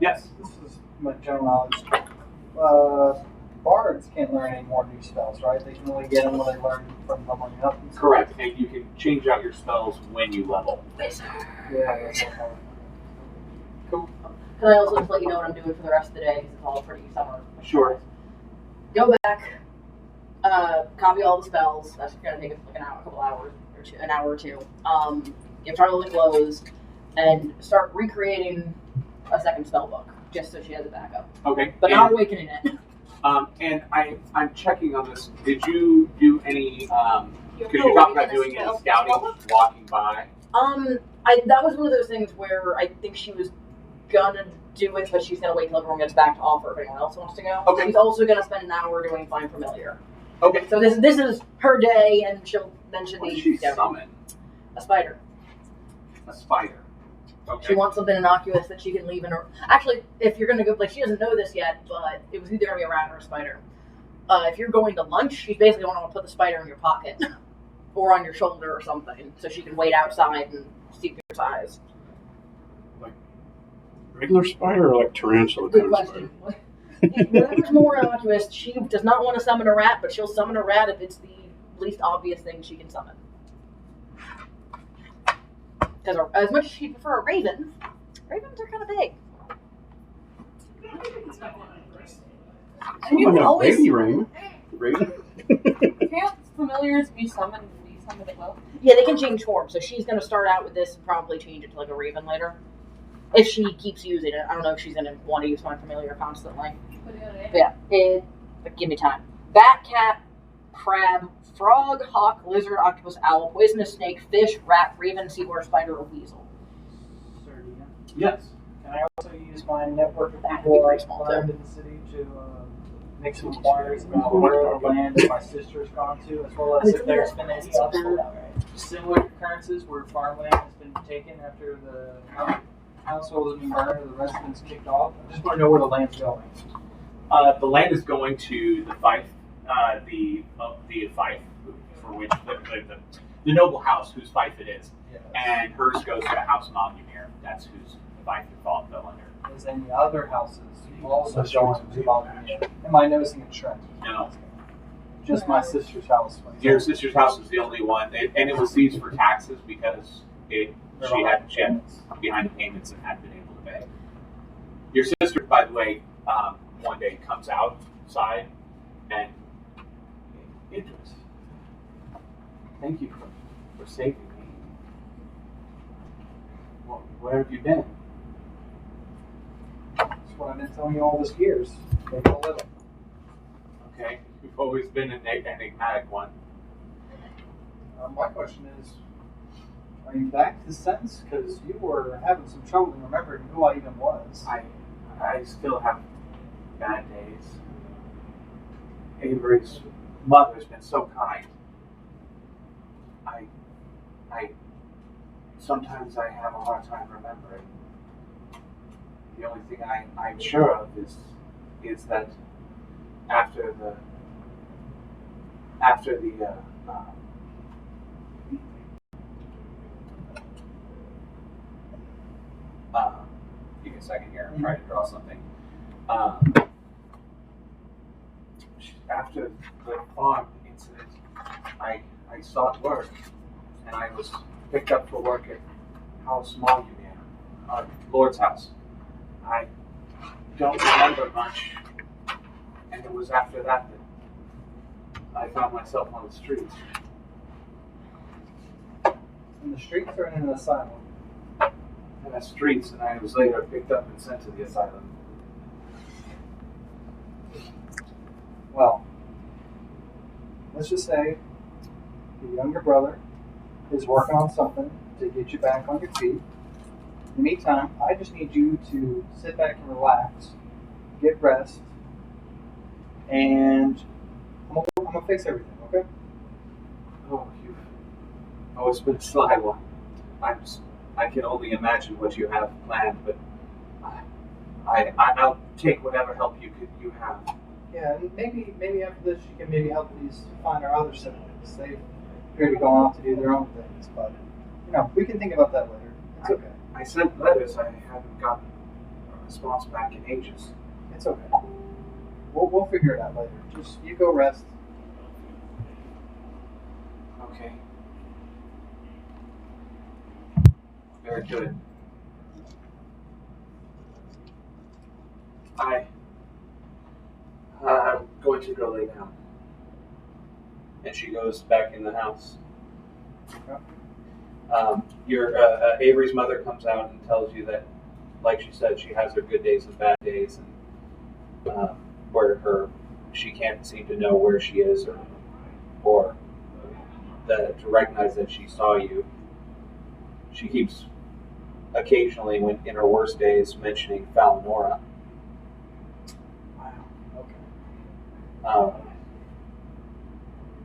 A: Yes.
F: This is my general knowledge. Bards can't learn any more new spells, right? They can only get them when they learn from leveling up.
A: Correct. And you can change out your spells when you level.
F: Yeah, that's what I'm
G: Cool. Can I also just let you know what I'm doing for the rest of the day? Because it's all pretty summer.
A: Sure.
G: Go back, copy all the spells. That's gonna take like a couple hours or two, an hour or two. Give Tarlin the clothes, and start recreating a second spell book just so she has a backup,
A: Okay.
G: but not awakening it.
A: And I'm checking on this. Did you do any? Because you talked about doing any scouting, walking by.
G: That was one of those things where I think she was gonna do it, but she's gonna wait till everyone gets back to offer if anyone else wants to go.
A: Okay.
G: She's also gonna spend an hour doing Find Familiar.
A: Okay.
G: So this is her day, and she'll mention
A: What did she summon?
G: a spider.
A: A spider. Okay.
G: She wants something innocuous that she can leave in her. Actually, if you're gonna go, like she doesn't know this yet, but it was either gonna be a rat or a spider. If you're going to lunch, she's basically gonna want to put the spider in your pocket or on your shoulder or something, so she can wait outside and see your size.
B: Regular spider or like tarantula
G: Good
B: kind of
G: question.
B: spider?
G: Whatever's more innocuous, she does not want to summon a rat, but she'll summon a rat if it's the least obvious thing she can summon. Because as much as she'd prefer ravens are kind of big.
C: And you can always
B: baby raven.
C: can't familiars be summoned at will?
G: Yeah, they can change form. So she's going to start out with this and probably change it to like a raven later. If she keeps using it. I don't know if she's going to want to use my familiar constantly. Yeah. But give me time. Bat, cat, crab, frog, hawk, lizard, octopus, owl, poisonous snake, fish, rat, raven, seahorse, spider, or weasel.
A: Yes.
F: Can I also use my network of
G: That
F: people
G: would be very
F: I've
G: small,
F: learned in the city to make some inquiries about where the land that my sister's gone to, as well as if there's been any other similar occurrences where farmland has been taken after the household has been burned or the residents kicked off? I just want to know where the land's going.
A: The land is going to the fief, the fief, for which the noble house whose fief it is, and hers goes to House Malumir. That's whose fief it fell under.
F: Is any other houses also going to Malumir? Am I noticing a trend?
A: No,
F: Just my sister's house.
A: your sister's house was the only one, and it was seized for taxes because she had behind the payments and hadn't been able to pay. Your sister, by the way, one day comes outside and Idris, thank you for saving me. Well, where have you been?
F: That's what I've been telling you all these years. Make a little.
A: Okay, you've always been an enigmatic one.
F: My question is, are you back to the sentence? Because you were having some trouble remembering who I even was.
A: I still have bad days. Avery's mother's been so kind. I sometimes I have a hard time remembering. The only thing I'm sure of is that after the give me a second here. I'm trying to draw something. After the farm incident, I sought work, and I was picked up for work at House Malumir, Lord's house. I don't remember much, and it was after that I found myself on the streets.
F: In the streets or in an asylum?
A: In the streets, and I was later picked up and sent to the asylum.
F: Well, let's just say your younger brother is working on something to get you back on your feet. In the meantime, I just need you to sit back and relax, get rest, and I'm gonna fix everything, okay?
A: Oh, you've always been a sly one. I can only imagine what you have planned, but I'll take whatever help you have.
F: Yeah, and maybe after this you can maybe help these find our other siblings. They've appear to be going off to do their own things, but we can think about that later. It's okay.
A: I sent letters. I haven't gotten a response back in ages.
F: It's okay. We'll figure it out later. Just you go rest.
A: Okay. Very good. I'm going to go lay down. And she goes back in the house.
F: Okay.
A: Your Avery's mother comes out and tells you that, like she said, she has her good days and bad days, and where she can't seem to know where she is, or to recognize that she saw you. She keeps occasionally, when in her worst days, mentioning Falinora.
F: Wow. Okay.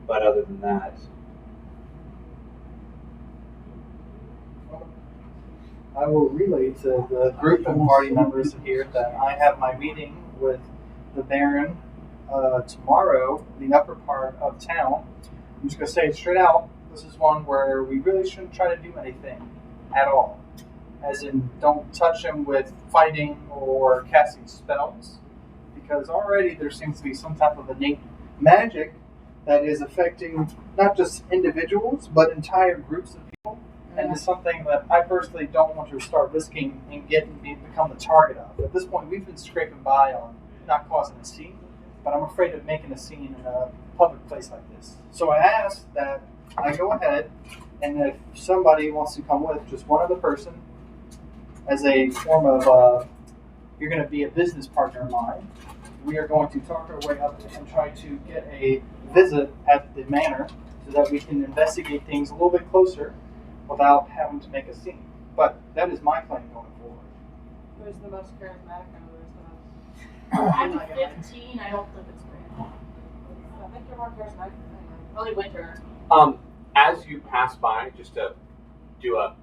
A: But other than that,
F: I will relay to the group of party members here that I have my meeting with the Baron tomorrow in the upper part of town. I'm just going to say it straight out. This is one where we really shouldn't try to do anything at all. As in, don't touch him with fighting or casting spells, because already there seems to be some type of innate magic that is affecting not just individuals, but entire groups of people. And it's something that I personally don't want to start risking and become the target of. At this point, we've been scraping by on not causing a scene, but I'm afraid of making a scene in a public place like this. So I asked that I go ahead, and if somebody wants to come with, just one other person, as a form of, you're going to be a business partner of mine. We are going to talk our way up and try to get a visit at the manor so that we can investigate things a little bit closer without having to make a scene. But that is my plan going forward.
C: Who's the most charismatic out of the rest of us?
D: I'm 15. I don't think it's great.
C: I think you're more charismatic than I am. Only Winter.
A: As you pass by, just to do a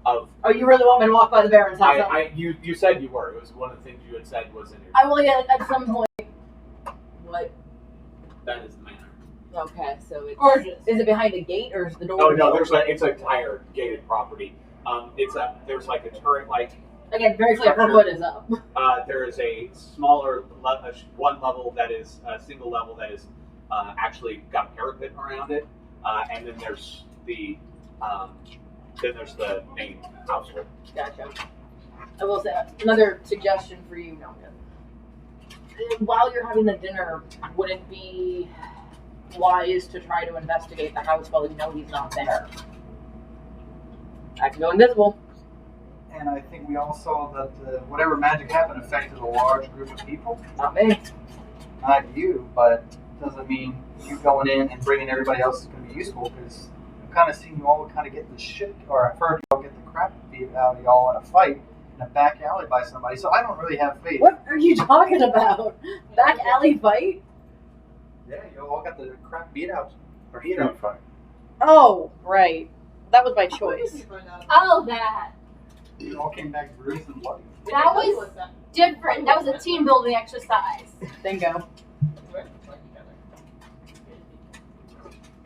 A: of.
G: Oh, you really want me to walk by the Baron's house?
A: You said you were. It was one of the things you had said was in your.
G: I will get at some point. What?
A: That is the manor.
G: Okay, so it's
C: Gorgeous.
G: Is it behind a gate or is the door?
A: Oh no, it's an entire gated property. There's like a turret like.
G: Again, very clear. Her hood is up.
A: There is a smaller one level that is a single level that is actually got a parapet around it, and then there's the main household.
G: Gotcha. I will say another suggestion for you, Duncan. While you're having the dinner, would it be wise to try to investigate the house while you know he's not there? I can go invisible.
F: And I think we all saw that whatever magic happened affected a large group of people.
G: Not me.
F: Not you, but doesn't mean you going in and bringing everybody else is going to be useful, because I've kind of seen you all kind of get the shit, or I've heard you all get the crap beat out of y'all in a fight in a back alley by somebody, so I don't really have faith.
G: What are you talking about? Back alley fight?
F: Yeah, you all got the crap beat out.
B: Or street fight.
G: Oh, right. That was by choice.
D: Oh, that.
F: You all came back bruised and bloody.
D: That was different. That was a team building exercise.
G: Bingo.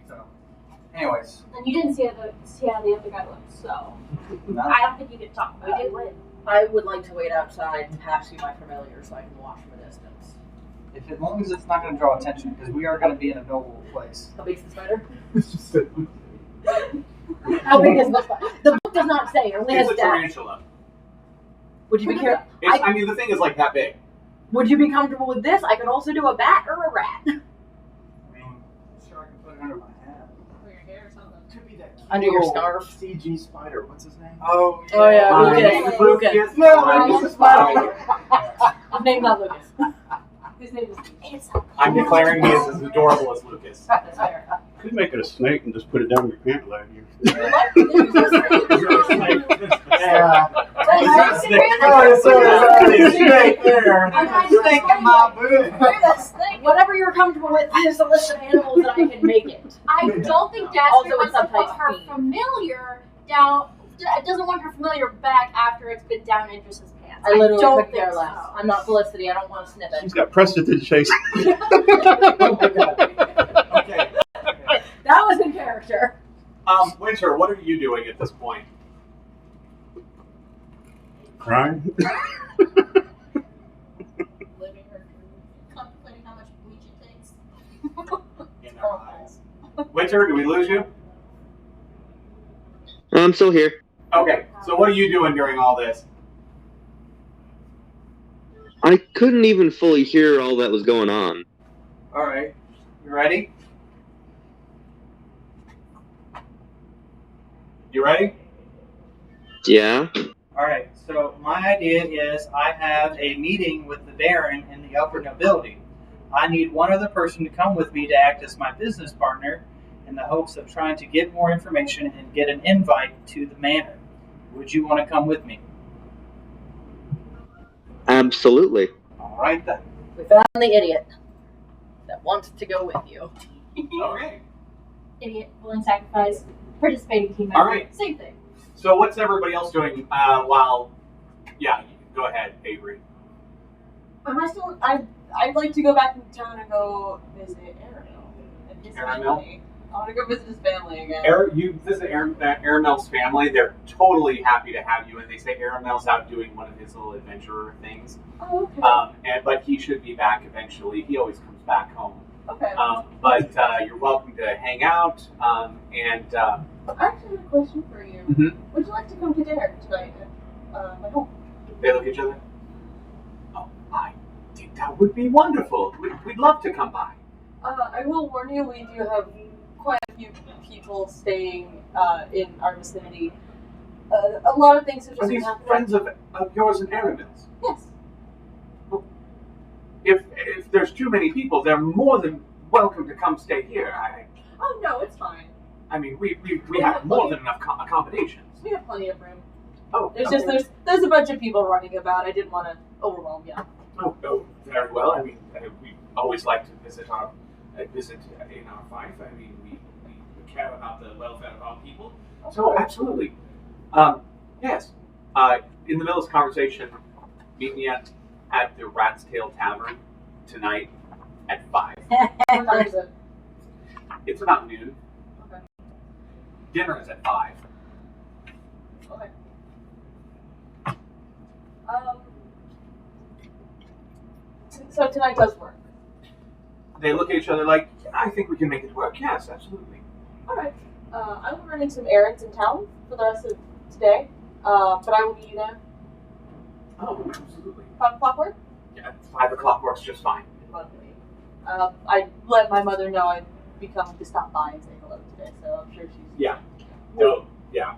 F: So, anyways.
D: And you didn't see how the other guy looked, so
F: No.
D: I don't think you could talk about it.
G: I would like to wait outside and pass you my familiar so I can watch from a distance.
F: As long as it's not going to draw attention, because we are going to be in a noble place.
G: How big is the spider? How big is the spider? The book does not say. It only has
A: It's a
G: stats.
A: tarantula.
G: Would you be careful?
A: I mean, the thing is like that big.
G: Would you be comfortable with this? I could also do a bat or a rat.
F: I mean, sure, I can put it under my hat.
C: Or your hair or something.
F: Could be that
G: Under your
F: little
G: scarf.
E: CG spider. What's his name?
F: Oh, yeah.
G: Oh, yeah,
A: Lucas.
G: Lucas.
F: No,
G: Lucas. His name's not Lucas.
D: His name is
A: I'm declaring he is as adorable as Lucas.
G: That's fair.
B: Could make it a snake and just put it down your pant leg.
F: Yeah.
D: Snake in my boot.
G: Whatever you're comfortable with is a list of animals that I can make it.
D: I don't think Jasper
G: Also,
D: wants to
G: it's
D: put
G: subtype
D: her
G: feed.
D: familiar down. Doesn't want her familiar back after it's been down Idris's pants.
G: I literally
D: don't
G: could care
D: think
G: less.
D: so.
G: I'm not Felicity. I don't want to snip it.
B: She's got prestidigitation.
A: Okay.
G: That was in character.
A: Winter, what are you doing at this point?
B: Crying.
C: Living her dream.
D: Contemplating how much bleach it takes.
A: In our eyes. Winter, do we lose you?
I: I'm still here.
A: Okay, so what are you doing during all this?
I: I couldn't even fully hear all that was going on.
F: All right. You ready?
A: You ready?
I: Yeah?
F: All right. So my idea is I have a meeting with the Baron and the upper nobility. I need one other person to come with me to act as my business partner in the hopes of trying to get more information and get an invite to the manor. Would you want to come with me?
I: Absolutely.
F: All right then.
G: We found the idiot that wants to go with you.
A: Okay.
D: Idiot, willing sacrifice, participating team member.
A: All right.
D: Same thing.
A: So what's everybody else doing while... Yeah, go ahead, Avery.
C: Am I still? I'd like to go back in town and go visit Ariel and his
A: Aramel?
C: family. I want to go visit his family again.
A: You visit Aramel's family. They're totally happy to have you, and they say Aramel's out doing one of his little adventurer things.
C: Oh, okay.
A: But he should be back eventually. He always comes back home
C: Okay.
A: But you're welcome to hang out. And
C: I actually have a question for you.
A: Mhm.
C: Would you like to come to dinner tonight at my home?
A: they look at each other. Oh, I think that would be wonderful. We'd love to come by.
C: I will warn you, we do have quite a few people staying in our vicinity. A lot of things have
A: Are
C: just
A: these
C: happened.
A: friends of yours and Aramin's?
C: Yes.
A: If there's too many people, they're more than welcome to come stay here.
C: Oh no, it's fine.
A: I mean, we have more than enough accommodations.
C: We have plenty of room.
A: Oh,
C: There's
A: okay.
C: just there's a bunch of people running about. I didn't want to overwhelm you.
A: Oh, very well. I mean, we always like to visit in our fife. I mean, we care about the welfare of our people. So absolutely. Yes. In the middle of this conversation, meet me at the Rat's Tail Tavern tonight at 5.
C: What time is it?
A: It's about noon.
C: Okay.
A: Dinner is at 5.
C: Okay. So tonight does work.
A: They look at each other like, I think we can make it work. Yes, absolutely.
C: All right. I will be running some errands in town for the rest of today, but I will meet you there.
A: Oh, absolutely.
C: 5 o'clock work?
A: Yeah, 5 o'clock works just fine.
C: Lovely. I let my mother know I'd be coming to stop by and say hello today, so I'm sure she's...
A: Yeah. So, yeah.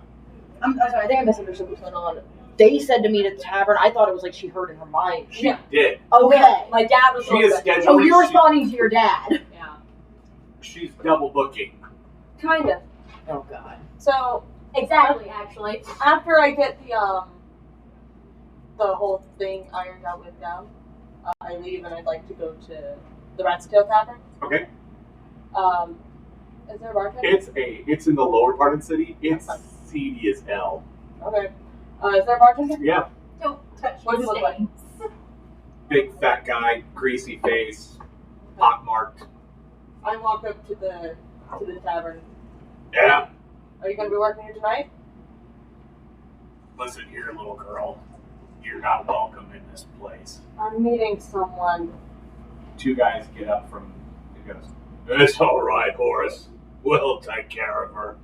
G: I'm sorry, I think I misunderstood what's going on. They said to meet at the tavern. I thought it was like she heard in her mind.
A: She did.
G: Okay.
C: My dad was...
A: She is scheduled.
G: Oh, you're responding to your dad.
C: Yeah.
A: She's double booking.
C: Kind of.
G: Oh, God.
C: So,
D: Exactly, actually.
C: after I get the whole thing ironed out with them, I leave and I'd like to go to the Rat's Tail Tavern.
A: Okay.
C: Is there a bartender?
A: It's in the lower part of the city. It's seedy as hell.
C: Okay. Is there a bartender?
A: Yeah.
D: Don't touch
C: What does he look like?
D: stains.
A: Big fat guy, greasy face, pockmarked.
C: I walk up to the tavern.
A: Yeah.
C: Are you going to be working here tonight?
A: Listen here, little girl. You're not welcome in this place.
C: I'm meeting someone.
A: 2 guys get up from. He goes, "It's all right, Horace. We'll take care of her."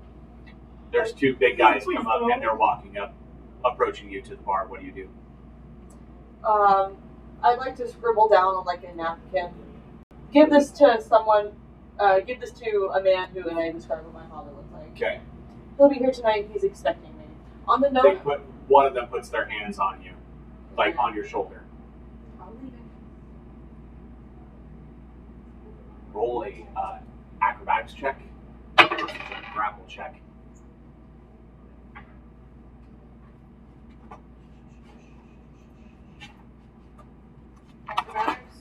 A: There's 2 big guys come up and they're walking up, approaching you to the bar. What do you do?
C: I'd like to scribble down on like a napkin. Give this to someone. Give this to a man who I describe what my father looks like.
A: Okay.
C: He'll be here tonight. He's expecting me. On the
A: They
C: note,
A: one of them puts their hands on you, like on your shoulder.
C: I'm leaving.
A: Roll a acrobatics check. Grapple check.
C: Acrobatics?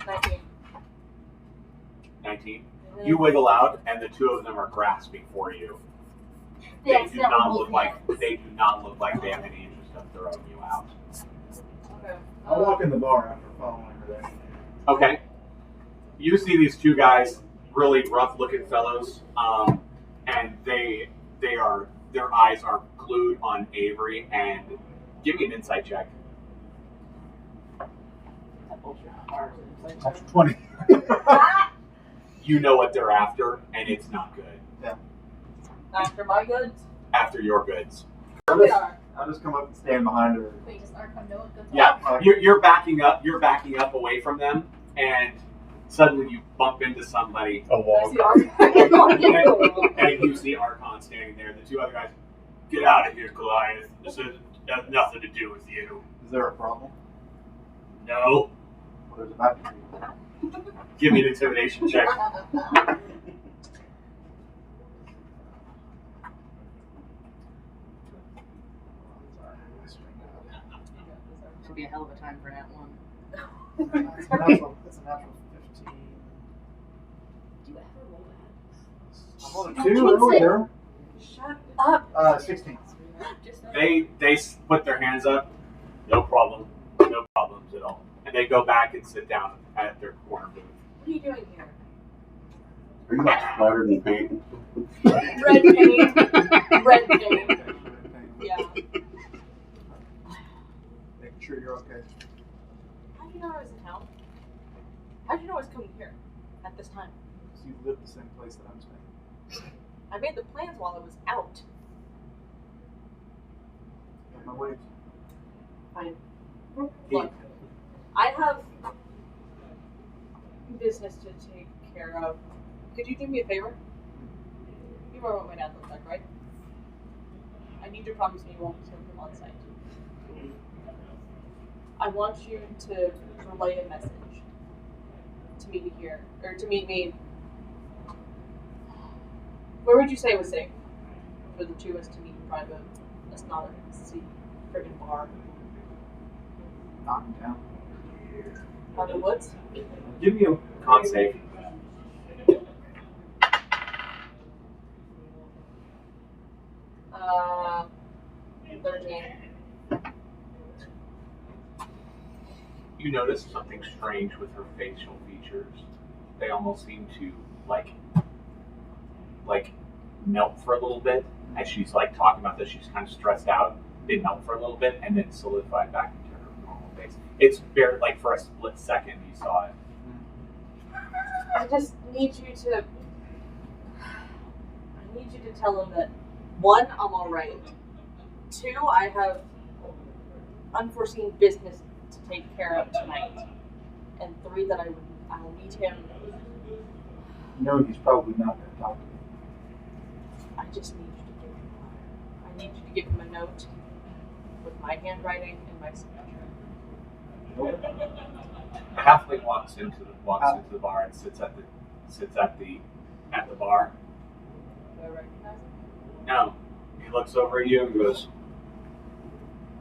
C: 19.
A: 19. You wiggle out, and the 2 of them are grasping for you. They do not look like they have any interest of throwing you out.
C: Okay.
E: I'll walk in the bar after following her there.
A: Okay. You see these 2 guys, really rough-looking fellows, and their eyes are glued on Avery. And give me an insight check.
E: That's 20.
A: You know what they're after, and it's not good.
C: After my goods?
A: After your goods.
E: I'll just come up and stand behind her.
D: Wait, does Arkham know what goes on?
A: Yeah, you're backing up. You're backing up away from them, and suddenly you bump into somebody,
B: A wall.
A: and you see Archon standing there. The 2 other guys, get out of here, Goliath. This has nothing to do with you.
E: Is there a problem?
A: No.
E: Well, there's about to be.
A: Give me an intimidation check.
G: Should be a hell of a time for that one.
E: It's a natural 15.
G: Do you ever roll that?
E: I rolled a 2 earlier.
C: Shut up.
E: 16.
A: They put their hands up. No problem. No problems at all. And they go back and sit down at their corner booth.
C: What are you doing here?
B: Are you like splattered in paint?
C: Red paint. Red paint. Yeah.
E: Making sure you're okay.
C: How did you know I was in town? How did you know I was coming here? at this time.
F: So you live the same place that I'm staying.
C: I made the plans while I was out.
F: And my waves.
C: Fine. Look, I have business to take care of. Could you do me a favor? You remember what my dad looks like, right? I need to promise me you won't kill him on sight. I want you to relay a message to meet me here, or to meet me. Where would you say was safe for the two of us to meet in private? That's not a friggin' bar.
F: Knock him down.
C: Out in the woods?
A: Give me a con save.
C: Uh, 13.
A: You notice something strange with her facial features. They almost seem to like melt for a little bit as she's like talking about this. She's kind of stressed out. They melt for a little bit and then solidify back into her normal face. It's very like for a split second you saw it.
C: I just need you to tell him that 1, I'm alright. 2, I have unforeseen business to take care of tonight. And 3, that I'll meet him.
F: No, he's probably not going to talk to you.
C: I just need you to give him a letter. I need you to give him a note with my handwriting and my signature.
A: The halfling walks into the bar and sits at the bar.
C: Do I recognize him?
A: No. He looks over at you and goes,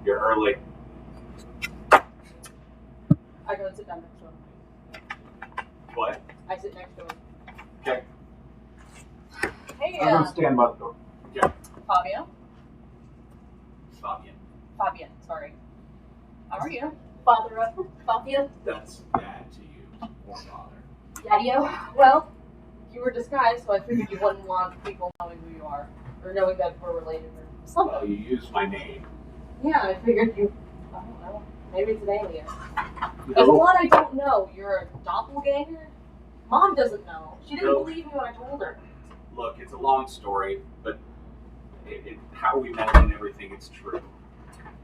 A: "You're early."
C: I go and sit down next to him.
A: What?
C: I sit next to him.
A: Okay.
C: Hey,
F: I'm going to stand by the door.
C: Fabio?
A: Fabian.
C: Sorry. How are you?
D: Fabio?
A: That's dad to you, or father.
D: Daddy-o?
C: Well, you were disguised, so I figured you wouldn't want people knowing who you are. Or knowing that we're related or something.
A: Well, you used my name.
C: Yeah, I figured you... I don't know. Maybe it's an alien. There's a lot I don't know. You're a doppelganger? Mom doesn't know. She didn't believe me when I told her.
A: Look, it's a long story, but how we met and everything, it's true.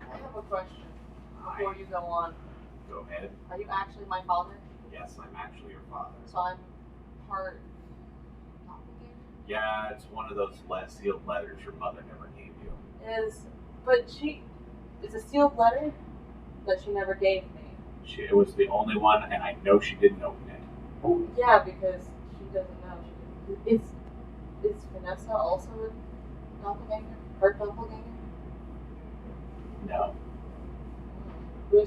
C: I have a question before you go on.
A: Go ahead.
C: Are you actually my father?
A: Yes, I'm actually your father.
C: So I'm part doppelganger?
A: Yeah, it's one of those sealed letters your mother never gave you.
C: It's a sealed letter that she never gave me.
A: It was the only one, and I know she didn't open it.
C: Oh, yeah, because she doesn't know. Is Vanessa also a doppelganger? Her doppelganger?
A: No.
C: Do you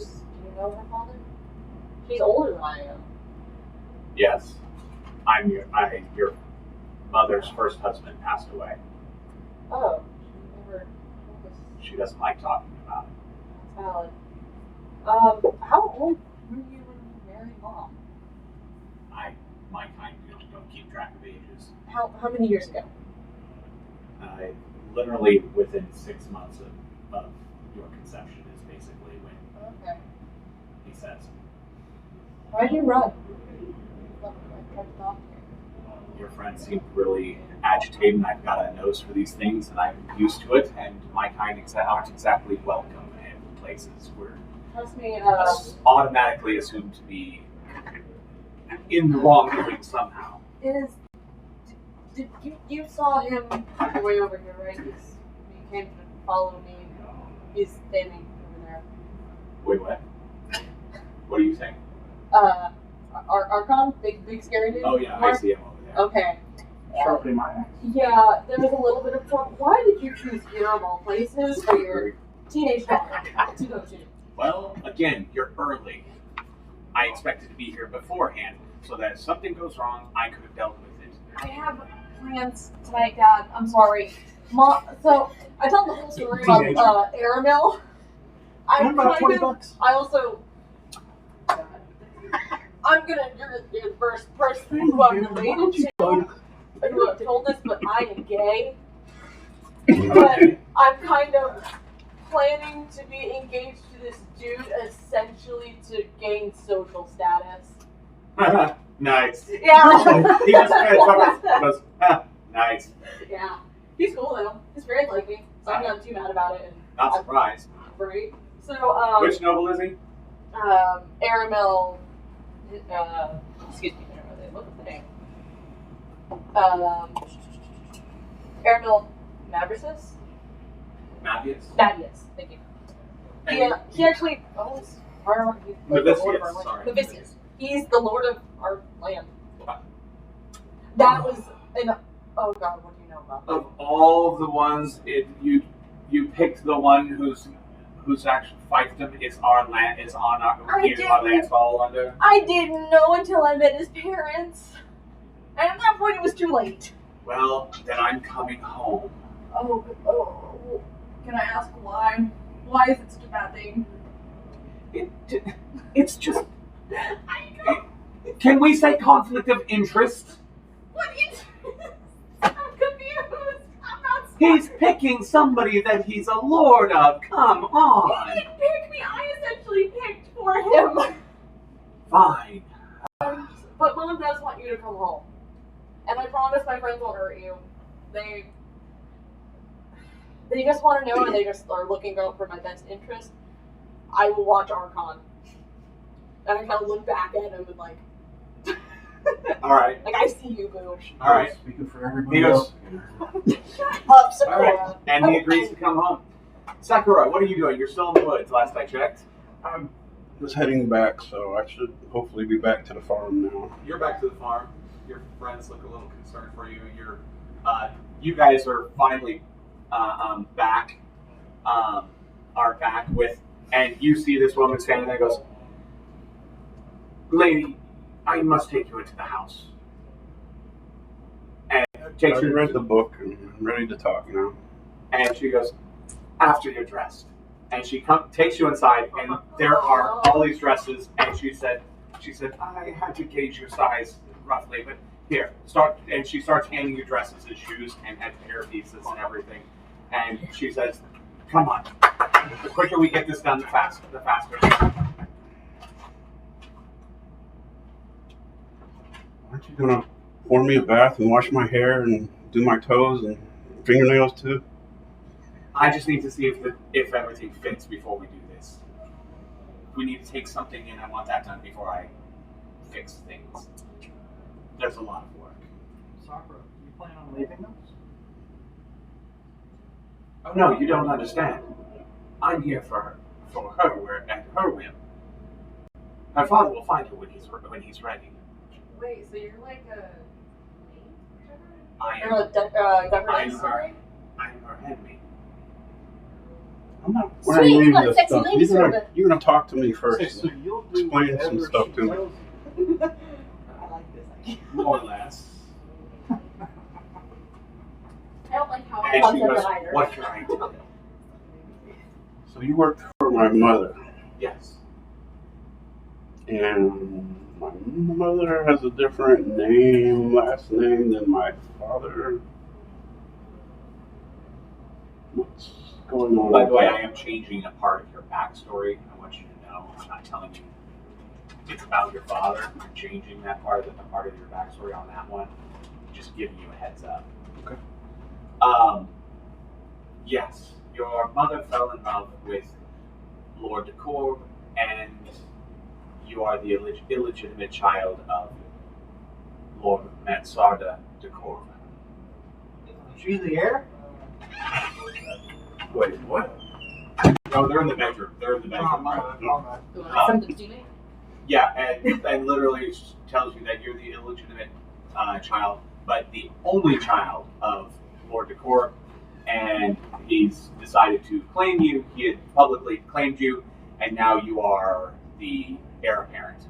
C: know her father? She's older than I am.
A: Yes. I'm your mother's first husband passed away.
C: Oh, she never told us.
A: She doesn't like talking about it.
C: That's valid. How old were you when you married Mom?
A: My kind don't keep track of ages.
C: How many years ago?
A: Literally within 6 months of your conception is basically when
C: Okay.
A: he says.
C: Why'd you run? I tried to talk to you.
A: Your friend seemed really agitated, and I've got a nose for these things, and I'm used to it, and my kind aren't exactly welcome in places where
C: Trust me,
A: automatically assumed to be in the wrongdoing somehow.
C: Did you saw him on the way over here, right? He came to follow me. He's standing over there.
A: Wait, what? What are you saying?
C: Archon? Big scary dude?
A: Oh yeah, I see him over there.
C: Okay.
F: Sharpening my axe.
C: Yeah, there was a little bit of trouble. Why did you choose here of all places for your teenage daughter to go to?
A: Well, again, you're early. I expected to be here beforehand, so that if something goes wrong, I could have dealt with it.
C: I have plans tonight, Dad. I'm sorry. Mom, so I tell the whole story about Aramil.
F: I'm about $20.
C: I also... You're the first person who I'm related to who have told this, but I am gay. But I'm kind of planning to be engaged to this dude essentially to gain social status.
A: Nice.
C: Yeah.
A: He just kind of goes, nice.
C: Yeah. He's cool though. His parents like me, so I'm not too mad about it. And
A: Not surprised.
C: right. So
A: Which noble is he?
C: Aramel. Excuse me. What was the name? Aramel Mavricis.
A: Mathias?
C: Thaddeus. Thank you. He actually owns our.
A: Mavicius, sorry.
C: Mavicius. He's the lord of our land. That was an. Oh God, what do you know about that?
A: Of all the ones, you picked the one whose actual fiefdom is our land is on our lands fall under.
C: I didn't know until I met his parents, and at that point it was too late.
A: Well, then I'm coming home.
D: Oh, can I ask why? Why is it such a bad thing?
A: It's just. Can we say conflict of interest?
C: What interest? I'm confused. I'm not.
A: He's picking somebody that he's a lord of. Come on.
C: He didn't pick me. I essentially picked for him.
A: Fine.
C: But Mom does want you to come home, and I promise my friends won't hurt you. They just want to know, and they just are looking out for my best interest. I will watch Archon. And I kind of look back at him and like,
A: all right.
C: Like, I see you, boo.
A: All right.
E: Speaking for everybody
A: He goes,
C: Shut up, Sakura.
A: all right. And he agrees to come home. Sakura, what are you doing? You're still in the woods, last I checked.
B: I was heading back, so I should hopefully be back to the farm now.
A: You're back to the farm. Your friends look a little concerned for you. You guys are finally back. Are back with, and you see this woman standing there. Goes, lady, I must take you into the house. And takes
B: I
A: you.
B: read the book and I'm ready to talk now.
A: And she goes, after you're dressed. And she takes you inside, and there are all these dresses. And she said, I had to gauge your size roughly, but here, start. And she starts handing you dresses and shoes and hair pieces and everything. And she says, come on. The quicker we get this done, the faster.
B: Aren't you gonna pour me a bath and wash my hair and do my toes and fingernails too?
A: I just need to see if everything fits before we do this. If we need to take something in, I want that done before I fix things. There's a lot of work.
F: Sakura, you plan on leaving us?
A: Oh no, you don't understand. I'm here for her at her whim. Her father will find her when he's ready.
D: Wait, so you're like a
A: I
C: You're
A: am.
C: a governess,
A: I'm
C: sorry?
A: her handmaid.
B: I'm not
C: Sweet,
B: wearing
C: you
B: any
C: got
B: of this
C: sexy
B: stuff.
C: lady servant.
B: You're gonna talk to me
F: So
B: first.
F: you'll do
B: Explain some
F: whatever
B: stuff
F: she
B: to me.
F: tells you.
C: I like this.
A: More or less.
C: I don't like how
A: And
C: I
A: she
C: concept
A: goes,
C: it either.
A: what can I do?
B: So you worked for my mother,
A: Yes.
B: and my mother has a different last name than my father. What's going on?
A: By
B: with
A: the way,
B: that?
A: I am changing a part of your backstory. I want you to know. I'm not telling you it's about your father. I'm changing that part of your backstory on that one. Just giving you a heads up.
B: Okay.
A: Yes, your mother fell in love with Lord DeCorb, and you are the illegitimate child of Lord Mansarda DeCorb.
F: She's the heir?
B: Wait, what?
A: No, they're in the bedroom.
F: Oh, my bad.
G: You want something to me?
A: Yeah, and literally tells you that you're the illegitimate child, but the only child of Lord DeCorb, and he's decided to claim you. He had publicly claimed you, and now you are the heir apparent.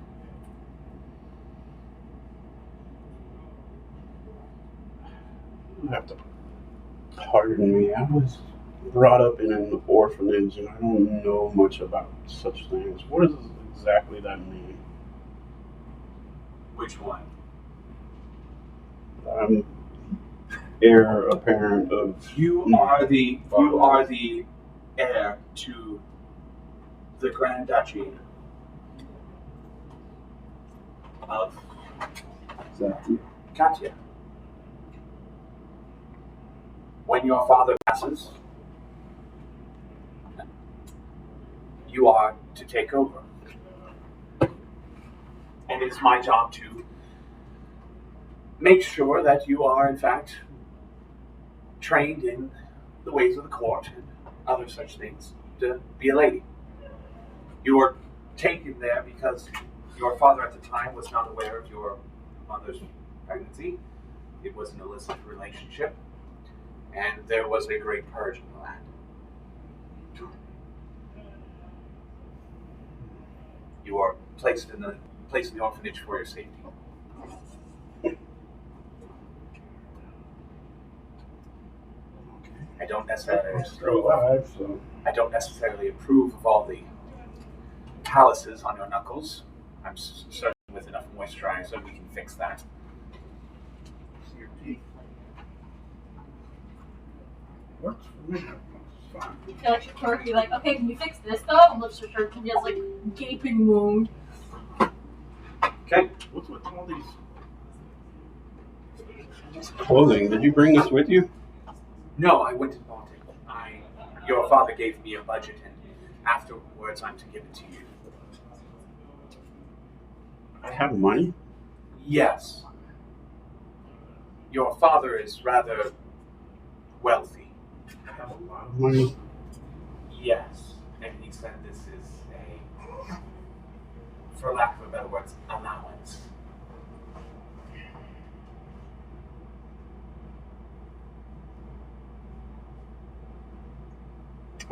B: You have to pardon me. I was brought up in an orphanage, and I don't know much about such things. What does exactly that mean?
A: Which one?
B: I'm heir apparent of.
A: You are the heir to the Grand Duchy of
B: Exactly.
A: Katya, when your father passes, you are to take over. And it's my job to make sure that you are, in fact, trained in the ways of the court and other such things to be a lady. You were taken there because your father at the time was not aware of your mother's pregnancy. It was an illicit relationship, and there was a great purge in the land. You are placed in the orphanage for your safety. I don't necessarily
B: Still alive, so.
A: I don't necessarily approve of all the calluses on your knuckles. I'm certain with enough moisturizer we can fix that.
E: See your teeth.
B: Works for me. It's fine.
D: You feel like your be like, okay, can you fix this though? And lifts her shirt and he has like gaping wound.
A: Okay.
B: What's with all these clothing? Did you bring this with you?
A: No, I went and bought it. Your father gave me a budget, and afterwards I'm to give it to you.
B: I have money.
A: Yes. Your father is rather wealthy.
B: I have a lot of money.
A: Yes. And he said this is a, for lack of a better word, allowance.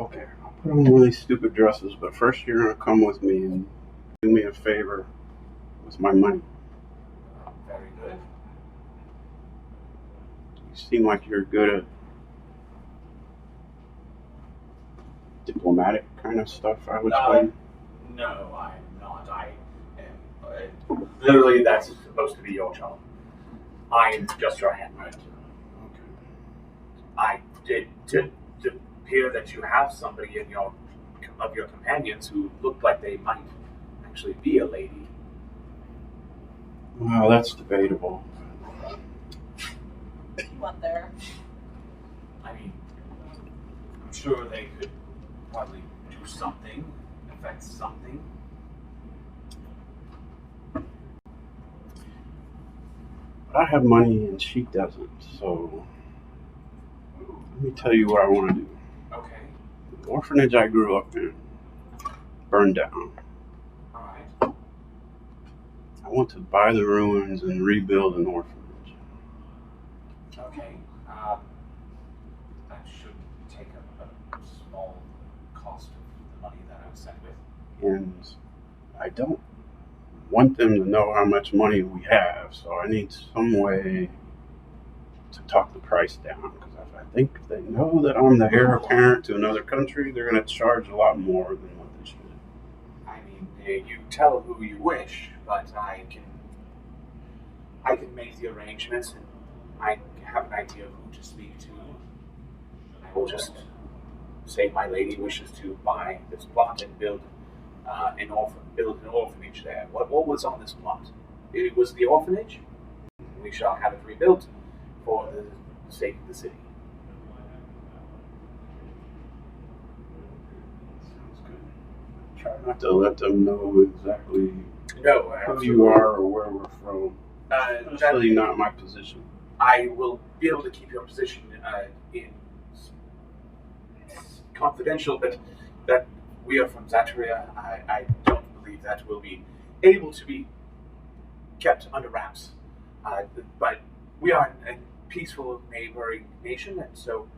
B: Okay, I'll put on one of these stupid dresses, but first you're gonna come with me and do me a favor with my money.
A: Very good.
B: You seem like you're good at diplomatic kind of stuff, I would say.
A: No, I'm not. I am. Literally, that's supposed to be your job. I am just your handmaid.
B: Okay.
A: I did to appear that you have somebody of your companions who looked like they might actually be a lady.
B: Well, that's debatable.
C: You went there.
A: I mean, I'm sure they could probably do something, affect something.
B: But I have money and she doesn't, so let me tell you what I want to do.
A: Okay.
B: The orphanage I grew up in burned down.
A: All right.
B: I want to buy the ruins and rebuild an orphanage.
A: Okay. That should take a small cost of the money that I was sent with.
B: And I don't want them to know how much money we have, so I need some way to talk the price down. Because I think if they know that I'm the heir apparent to another country, they're going to charge a lot more than what they should.
A: I mean, you tell who you wish, but I can make the arrangements, and I have an idea of who to speak to. I will just say my lady wishes to buy this plot and build an orphanage there. What was on this plot? It was the orphanage. We shall have it rebuilt for the sake of the city.
B: Sounds good. Try not to let them know exactly
A: No,
B: who
A: absolutely.
B: you are or where we're from. That's
A: That-
B: really not my position.
A: I will be able to keep your position in confidential, but that we are from Zatria, I don't believe that will be able to be kept under wraps. But we are a peaceful neighboring nation, and so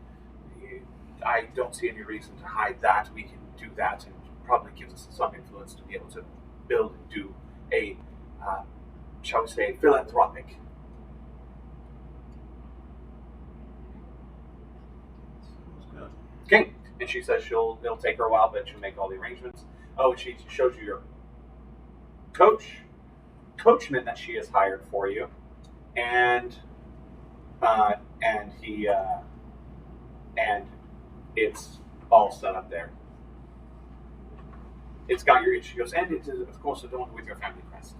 A: I don't see any reason to hide that. We can do that, and probably gives us some influence to be able to build and do a, shall we say, philanthropic.
B: Sounds good.
A: Okay. And she says it'll take her a while, but she'll make all the arrangements. Oh, and she shows you your coachman that she has hired for you, and he and it's all set up there. It's got your. She goes, and it's of course adorned with your family crest.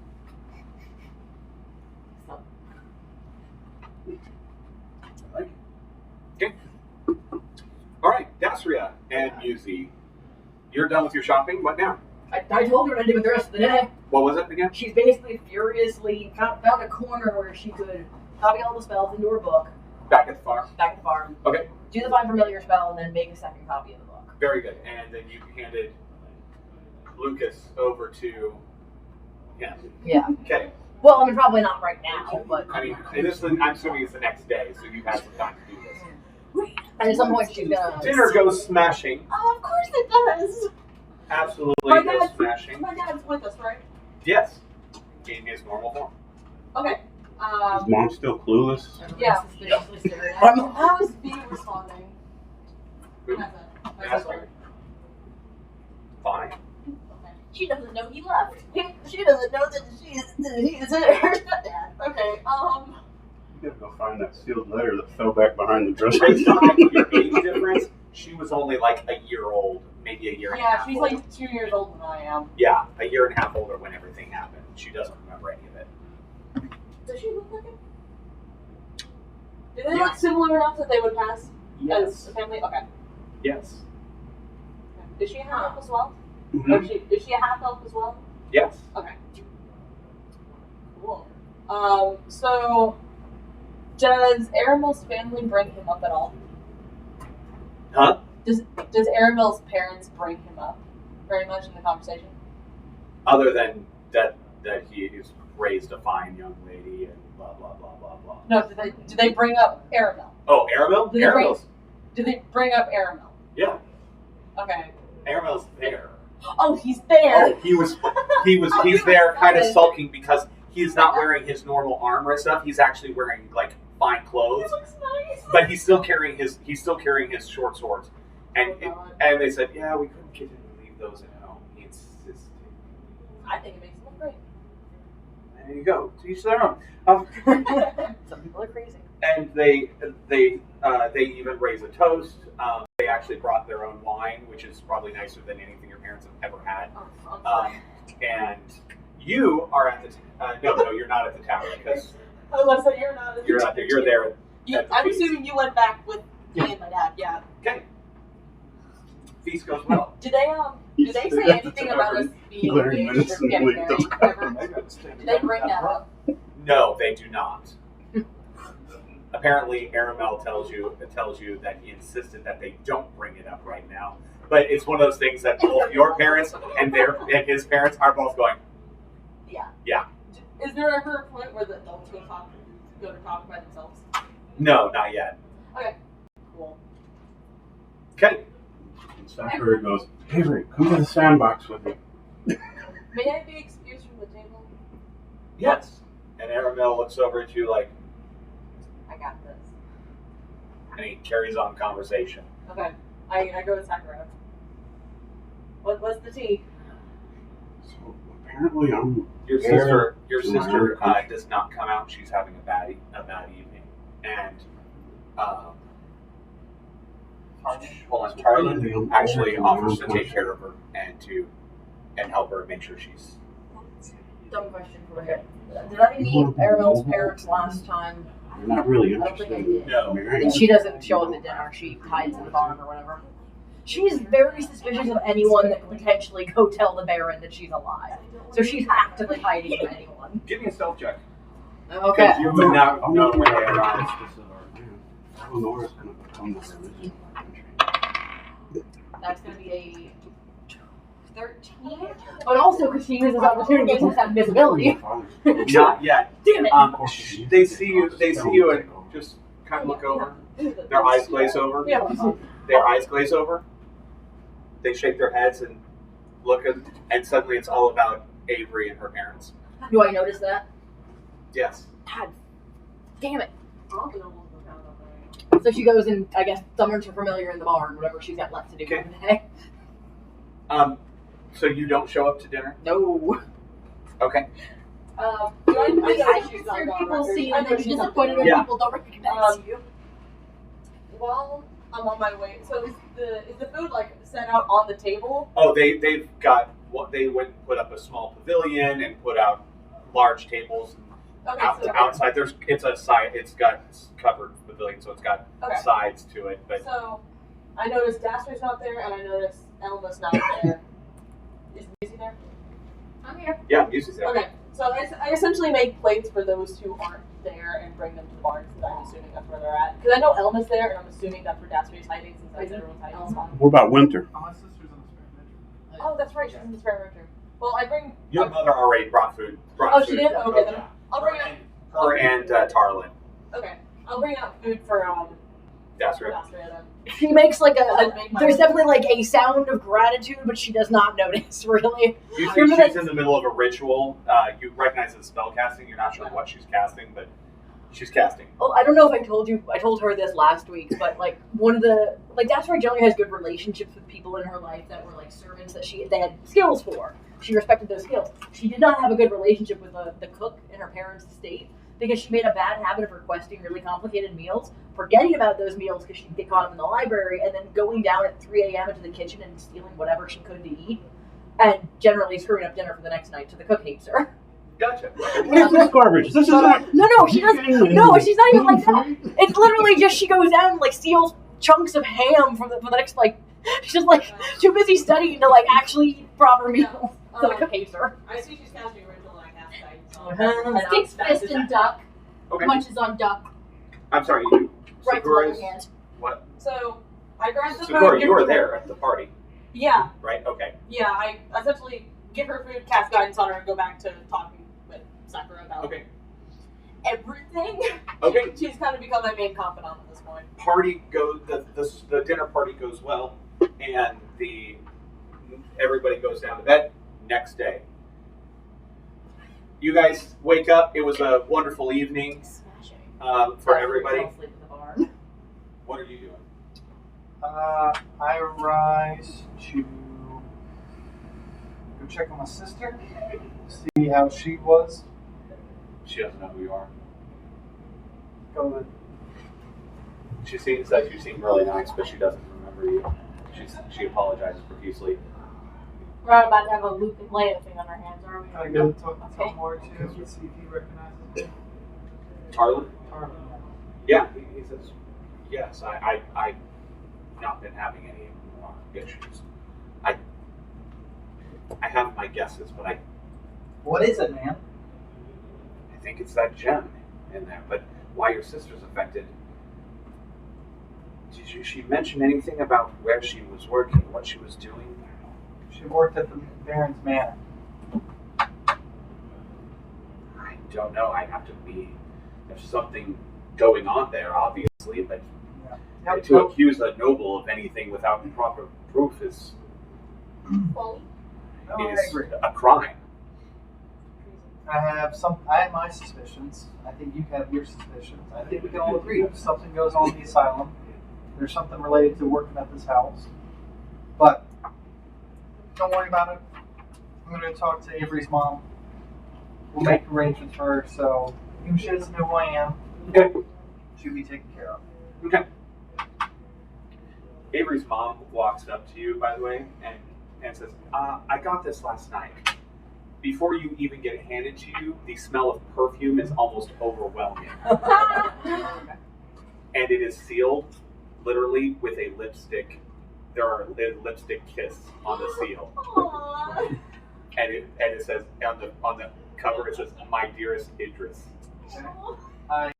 B: I like
A: Okay. All right, Dasria and Musi, you're done with your shopping. What now?
G: I told her what to do with the rest of the day.
A: What was it again?
G: She's basically furiously found a corner where she could copy all the spells into her book,
A: Back at the farm.
G: back at the farm,
A: Okay,
G: do the Find Familiar spell, and then make a second copy of the book.
A: very good. And then you handed Lucas over to him.
G: Yeah.
A: Okay.
G: Well, I mean, probably not right now, but
A: I mean, I'm assuming it's the next day, so you've had some time to do this.
G: and at some point she's gonna.
A: Dinner goes smashing.
C: Oh, of course it does.
A: Absolutely
C: My
A: goes
C: dad's-
A: smashing.
C: My dad's with us, right?
A: Yes. In his normal form.
C: Okay.
B: Is mom still clueless?
C: Yeah.
G: Suspiciously staring at him.
C: How is V responding?
A: Who?
C: My
A: That's
C: sister.
A: Fine.
C: Okay.
G: She doesn't know he left. She doesn't know that he's her stepdad.
C: Okay.
B: You gotta go find that sealed letter that fell back behind the dresser.
A: Based on your age difference, she was only like a year old, maybe a year and a
C: Yeah,
A: half
C: she's
A: old.
C: like 2 years older than I am.
A: Yeah, a year and a half older when everything happened. She doesn't remember any of it.
C: Does she look like him? Do they look similar enough that they would pass as a family? Okay.
A: Yes.
C: Is she a half elf as well?
B: Mhm.
C: Or is she a half elf as well?
A: Yes.
C: Okay. Cool. So does Aramel's family bring him up at all?
A: Huh?
C: Does Aramel's parents bring him up very much in the conversation?
A: Other than that he is raised a fine young lady and blah blah blah blah blah.
C: No, do they bring up Aramel?
A: Oh, Aramel?
C: Do they bring-
A: Aramel's.
C: Do they bring up Aramel?
A: Yeah.
C: Okay.
A: Aramel's there.
C: Oh, he's there.
A: Oh, he's there kind of sulking because he's not wearing his normal armor and stuff. He's actually wearing like fine
C: He
A: clothes.
C: looks nice.
A: But he's still carrying his short swords. And
C: Oh, God.
A: and they said, yeah, we couldn't get him to leave those at home. He insisted.
C: I think it makes him look great.
A: There you go. To each their own.
G: Some people are crazy.
A: And they even raise a toast. They actually brought their own wine, which is probably nicer than anything your parents have ever had.
C: Oh, I'm sorry.
A: And you are at the no, you're not at the tower because
C: I was about to say you're not.
A: you're not there. You're there. at the
C: I'm
A: feast.
C: assuming you went back with me and my dad. Yeah.
A: Okay. Feast goes well.
C: Did they
B: He's
C: say
B: still at the
C: anything about
B: tower.
C: us being
B: Learn
C: engaged
B: minutes
C: or
B: and
C: getting
B: leave
C: married?
B: those
C: Ever? Did they bring that up?
A: No, they do not. Apparently, Aramel tells you that he insisted that they don't bring it up right now. But it's one of those things that both your parents and his parents are both going.
C: Yeah.
A: Yeah.
C: Is there ever a point where the adults go to talk by themselves?
A: No, not yet.
C: Okay. Cool.
A: Okay.
B: And Sakura goes, Avery, come to the sandbox with me.
C: May I be excused from the table?
A: Yes. And Aramel looks over at you like,
C: I got this.
A: and he carries on conversation.
C: Okay. I go with Sakura. What's the tea?
B: So apparently I'm
A: Your
B: Yeah.
A: sister does not come out. She's having a bad evening, and Tarlin actually offers to take care of her and help her make sure she's.
G: Dumb question for you. Did I meet Aramel's parents last time?
B: You're not really
G: I don't think I
B: interested.
G: did.
A: No.
B: Marrying
G: She doesn't show up at dinner. She hides in the barn or whatever. She's very suspicious of anyone that could potentially go tell the Baron that she's alive. So she's actively hiding from anyone.
A: Give me a stealth check.
G: Okay.
A: You would not
B: I'm
A: know
B: not
A: when
B: really
A: they arrive.
B: Eleanor's going to become the religion of the country.
G: That's going to be a 13. But also because she uses opportunity to have visibility.
A: Not yet.
G: Damn it.
A: They see you, and just kind of look over. Their eyes glaze over.
C: Yeah.
A: Their eyes glaze over. They shake their heads and look, and suddenly it's all about Avery and her parents.
G: Do I notice that?
A: Yes.
G: God damn it.
C: I'll get almost the pound on
G: So she goes and, I guess, summons her familiar in the barn, whatever she's got left to do
A: Okay.
G: for the day.
A: So you don't show up to dinner?
G: No.
A: Okay.
C: Do I
G: I just heard people see and then she's disappointed when
A: Yeah.
G: people don't recognize you.
C: While I'm on my way, so is the food like set out on the table?
A: Oh, they went and put up a small pavilion and put out large tables. outside. It's a side. It's got covered pavilion, so it's got sides to it. But
C: so I noticed Dastar's not there, and I noticed Elma's not there. Is Musi there?
D: I'm here.
A: Yeah, Musi's there.
C: Okay, so I essentially make plates for those who aren't there and bring them to the barn, since I'm assuming that's where they're at. Because I know Elma's there, and I'm assuming that's where Dastar's hiding, since that's everyone's hiding spot.
B: What about Winter?
F: My sister's in the spare bedroom.
C: Oh, that's right, she's in the spare bedroom. Well, I bring.
A: Your mother already brought food.
C: She did? Okay, then I'll bring out.
A: Her and Tarlin.
C: Okay, I'll bring out food for
A: Dastar.
C: then.
G: She makes like there's definitely like a sound of gratitude, but she does not notice really.
A: You think she's in the middle of a ritual. You recognize it's spell casting. You're not sure what she's casting, but she's casting.
G: Oh, I don't know if I told you. I told her this last week, but like one of the Dastar generally has good relationships with people in her life that were like servants that they had skills for. She respected those skills. She did not have a good relationship with the cook in her parents' estate because she made a bad habit of requesting really complicated meals, forgetting about those meals because she'd get caught up in the library, and then going down at 3 a.m. into the kitchen and stealing whatever she could to eat, and generally screwing up dinner for the next night so the cook hates her.
A: Gotcha.
B: What is this garbage? This is not.
G: No, she doesn't. No, she's not even like that. It's literally just she goes down and like steals chunks of ham for the next like. She's just like too busy studying to like actually eat proper meals. So the cook hates her.
C: I see she's casting original and I cast
D: Sticks fist and duck.
A: Okay.
D: Munches on duck.
A: I'm sorry. You.
G: Right to
A: Sakura's,
G: my hand.
A: what?
C: So I grab the food.
A: Sakura, you were there at the party,
C: Yeah,
A: right? Okay.
C: yeah. I essentially give her food, cast guidance on her, and go back to talking with Sakura about
A: Okay.
C: everything.
A: Okay.
C: She's kind of become my main confidant at this point.
A: Party goes. The dinner party goes well, and everybody goes down to bed. Next day, you guys wake up. It was a wonderful evening for everybody.
G: I'll sleep in the barn.
A: What are you doing?
F: I rise to go check on my sister, see how she was.
A: She doesn't know who you are.
F: Go with
A: Says you seem really nice, but she doesn't remember you. She apologizes profusely.
D: We're not about to have a Luke and Leia thing on our hands, are we?
F: Can I go talk to more too? See if he recognizes me.
A: Tarlin?
F: Tarlin.
A: Yeah, he says, yes, I've not been having any more issues. I have my guesses, but
F: What is it, man?
A: I think it's that gem in there. But why your sister's affected? Did she mention anything about where she was working, what she was doing?
F: She worked at the Baron's Manor.
A: I don't know. There's something going on there, obviously, but to accuse a noble of anything without proper proof is a crime.
F: I have my suspicions. I think you have your suspicions. I think we can all agree if something goes on in the asylum, there's something related to working at this house. But don't worry about it. I'm going to talk to Avery's mom. We'll make arrangements for her, so even if she doesn't know who I am,
A: Okay.
F: she'll be taken care of.
A: Okay. Avery's mom walks up to you, by the way, and says, I got this last night. Before you even get it handed to you, the smell of perfume is almost overwhelming. And it is sealed, literally, with a lipstick. There are a lipstick kiss on the seal.
C: Aww.
A: And it says, on the cover, it says, my dearest Idris.
F: Okay. I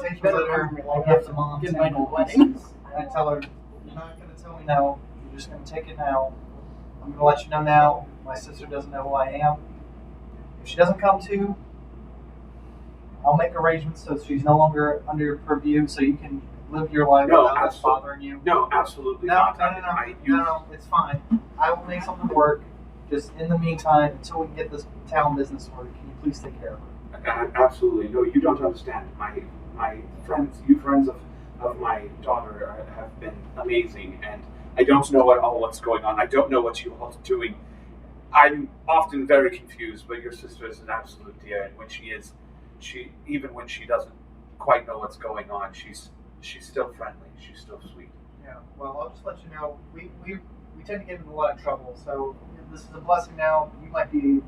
F: take the letter, I give to mom,
G: Get invited to the
F: pieces.
G: wedding.
F: I tell her, you're not going to tell me no, you're just going to take it now. I'm going to let you know now, my sister doesn't know who I am. If she doesn't come to, I'll make arrangements so she's no longer under your purview, so you can live your life without us bothering you.
A: No, absolutely
F: No,
A: not.
F: no, it's fine. I will make something work. Just in the meantime, until we can get this town business ordered, can you please take care of her?
A: Absolutely. No, you don't understand. My friends, friends of my daughter have been amazing, and I don't know what's going on. I don't know what you all are doing. I'm often very confused, but your sister is an absolute dear, and when even when she doesn't quite know what's going on, she's still friendly. She's still sweet.
F: Yeah. Well, I'll just let you know. We tend to get into a lot of trouble, so this is a blessing now. You might be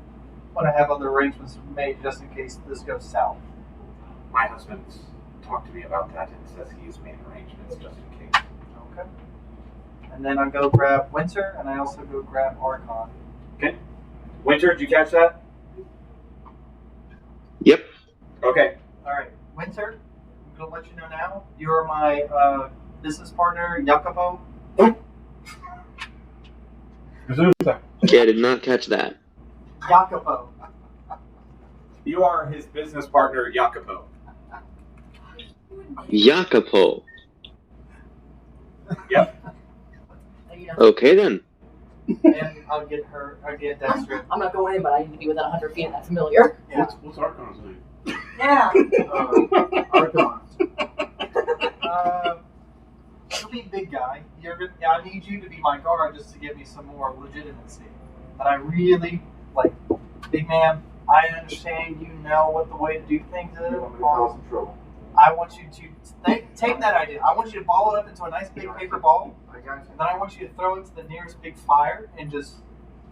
F: want to have other arrangements made just in case this goes south.
A: My husband's talked to me about that and says he's made arrangements just in case.
F: Okay. And then I go grab Winter, and I also go grab Archon.
A: Okay. Winter, did you catch that?
I: Yep.
A: Okay.
F: All right, Winter. I'm gonna let you know now. You are my business partner, Jacopo.
I: Okay, I did not catch that.
F: Jacopo.
A: You are his business partner, Jacopo.
I: Jacopo.
A: Yep.
I: Okay then.
F: And I'll get Dexter.
G: I'm not going in, but I need to be within 100 feet of that familiar.
F: Yeah.
B: What's Archon's name?
C: Yeah.
E: Archon.
F: You'll be big guy. I need you to be my guard just to give me some more legitimacy. But I really, big man, I understand you know what the way to do things is.
E: You want me to cause some trouble?
F: I want you to take that idea. I want you to ball it up into a nice big paper ball.
E: I got you.
F: And then I want you to throw it to the nearest big fire and just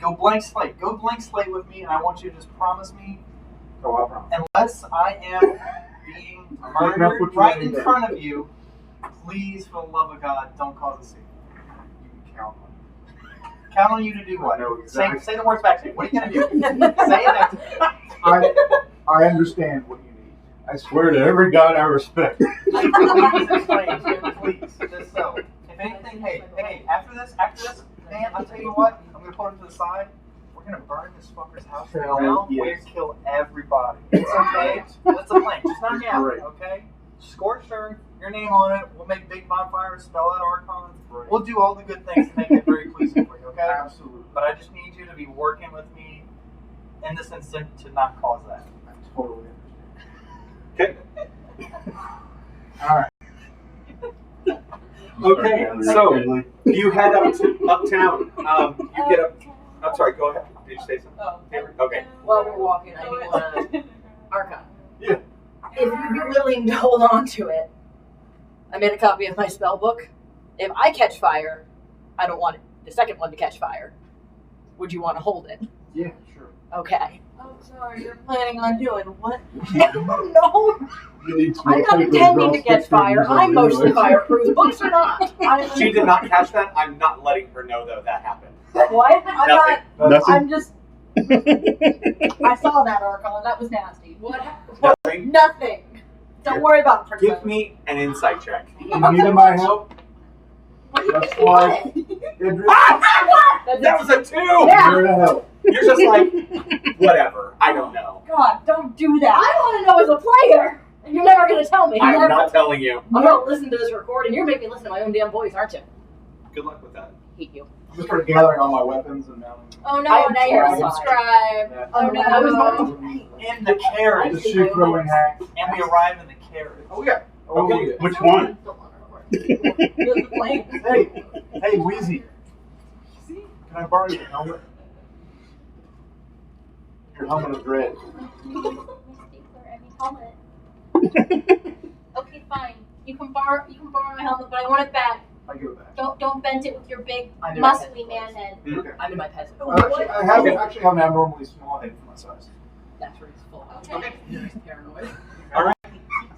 F: go blank slate. Go blank slate with me, and I want you to just promise me,
E: Oh, I promise.
F: unless I am being murdered right in front of you, please, for the love of God, don't cause a scene.
E: You can count on
F: Count on you to do what?
E: I know exactly.
F: Say the words back to me. What are you going to do? Say it back to me.
E: I understand what you need.
B: I swear to every god I respect.
F: Please explain, please. Just so. If anything, hey, after this, man, I'll tell you what, I'm going to put him to the side. We're going to burn this fucker's house to the
E: Hell
F: ground.
E: yes.
F: We're going to kill everybody. It's okay. That's a plan. Just not now,
E: Great.
F: okay? Scorched earth, your name on it. We'll make big bonfires, spell out Archon.
E: Great.
F: We'll do all the good things to make it very pleasing for you, okay?
E: Absolutely.
F: But I just need you to be working with me in this instant to not cause that.
E: I totally
A: Okay.
E: understand. All right.
A: Okay. So you head uptown. You get up. I'm sorry. Go ahead. Did you say something?
C: Oh.
A: Okay.
G: While we're walking, I do want to. Archon.
B: Yeah.
G: If you'd be willing to hold on to it, I made a copy of my spell book. If I catch fire, I don't want the second one to catch fire. Would you want to hold it?
E: Yeah, sure.
G: Okay.
C: Oh, sorry. You're planning on doing what?
G: No,
B: You need some
G: I'm not
B: papers
G: intending
B: draw
G: to catch fire.
B: stickers
G: I'm
B: over
G: mostly
B: anyway.
G: fireproof. Books are not.
A: She did not catch that. I'm not letting her know though that happened.
C: What? I'm
A: Nothing.
C: not.
B: Nothing?
C: I'm just. I saw that, Archon. That was nasty.
A: Nothing.
C: Nothing. Don't worry about it, Princess.
A: Give me an insight check.
E: You needed my help?
C: What?
E: That's why. Idris,
A: That was a 2.
C: Yeah.
E: here to help.
A: You're just like, whatever. I don't know.
C: God, don't do that.
G: I want to know as a player, and you're never going to tell me.
A: I'm not telling you.
G: I'm going to listen to this recording. You're making me listen to my own damn voice, aren't you?
A: Good luck with that.
G: Hate you.
E: I'm just start gathering all my weapons and now
D: Oh no,
G: I'm
D: now you're
G: terrified.
D: subscribed. Oh no.
G: I was
F: In the carriage.
E: the shoe throwing hack.
F: And we arrive in the carriage.
A: Oh yeah.
E: Oh,
A: Okay.
B: Which one?
E: Hey, Wheezy. Can I borrow your helmet? Your helmet of dread.
D: Helmet. Okay, fine. You can borrow my helmet, but I want it back.
E: I give it back.
D: Don't bend it with your big
G: I knew my
D: muscly man head.
E: Okay.
G: I'm in my peasant.
E: I have an abnormally small head for my size.
G: That's where he's full.
D: Okay.
G: You're just paranoid.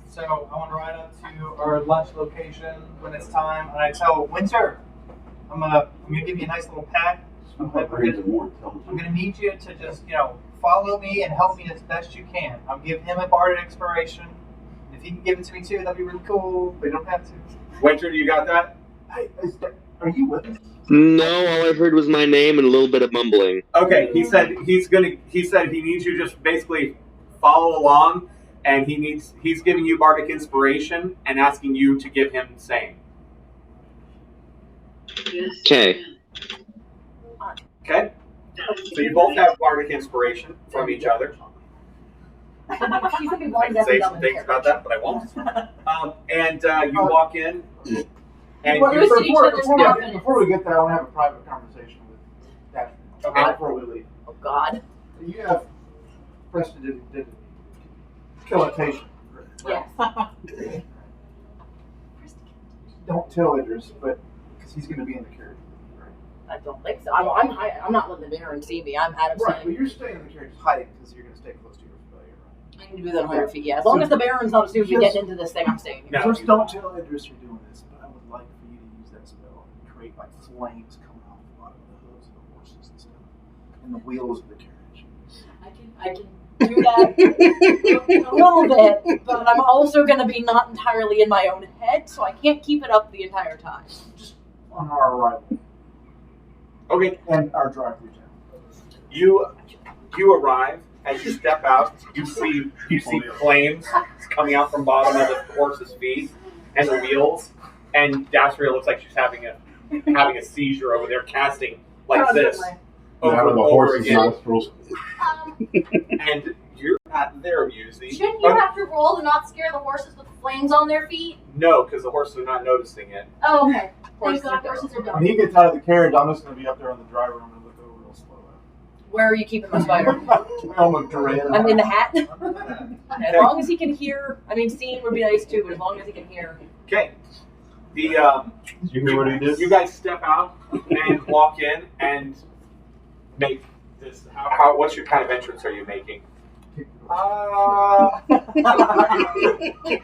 F: So I want to ride up to our lunch location when it's time, and I tell Winter, I'm gonna give you a nice little pack. I'm gonna need you to just follow me and help me as best you can. I'll give him a bardic inspiration. If he can give it to me too, that'd be really cool. But you don't have to.
A: Winter, you got that?
E: Hey, are you with us?
I: No, all I heard was my name and a little bit of mumbling.
A: Okay. He said he needs you just basically follow along, and he's giving you bardic inspiration and asking you to give him the same.
I: Okay.
A: Okay. So you both have bardic inspiration from each other.
G: She's gonna be
A: I
G: blind,
A: can
G: deaf,
A: say
G: and dumb
A: some
G: in
A: things
G: the
A: about that, but I won't. And you walk in, and
D: Well,
A: you,
D: there's- each other's confidence.
E: Before we get there, I want to have a private conversation with Daphne.
A: Okay.
E: Before we leave.
G: Oh God.
E: You have prestidigitation.
D: Yes.
E: Don't tell Idris, but because he's going to be in the carriage.
G: I don't think so. I'm not letting the Baron see me. I'm out of
E: Right,
G: sight.
E: but you're staying in the carriage hiding because you're going to stay close to your familiar.
G: I can do that 100 feet. Yeah, as long as the Baron's not assuming me getting into this thing, I'm staying here.
A: No.
E: Just don't tell Idris you're doing this, but I would like for you to use that spell and create like flames coming off the bottom of the hooves of the horses and stuff, and the wheels of the carriage.
G: I can do that a little bit, but I'm also going to be not entirely in my own head, so I can't keep it up the entire time.
E: Just on our arrival
A: Okay,
E: and our drive through town.
A: you arrive. As you step out, you see flames coming out from bottom of the horse's feet and the wheels, and Dasria looks like she's having a seizure over there, casting like this over
B: Out of
A: and
B: the
A: over
B: horse's
A: again.
B: nostrils.
A: And you're not there, Musey.
D: Shouldn't you have to roll to not scare the horses with flames on their feet?
A: No, because the horses are not noticing it.
D: Oh, okay. Thank
G: Horses
D: God,
G: are dumb.
D: horses are
E: When
D: dumb.
E: he gets out of the carriage, I'm just going to be up there on the driver and I'm going to look over real slow
G: Where are you keeping my spider?
E: at him. I'm dread.
G: I'm in the hat. As long as he can hear. I mean, seeing would be nice too, but as long as he can hear.
A: Okay.
B: Did you hear what he did?
A: You guys step out and walk in and make this. What's your kind of entrance are you making?
F: Kick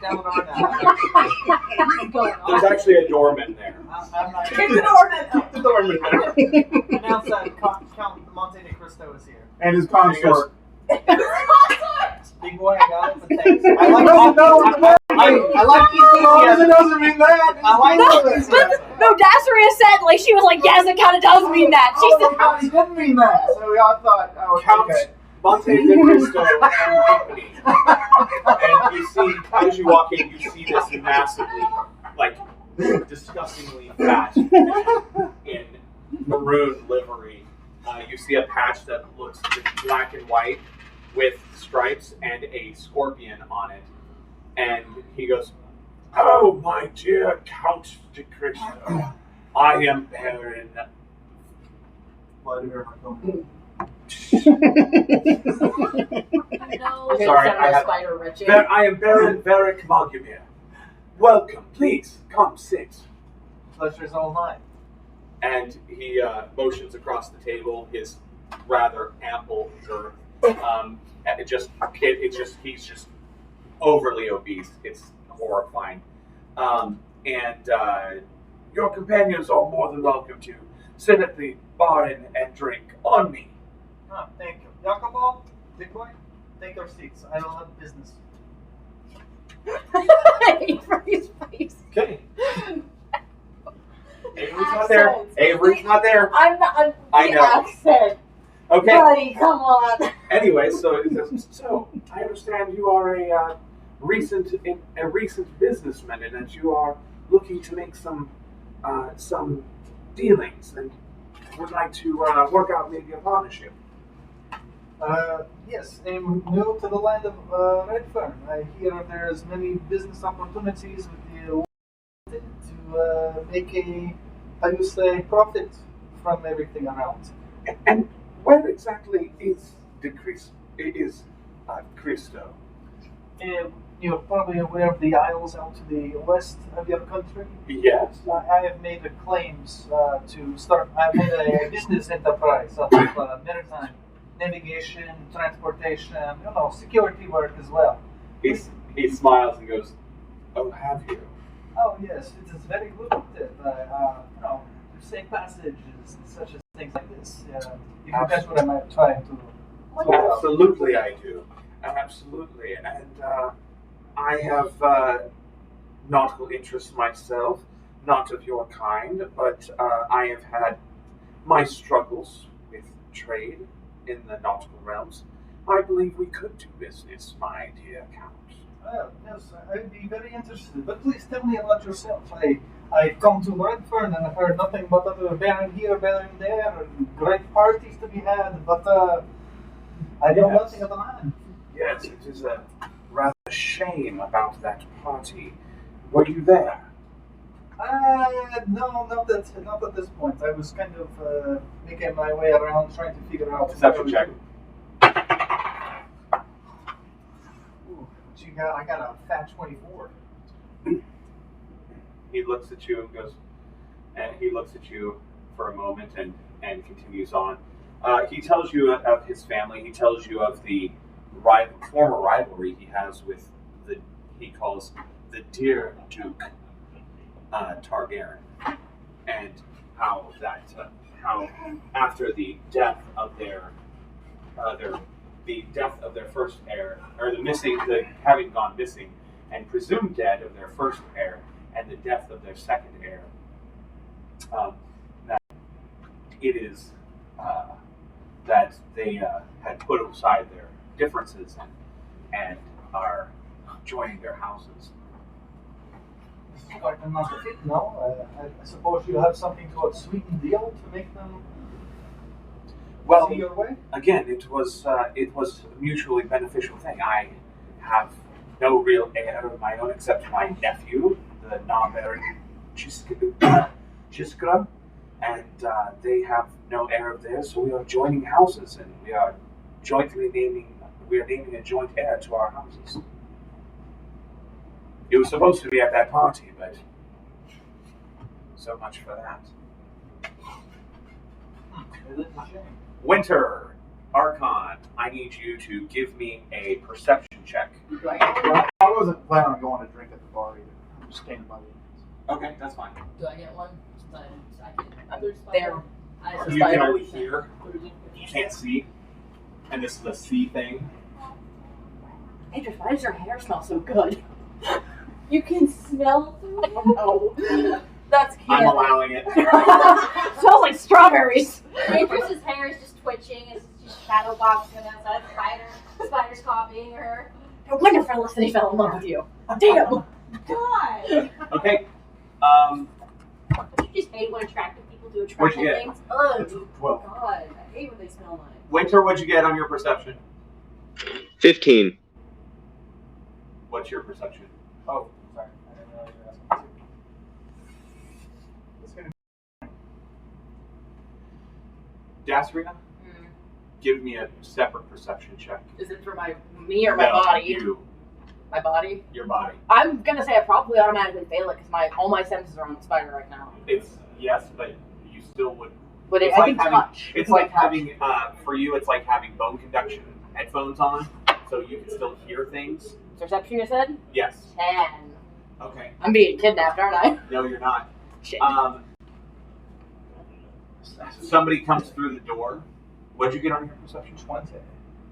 F: down the door now.
A: There's actually a doorman there.
F: I'm not.
C: Kick the doorman out.
A: The doorman there.
F: Announce that Count Monte Cristo is here.
E: And his consort.
F: Big boy, I got it, but thanks. I like
E: It doesn't mean that.
F: I like
G: No, Dasseria said, like, she was like, yes, it kind of does mean that. She
E: Oh, God, he didn't mean that. So we all thought, oh,
A: Count
E: okay.
A: Monte Cristo and company. And you see, as you walk in, you see this massively, like, disgustingly fat in maroon livery. You see a patch that looks just black and white with stripes and a scorpion on it. And he goes, "Oh, my dear Count de Cristo, I am Baron."
E: Vladimir Marconi.
C: No.
A: Sorry, I had-
G: spider wretched.
A: I am Baron Varric Mogumir. Welcome, please, come sit.
F: Pleasure's all mine.
A: And he motions across the table, his rather ample girth. He's just overly obese. It's horrifying. And your companions are more than welcome to sit at the bar and drink on me.
F: Oh, thank you. Jacobo, big boy, take your seats. I don't have business.
G: Avery's face.
A: Okay. Avery's not there. Avery's not there.
C: I'm not.
A: I know.
C: Accent.
A: Okay.
C: Buddy, come on.
A: Anyway, so I understand you are a recent businessman and that you are looking to make some dealings and would like to work out maybe a partnership.
F: Yes, I'm new to the land of Redfern. I hear there's many business opportunities with the to make a, how you say, profit from everything around.
A: And where exactly is Cristo?
F: You're probably aware of the isles out to the west of your country.
A: Yes.
F: I have made claims to start. I've made a business enterprise of maritime navigation, transportation, security work as well.
A: He smiles and goes, "Oh, have you?"
F: Oh yes, it is very lucrative. Safe passages and such as things like this. If you get what I'm trying to.
A: Absolutely, I do. Absolutely, and I have nautical interests myself, not of your kind, but I have had my struggles with trade in the nautical realms. I believe we could do business, my dear Count.
F: Yes, I'd be very interested. But please tell me about yourself. I've come to Redfern and I've heard nothing but other Baron here, Baron there, and great parties to be had, but I know nothing of the man.
A: Yes, it is a rather shame about that party. Were you there?
F: No, not at this point. I was kind of making my way around, trying to figure out.
A: Perception check.
F: Ooh, what you got? I got a fat 24.
A: He looks at you and goes, and he looks at you for a moment, and and continues on. He tells you of his family. He tells you of the former rivalry he has with he calls the dear Duke Targaryen, and how after the death of their first heir, or the having gone missing and presumed dead of their first heir, and the death of their second heir, that it is that they had put aside their differences and are joining their houses.
F: Like them not to fit, no? I suppose you have something to sweeten the deal to make them see your way?
A: Again, it was a mutually beneficial thing. I have no real heir of my own except my nephew, the non-married Chiskra, and they have no heir of theirs, so we are joining houses, and we are naming a joint heir to our houses. It was supposed to be at that party, but so much for that.
F: It is a shame.
A: Winter, Archon, I need you to give me a perception check.
G: Do I get one?
E: Well, I wasn't planning on going to drink at the bar either. I'm just standing by the
A: Okay, that's fine.
G: Do I get one? I'm
C: There's
G: there.
A: You can only hear. You can't see. And this is a see thing.
G: Andrew, why does your hair smell so good?
C: You can smell through
G: I don't know.
C: That's
A: I'm
C: candy.
A: allowing it.
G: Smells like strawberries.
D: Waitress's hair is just twitching as she's shadow boxing outside. Spider's copying her.
G: No wonder Felicity fell in love with you. Damn.
D: God.
A: Okay.
D: You just hate when attractive people do
A: What'd
D: attractive
A: you get?
D: things. Oh,
A: 12.
D: God. I hate when they smell mine.
A: Winter, what'd you get on your perception?
I: 15.
A: What's your perception?
F: Oh, sorry. I didn't realize you were asking me. It's gonna
A: Dasrina, give me a separate perception check.
G: Is it for me or my
A: No,
G: body?
A: You,
G: My body?
A: your body.
G: I'm gonna say I probably automatically fail it because all my senses are on the spider right now.
A: It's yes, but you still would.
G: But
A: It's
G: I
A: like
G: can
A: having-
G: touch.
A: It's
G: I
A: like
G: can touch.
A: having for you. It's like having bone conduction headphones on, so you can still hear things.
G: Perception, you said?
A: Yes.
G: 10.
A: Okay.
G: I'm being kidnapped, aren't I?
A: No, you're not.
G: Shit.
A: Somebody comes through the door. What'd you get on your perception?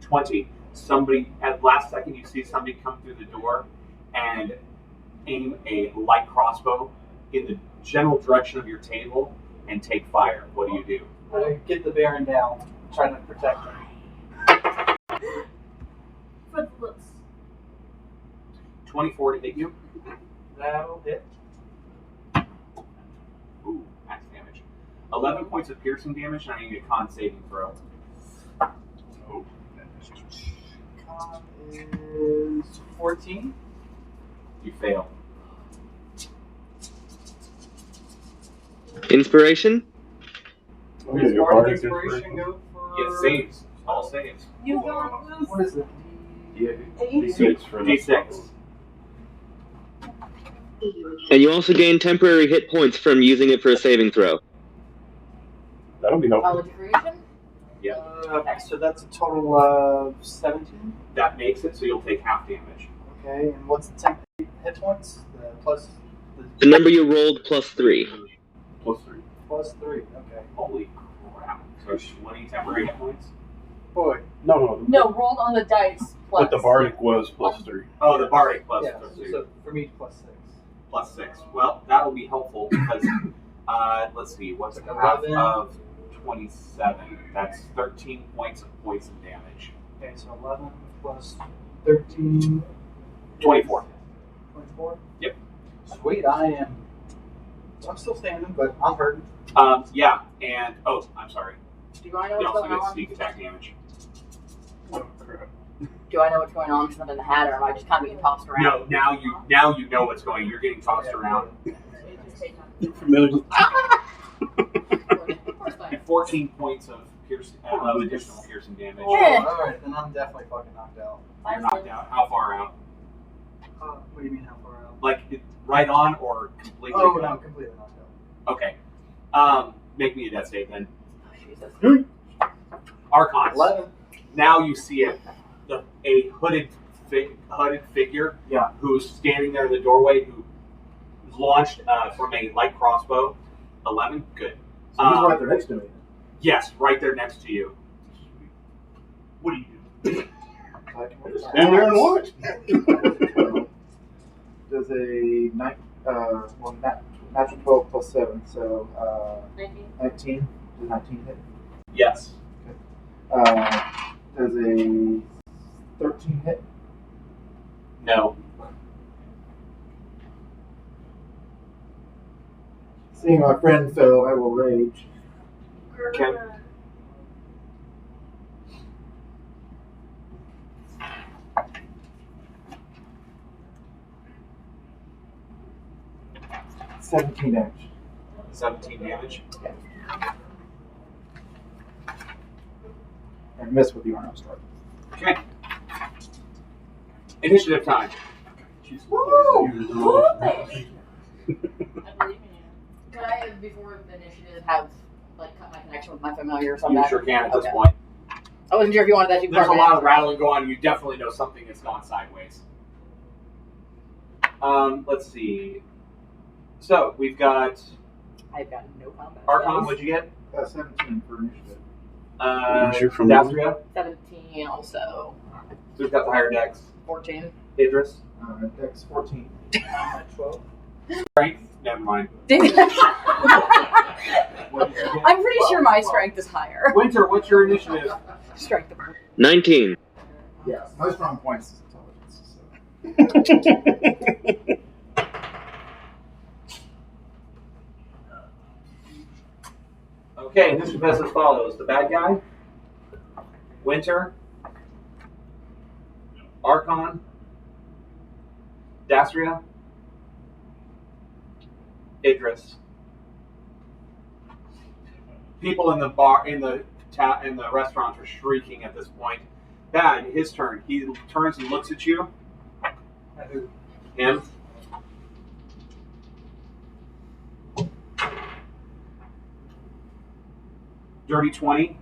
A: 20. Somebody, at last second, you see somebody come through the door and aim a light crossbow in the general direction of your table and take fire. What do you do?
F: I get the Baron down, trying to protect him.
D: Footless.
A: 24 to hit you.
F: That'll hit.
A: Ooh, max damage. 11 points of piercing damage, and I need a con saving throw.
F: Oh. Con is 14.
A: You fail.
I: Inspiration?
B: Okay,
F: Does
B: your
F: Bardic
B: bardic
F: Inspiration go for...
A: It saves. All saves.
C: You got
F: What is it?
B: Yeah, D6 for the
A: D6.
I: And you also gain temporary hit points from using it for a saving throw.
B: That'll be helpful.
G: Knowledge creation?
F: So that's a total of 17.
A: That makes it so you'll take half damage.
F: Okay, and what's the temporary hit points?
I: The number you rolled plus 3.
B: Plus 3.
F: Plus 3. Okay.
A: Holy crap. So 20 temporary hit points?
F: Boy.
B: No.
C: No, rolled on the dice. Plus.
B: But the bardic was plus 3.
A: Oh, the bardic plus
F: Yeah,
A: 3.
F: so for me, plus 6.
A: Plus 6. Well, that'll be helpful because, let's see, what's
F: Like
A: half
F: 11.
A: of 27? That's 13 points of poison damage.
F: Okay, so 11 plus 13.
A: 24.
F: 24?
A: Yep.
F: Sweet, I'm still standing, but I'm hurting.
A: Yeah, and, I'm sorry.
G: Do I know
A: You
G: what's
A: also
G: going
A: get
G: on?
A: sneak attack damage.
B: Oh, crap.
G: Do I know what's going on because I'm in the hat, or am I just kind of being tossed around?
A: No, now you know what's going on. You're getting tossed around.
B: You're familiar with
A: And 14 points of additional piercing damage.
G: Yeah.
F: Alright, then I'm definitely fucking knocked out.
A: You're knocked out. How far out?
F: What do you mean, how far out?
A: Like, right on or completely
F: Oh,
A: gone?
F: no, completely knocked out.
A: Okay. Make me a death save then.
G: Jesus.
A: Archon.
E: 11.
A: Now you see it. A hooded figure
E: Yeah.
A: who's standing there in the doorway who launched from a light crossbow. 11? Good.
E: So he's right there next to me.
A: Yes, right there next to you. What do you do?
B: Stand there and watch.
E: Does a natural 12 plus 7, so 19. Does 19 hit?
A: Yes.
E: Does a 13 hit?
A: No.
E: Seeing my friend fail, I will rage.
A: Okay.
E: $17 damage.
A: 17 damage.
E: And miss with the arm strike.
A: Okay. Initiative time.
G: Could I, before the initiative, have cut my connection with my familiar or something?
A: You sure can at this point.
G: I wasn't sure if you wanted that.
A: There's a lot of rattling going on. You definitely know something has gone sideways. Let's see. So we've got
G: I've got no combat.
A: Archon. What'd you get?
E: 17 for initiative.
A: Dastria.
G: 17 also.
A: Who's got the higher dex?
G: 14.
A: Idris.
E: Dex 14. 12.
A: Strength. Never mind.
G: I'm pretty sure my strength is higher.
A: Winter, what's your initiative?
G: Strength.
I: 19.
E: Yeah, my strong points is intelligence.
A: Okay, initiative is as follows. The bad guy, Winter, Archon, Dastria, Idris. People in the bar, in the restaurants are shrieking at this point. Bad, his turn. He turns and looks at you. Him. Dirty 20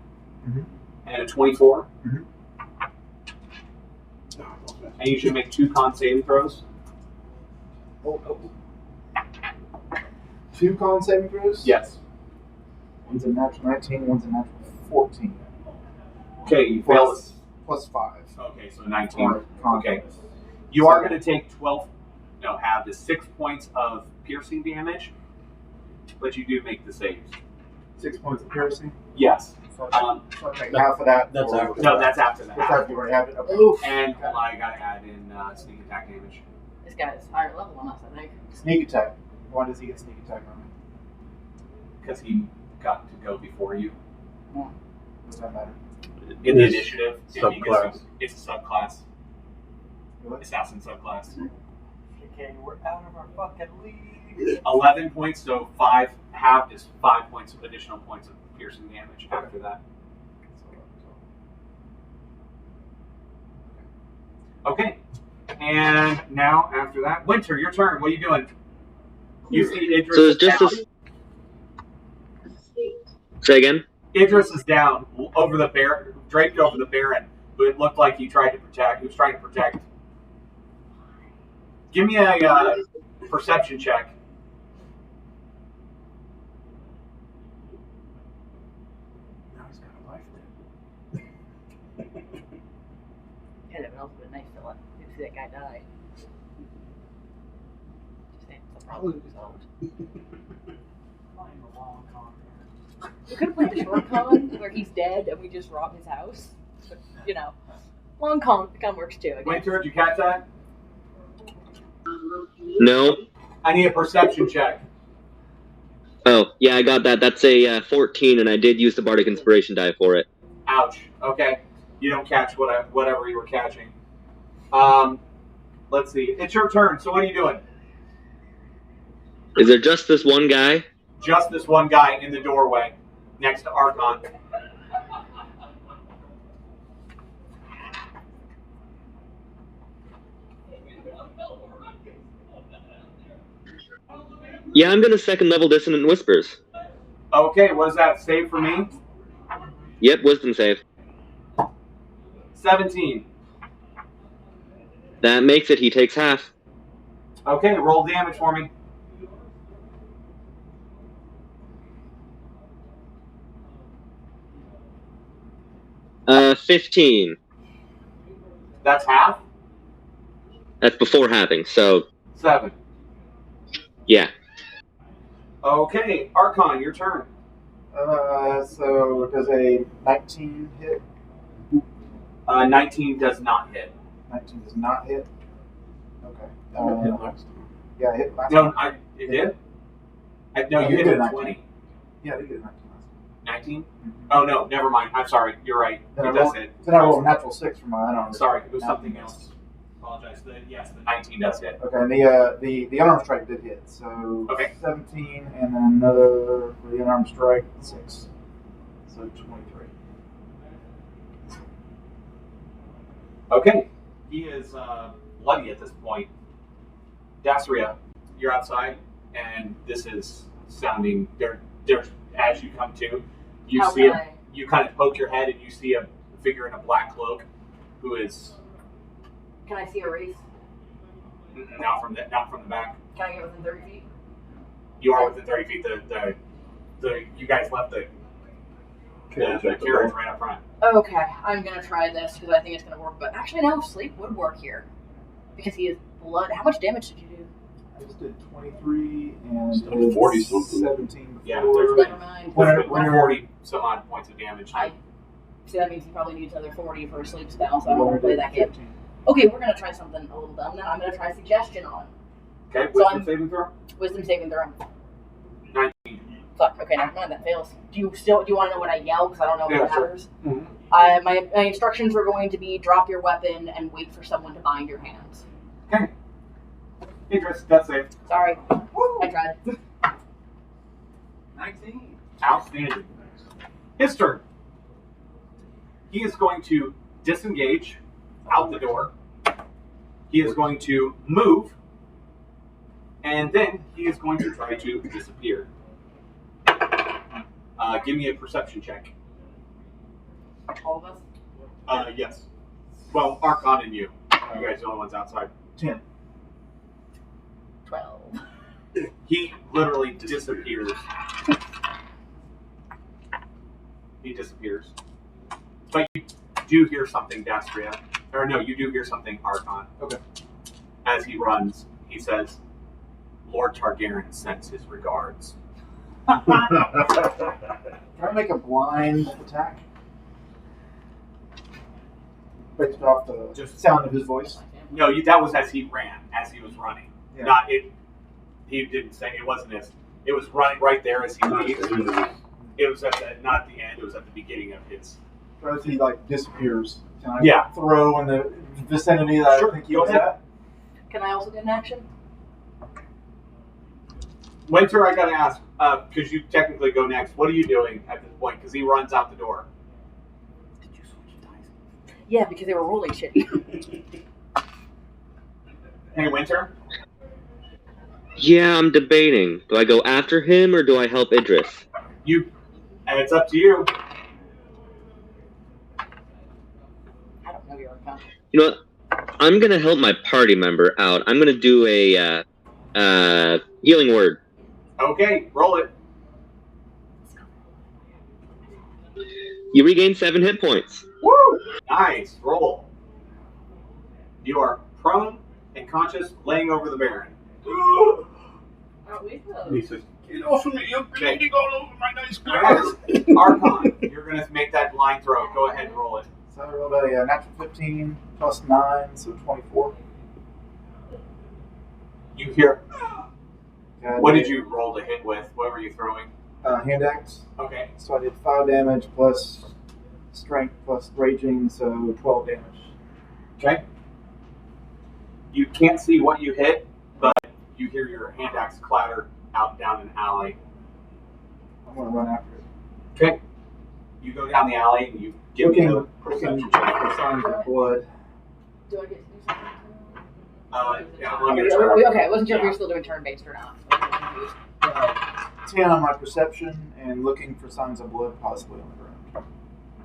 A: and a 24. And you should make 2 con saving throws.
E: 2 con saving throws?
A: Yes.
E: One's a natural 19, one's a natural 14.
A: Okay, you failed.
E: Plus 5.
A: Okay, so 19.
E: Con.
A: Okay. You are going to take have the 6 points of piercing damage, but you do make the saves.
E: 6 points of piercing?
A: Yes.
E: So okay, half of that.
B: That's after
A: No, that's after that.
E: That's after you already have it. Okay.
G: Oof.
A: And hold on, I got to add in sneak attack damage.
G: This guy's higher level than us, I think.
E: Sneak attack. Why does he get sneak attack on me?
A: Because he got to go before you.
E: Does that matter?
A: In the initiative,
B: subclass.
A: It's a subclass.
E: Really?
A: Assassin subclass.
F: Okay, we're out of our fucking league.
A: 11 points, so 5 halved is 5 points of additional points of piercing damage after that. Okay. And now after that, Winter, your turn. What are you doing? You see Idris
I: So
A: is
I: it's just
A: down.
I: this. Say again?
A: Idris is down over the bear, draped over the Baron, who it looked like he was trying to protect. Give me a perception check.
B: Now he's got a life
G: Yeah, that would also be nice to see that guy die. Just saying, it's a problem solved.
F: Playing the long con here.
G: We could have played the short con where he's dead and we just rob his house. But, long con works too, I guess.
A: Winter, did you catch that?
I: No.
A: I need a perception check.
I: Oh, yeah, I got that. That's a 14, and I did use the Bardic Inspiration die for it.
A: Ouch. Okay. You don't catch whatever you were catching. Let's see. It's your turn. So what are you doing?
I: Is there just this one guy?
A: Just this one guy in the doorway next to Archon.
I: Yeah, I'm going to second level Dissonant Whispers.
A: Okay, what does that say for me?
I: Yep, wisdom save.
A: 17.
I: That makes it. He takes half.
A: Okay, roll damage for me.
I: Uh, 15.
A: That's half?
I: That's before halving, so
A: 7.
I: yeah.
A: Okay, Archon, your turn.
E: So does a 19 hit?
A: 19 does not hit.
E: 19 does not hit. Okay.
B: Hit last time.
E: Yeah, I hit last
A: No,
E: time.
A: it did? No,
E: Yeah,
A: you
E: you
A: hit
E: did
A: a
E: 19.
A: 20.
E: Yeah, I did get a 19 last
A: 19?
E: time.
A: Oh, no, never mind. I'm sorry. You're right.
E: Then
A: It
E: I
A: does
E: rolled,
A: hit.
E: then I rolled a natural 6 for my unarmed.
A: Sorry, it was
E: Now
A: something
E: you
A: else.
E: missed.
A: Apologize. Yes, the 19 does hit.
E: Okay, and the unarmed strike did hit. So
A: Okay.
E: 17, and then another for the unarmed strike, 6. So 23.
A: Okay. He is bloody at this point. Dasria, you're outside, and this is sounding. There, as you come to, you
C: How
A: see
C: can
A: a,
C: I-
A: you kind of poke your head, and you see a figure in a black cloak, who is
C: Can I see a wraith?
A: not from the back.
C: Can I get within 30 feet?
A: You are within 30 feet. The you guys left the carriage right up front.
G: Okay, I'm gonna try this because I think it's gonna work. But actually, no, sleep would work here because he is blood. How much damage did you do?
E: I just did 23 and
B: Still
E: did
B: 40 something.
E: 17
A: Yeah,
E: before.
A: there's
G: Never mind.
E: When-
A: 40 some odd points of damage.
G: I see that means he probably needs another 40 for a sleep spell, so I
E: When
G: don't
E: I
G: want to play
E: did
G: that game.
E: 15.
G: Okay, we're gonna try something a little dumb. Now I'm gonna try suggestion on
A: Okay,
G: So
A: wisdom
G: I'm-
A: saving throw.
G: wisdom saving throw.
A: 19.
G: Fuck. Okay, never mind. That fails. Do you want to know what I yell? Because I don't know if
A: Yeah,
G: it
A: sure.
G: matters.
A: Mhm.
G: My instructions are going to be drop your weapon and wait for someone to bind your hands.
A: Okay. Idris, that's safe.
G: Sorry, I tried.
F: 19.
A: Outstanding. His turn. He is going to disengage out the door. He is going to move. And then he is going to try to disappear. Give me a perception check.
G: All of us.
A: Yes. Well, Archon and you. You guys are the only ones outside.
E: 10.
G: 12.
A: He literally disappears. He disappears. But you do hear something, Dastria. Or no, you do hear something, Archon.
E: Okay.
A: As he runs, he says, Lord Targaryen sends his regards.
E: Can I make a blind attack? Based off the
A: Just-
E: sound of his voice.
A: No, that was as he ran, as he was running.
E: Yeah.
A: Not it. He didn't say it wasn't as. It was running right there as he leaves. It was at not the end. It was at the beginning of his.
E: So as he disappears, can I
A: Yeah.
E: throw in the vicinity that
A: Sure,
E: I think he
A: go
E: was
A: ahead.
E: at?
G: Can I also get an action?
A: Winter, I gotta ask, because you technically go next. What are you doing at this point? Because he runs out the door.
G: Did you switch dice? Yeah, because they were rolling shitty.
A: Hey, Winter.
I: Yeah, I'm debating. Do I go after him or do I help Idris?
A: And it's up to you.
G: I don't know your account.
I: You know what? I'm gonna help my party member out. I'm gonna do a healing word.
A: Okay, roll it.
I: You regain 7 hit points.
A: Woo! Nice. Roll. You are prone and conscious, laying over the Baron.
B: He says, "Get off of me! You're bleeding all over my nice clothes."
A: Archon, you're going to make that blind throw. Go ahead and roll it.
E: So I rolled a natural 15 plus 9, so 24.
A: You hear.
E: And
A: What did you roll to hit with? What were you throwing?
E: Hand axe.
A: Okay.
E: So I did 5 damage plus strength plus raging, so 12 damage.
A: Okay. You can't see what you hit, but you hear your hand axe clatter out down an alley.
E: I'm going to run after it.
A: Okay. You go down the alley and you give me the
E: Looking
A: perception
E: for
A: check.
E: signs of blood.
G: Do I get to do something?
A: Yeah, on your turn.
G: Okay, I wasn't sure if
A: Yeah.
G: you were still doing turn-based or not. I was confused.
E: 10 on my perception and looking for signs of blood possibly on the ground.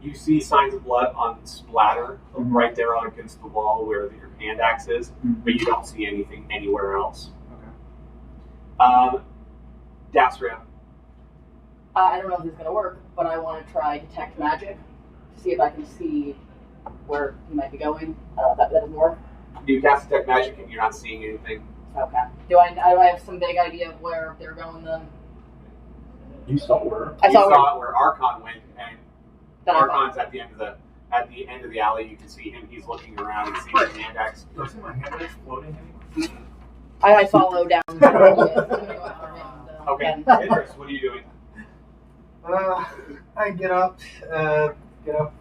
A: You see signs of blood on splatter right there against the wall where your hand axe is, but you don't see anything anywhere else.
E: Okay.
A: Dastria.
G: I don't know if this is going to work, but I want to try detect magic to see if I can see where he might be going. I don't know if that doesn't work.
A: You cast detect magic and you're not seeing anything.
G: Okay. Do I have some vague idea of where they're going then?
B: You saw where?
G: I
A: You saw where Archon went, and Archon's at the end of the alley. You can see him. He's looking around and seeing the hand axe.
E: Do I see my hand axe floating anywhere?
G: I follow down.
A: Okay, Idris, what are you doing?
F: I get up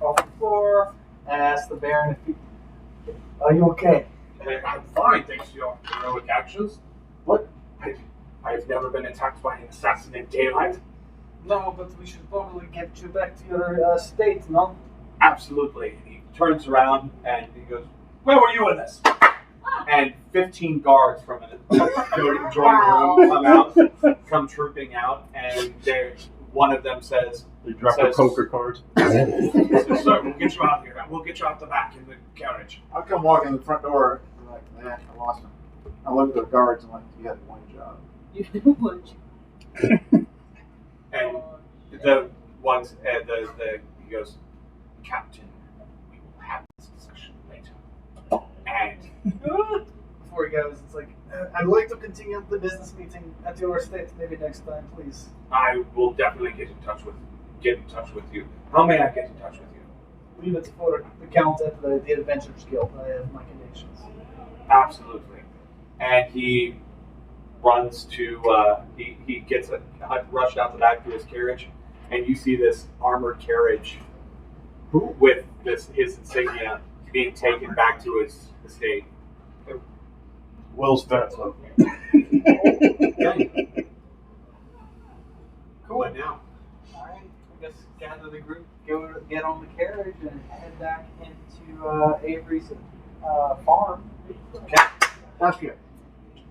F: off the floor, and ask the Baron if are you okay?
A: I'm fine, thanks to your heroic actions. What? I've never been attacked by an assassin in daylight.
F: No, but we should probably get you back to your state, no?
A: Absolutely. He turns around and he goes, "Where were you in this?" And 15 guards from an adjoining room come trooping out, and one of them says,
B: They drop the poker cards.
A: "Sir, we'll get you out here. We'll get you out the back in the carriage."
E: I'll come walk in the front door. I'm like, I lost him. I look at the guards and like, you had one job.
G: You do what?
A: And the ones, he goes, "Captain, we will have this discussion later." And
F: Before he goes, it's like, I'd like to continue the business meeting at your estate maybe next time, please.
A: I will definitely get in touch with you. How may I get in touch with you?
F: Leave it for the count at the Adventurers Guild. I have my connections.
A: Absolutely. And he runs to, he gets rushed out the back to his carriage, and you see this armored carriage with his insignia being taken back to his estate.
B: Will's Fatso.
A: Cool. What now?
F: Alright, I guess gather the group, get on the carriage, and head back into Avery's farm.
A: Okay.
E: Last year.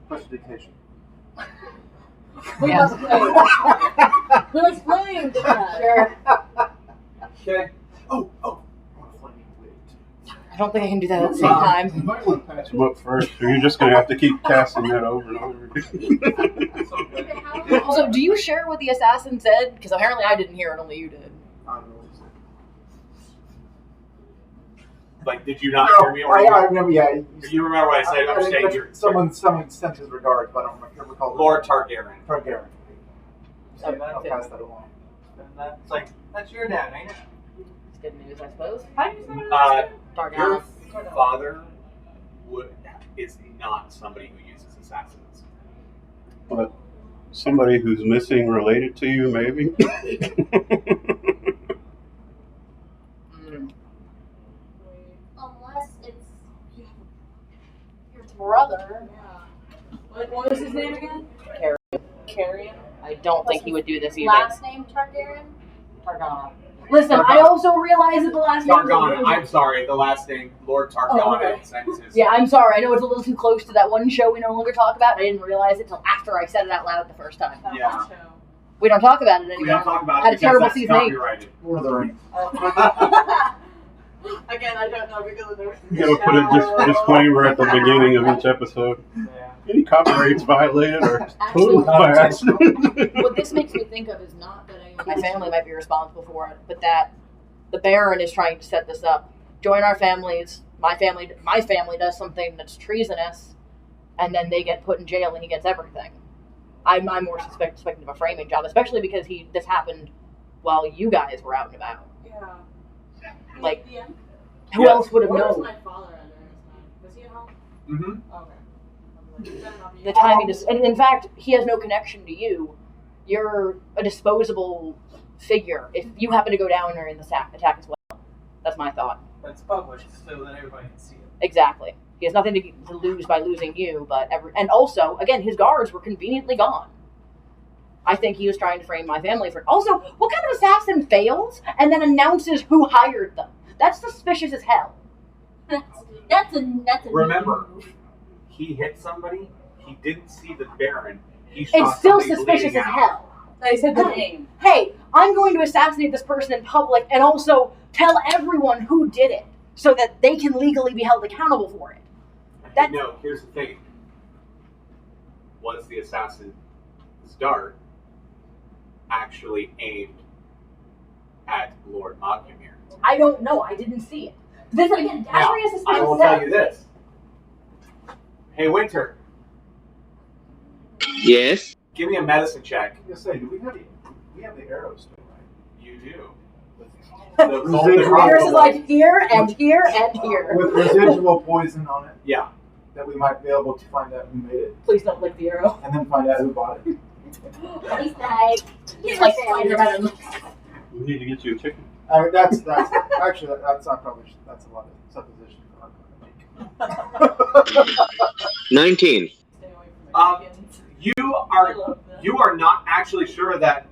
E: Prestidigitation.
G: Yes.
C: We'll explain.
G: Sure.
A: Okay.
E: Oh, I want a flaming blade.
G: I don't think I can do that at the same time.
B: You might want to patch him up first, or you're just going to have to keep casting that over and over again.
G: Also, do you share what the assassin said? Because apparently I didn't hear it, only you did.
E: I don't know what he said.
A: Like, did you not hear me?
E: I remember, yeah.
A: You remember what I said? Understand your
E: someone sent his regards, but I don't recall.
A: Lord Targaryen.
E: Targaryen.
F: So
E: I'll pass that along.
F: And that's like, that's your dad, ain't it?
G: It's good news, I suppose.
D: How do you say that?
A: Your father is not somebody who uses assassins.
B: But somebody who's missing related to you, maybe?
C: Unless it's your brother.
D: What was his name again?
C: Carrion.
G: I don't think he would do this either.
C: Last name Targaryen?
G: Targana. Listen, I also realize that the last name.
A: Targana. I'm sorry, the last name, Lord Targana.
G: Oh, okay.
A: Sentences.
G: Yeah, I'm sorry. I know it's a little too close to that one show we no longer talk about. I didn't realize it until after I said it out loud the first time.
A: Yeah.
G: We don't talk about it anymore.
A: We don't talk about
G: Had
A: it
G: a
A: because
G: terrible
A: that's
G: season 8.
A: copyrighted.
E: Lord of the Rings.
C: Again, I don't know because of the
B: You gotta put a disclaimer at the beginning of each episode.
F: Yeah.
B: Any copyrights violated or
G: Actually,
B: totally by accident.
G: what this makes me think of is not that anyone in my family might be responsible for it, but that the Baron is trying to set this up. Join our families. My family does something that's treasonous, and then they get put in jail, and he gets everything. I'm more suspecting of a framing job, especially because this happened while you guys were out and about.
C: Yeah.
G: Like,
C: Yeah.
G: who else would have
C: Where was
G: known?
C: my father at during this time? Was he at home?
A: Mm-hmm.
C: Okay.
G: The time he just, and in fact, he has no connection to you. You're a disposable figure. If you happen to go down there in the attack as well, that's my thought.
F: But it's published so that everybody can see it.
G: Exactly. He has nothing to lose by losing you, and also, again, his guards were conveniently gone. I think he was trying to frame my family for. Also, what kind of assassin fails and then announces who hired them? That's suspicious as hell.
C: That's a
A: Remember, he hit somebody. He didn't see the Baron. He saw
G: It's still
A: somebody
G: suspicious
A: bleeding
G: as
A: out.
G: hell.
D: They said the name.
G: Hey, I'm going to assassinate this person in public and also tell everyone who did it so that they can legally be held accountable for it.
A: No, here's the thing. Was the assassin's dart actually aimed at Lord Mogumir?
G: I don't know. I didn't see it. This again, Dashrius is
A: I will tell you this. Hey, Winter,
I: Yes.
A: give me a medicine check.
E: I was gonna say, do we have the arrows still, right?
A: You do.
G: Yours is like here and here and here.
E: With residual poison on it.
A: Yeah.
E: That we might be able to find out who made it.
G: Please don't lick the arrow.
E: And then find out who bought it.
G: He's like Spider-Man.
B: We need to get you a chicken.
E: I mean, that's actually that's not probably that's a lot of supposition for our
I: 19.
A: You are not actually sure that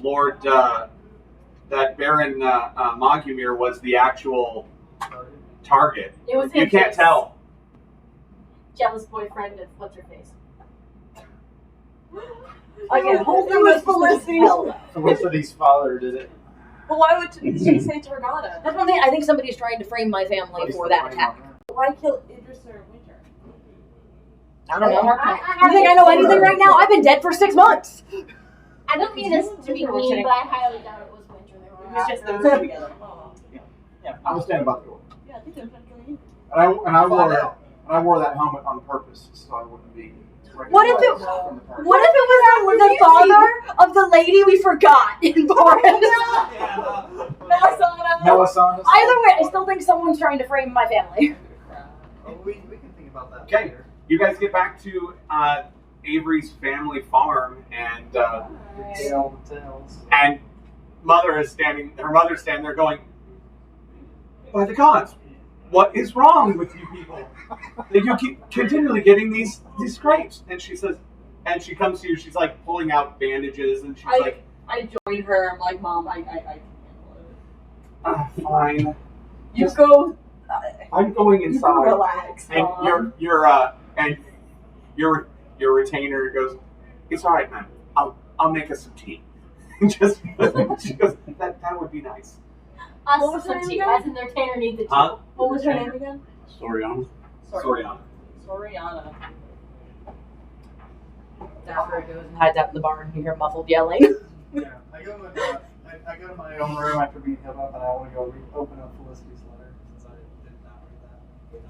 A: Lord that Baron Mogumir was the actual target.
D: It was
A: You can't tell.
D: Jealous boyfriend of what's her face.
G: Again, whole thing
C: It was
G: was
C: Felicity.
E: Felicity's father did it.
C: Well, why would she say Torgana?
G: That's one thing. I think somebody's trying to frame my family for that attack.
C: Why kill Idris or Winter?
G: I don't know.
D: I
G: You think I know anything right now? I've been dead for 6 months.
D: I don't mean this to be mean, but I highly doubt it was Winter. They were
C: It was just those two together.
E: I was standing by the door.
C: Yeah, I think they're killing you.
E: And I wore that helmet on purpose so I wouldn't be.
G: What if it was the father of the lady we forgot in Boris?
E: Melisandre.
G: Either way, I still think someone's trying to frame my family.
F: We can think about that.
A: Okay.
F: later.
A: You guys get back to Avery's family farm, and
F: Tale the tales.
A: and her mother's standing there going, "By the gods, what is wrong with you people? You keep continually getting these scrapes." And she says, and she comes to you. She's like pulling out bandages, and she's like,
C: I joined her. I'm like, Mom, I can handle it.
A: "Fine,
C: You go.
A: I'm going
C: You
A: inside."
C: can relax.
A: And
C: Mom.
A: your retainer goes, "It's all right, man. I'll make us some tea." Just she goes, that would be nice.
C: What was
D: Us
C: her
D: some
C: name
D: tea,
C: again?
D: as in their tanner needs the tea.
A: Huh?
C: What was her name again?
B: Soriano.
A: Soriana.
C: Soriana.
G: After goes and hides out in the barn, you hear muffled yelling.
F: Yeah, I go to my own room after being held up, and I want to go open up Felicity's letter since I did not read that.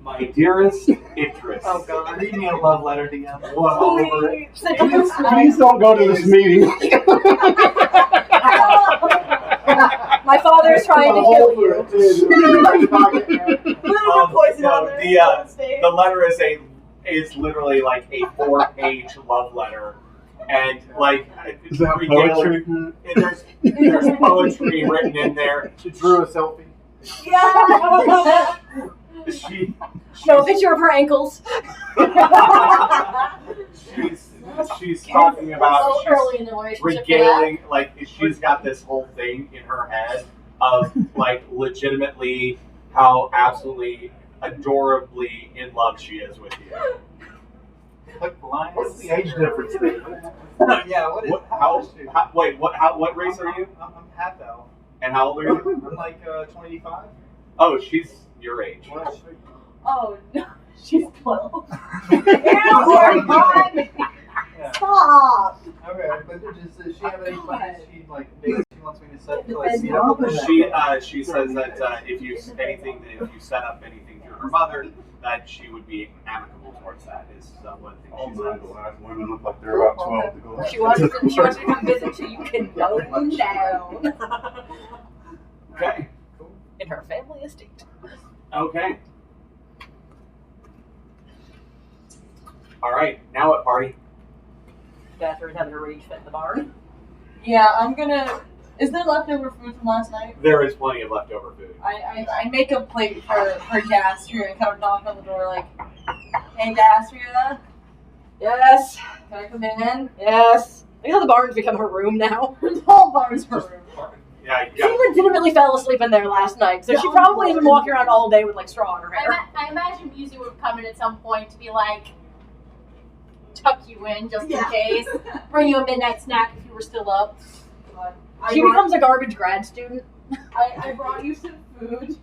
A: My dearest Idris.
C: Oh God.
F: Read me a love letter together.
B: Please don't go to this meeting.
G: My father is trying to kill you.
A: The letter is literally like a 4-page love letter, and like
B: Is that
A: regaling-
B: poetry?
A: there's poetry written in there.
E: She drew a selfie.
C: Yeah.
A: She
G: No, picture of her ankles.
A: she's talking about
D: So early in the relationship for that.
A: regaling, like she's got this whole thing in her head of like legitimately how absolutely adorably in love she is with you.
F: Like blind.
E: What's the age difference there?
F: Yeah, what is?
A: What race are you?
F: I'm half elf.
A: And how old are you?
F: I'm like 25.
A: Oh, she's your age.
C: Oh no, she's 12.
F: Yeah.
C: Stop.
F: Okay, but does she have any plans? She like dates she wants me to set to like meet up with her?
A: She says that if you set up anything through her mother, that she would be amicable towards that. Is one thing
B: All
A: she
B: the
A: says.
B: last women look like they're about 12 to go.
G: She wants to come visit so you can go down
A: Okay.
G: in her family estate.
A: Okay. All right. Now what party?
G: After having a rage fit in the barn.
C: Yeah, I'm gonna. Is there leftover food from last night?
A: There is plenty of leftover food.
C: I make a plate for Gastria and kind of knock on the door like, "Hey Gastria,
G: Yes.
C: can I come in?"
G: Yes. Look how the barn's become her room now.
C: The whole bar's her room.
A: Yeah. You
G: She
A: got,
G: legitimately fell asleep in there last night, so she probably has been walking around all day with like straw in her hair.
D: I imagine Musi would come in at some point to be like, tuck you in just in case. Bring you a midnight snack if you were still up.
G: She becomes a garbage grad student.
C: I brought you some food.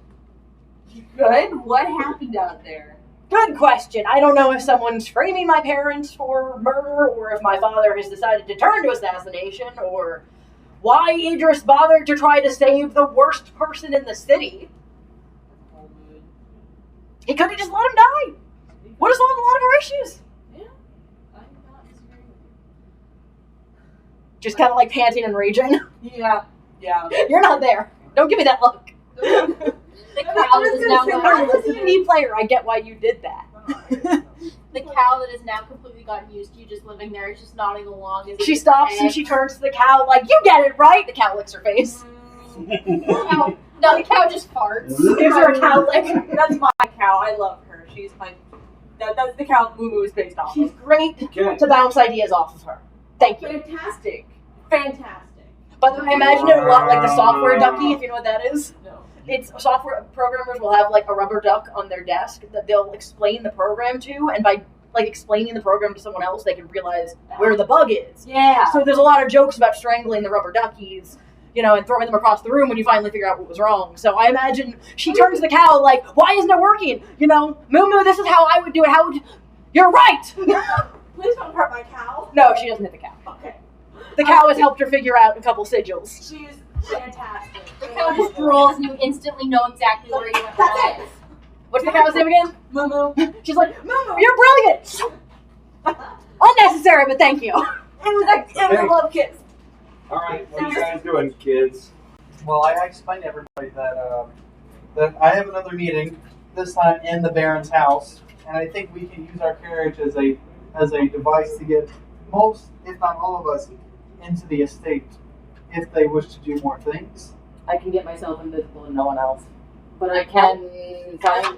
C: Good. What happened out there?
G: Good question. I don't know if someone's framing my parents for murder, or if my father has decided to turn to assassination, or why Idris bothered to try to save the worst person in the city. He could have just let him die. Would have solved a lot of our issues.
C: Yeah. I'm not disagreeing with
G: Just kind of like panting and raging.
C: you. Yeah. Yeah.
G: You're not there. Don't give me that look.
D: The cow that is now
G: I'm a D&D player. I get why you did that.
D: the cow that is now completely gotten used to you just living there is just nodding along. As
G: She stops and she turns to the cow like, you get it, right? The cow licks her face.
D: No, the cow just farts.
G: Gives her a cow lick.
C: That's my cow. I love her. She's my. That's the cow Moo is based off.
G: She's great
H: Okay.
G: to bounce ideas off of her. Thank you.
C: Fantastic. Fantastic.
G: But I imagine it a lot like the software ducky, if you know what that is.
C: No.
G: It's software programmers will have like a rubber duck on their desk that they'll explain the program to, and by like explaining the program to someone else, they can realize where the bug is.
C: Yeah.
G: So there's a lot of jokes about strangling the rubber duckies, you know, and throwing them across the room when you finally figure out what was wrong. So I imagine she turns to the cow like, "Why isn't it working? You know, Moo Moo, this is how I would do it. How would you? You're right."
C: Please don't hurt my cow.
G: No, she doesn't hit the cow.
C: Okay.
G: The cow has helped her figure out a couple sigils.
C: She's fantastic.
D: The cow just drools and you instantly know exactly where you went
C: That's
D: wrong.
C: it.
G: What's the cow's name again?
C: Moo Moo.
G: She's like, "Moo Moo, you're brilliant." Unnecessary, but thank you.
C: It was a love kiss.
H: All right, what are you guys doing, kids?
F: Well, I explained to everybody that I have another meeting this time in the Baron's house, and I think we can use our carriage as a device to get most, if not all of us, into the estate if they wish to do more things.
G: I can get myself invisible and no one else, but I can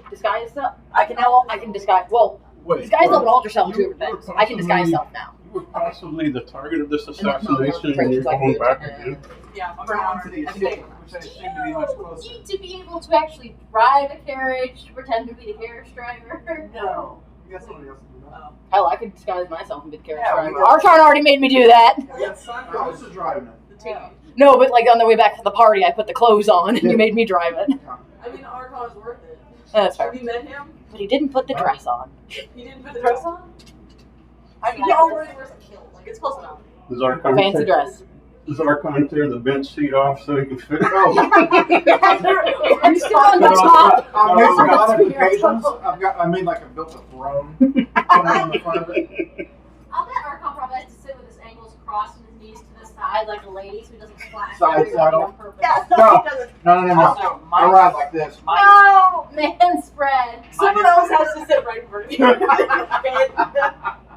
G: disguise self. I can disguise. Well,
B: Wait,
G: disguise self
B: wait.
G: and alter self
B: You
G: too.
B: were
G: Things. I can disguise
B: possibly-
G: self now.
B: You were possibly the target of this
G: And that's not
B: assassination,
G: what
B: and you're
G: traits
B: going
G: like
B: back
G: good.
B: again.
C: Yeah.
F: I'm going to the estate, which I assume to be much
D: You
F: closer.
D: need to be able to actually drive a carriage, to pretend to be the carriage driver.
C: No.
F: You got somebody else to do that.
G: Hell, I could disguise myself and be the carriage
F: Yeah,
G: driver.
F: we got-
G: Archon already made me do that.
F: We got Cyclops is driving it.
C: The team.
G: No, but like on the way back to the party, I put the clothes on and you made me drive it.
C: I mean, Archon is worth it.
G: That's fair.
C: Have you met him?
G: But he didn't put the dress on.
C: He didn't put the dress on? I mean, he already wears a kilt. Like, it's close enough.
B: Does Archon
G: Fancy dress.
B: Does Archon tear the bench seat off so he can fit?
G: I'm still on the top.
E: I've made some modifications. I made like I built a throne. On the front of it.
D: I'll bet Archon probably has to sit with his ankles crossed and his knees to the side like a lady so he doesn't splash
E: Side
D: everybody
E: saddle.
D: on purpose.
E: No. No.
F: Also,
E: I ride like this.
D: No! Man spread.
C: Someone else has to sit right in front of you.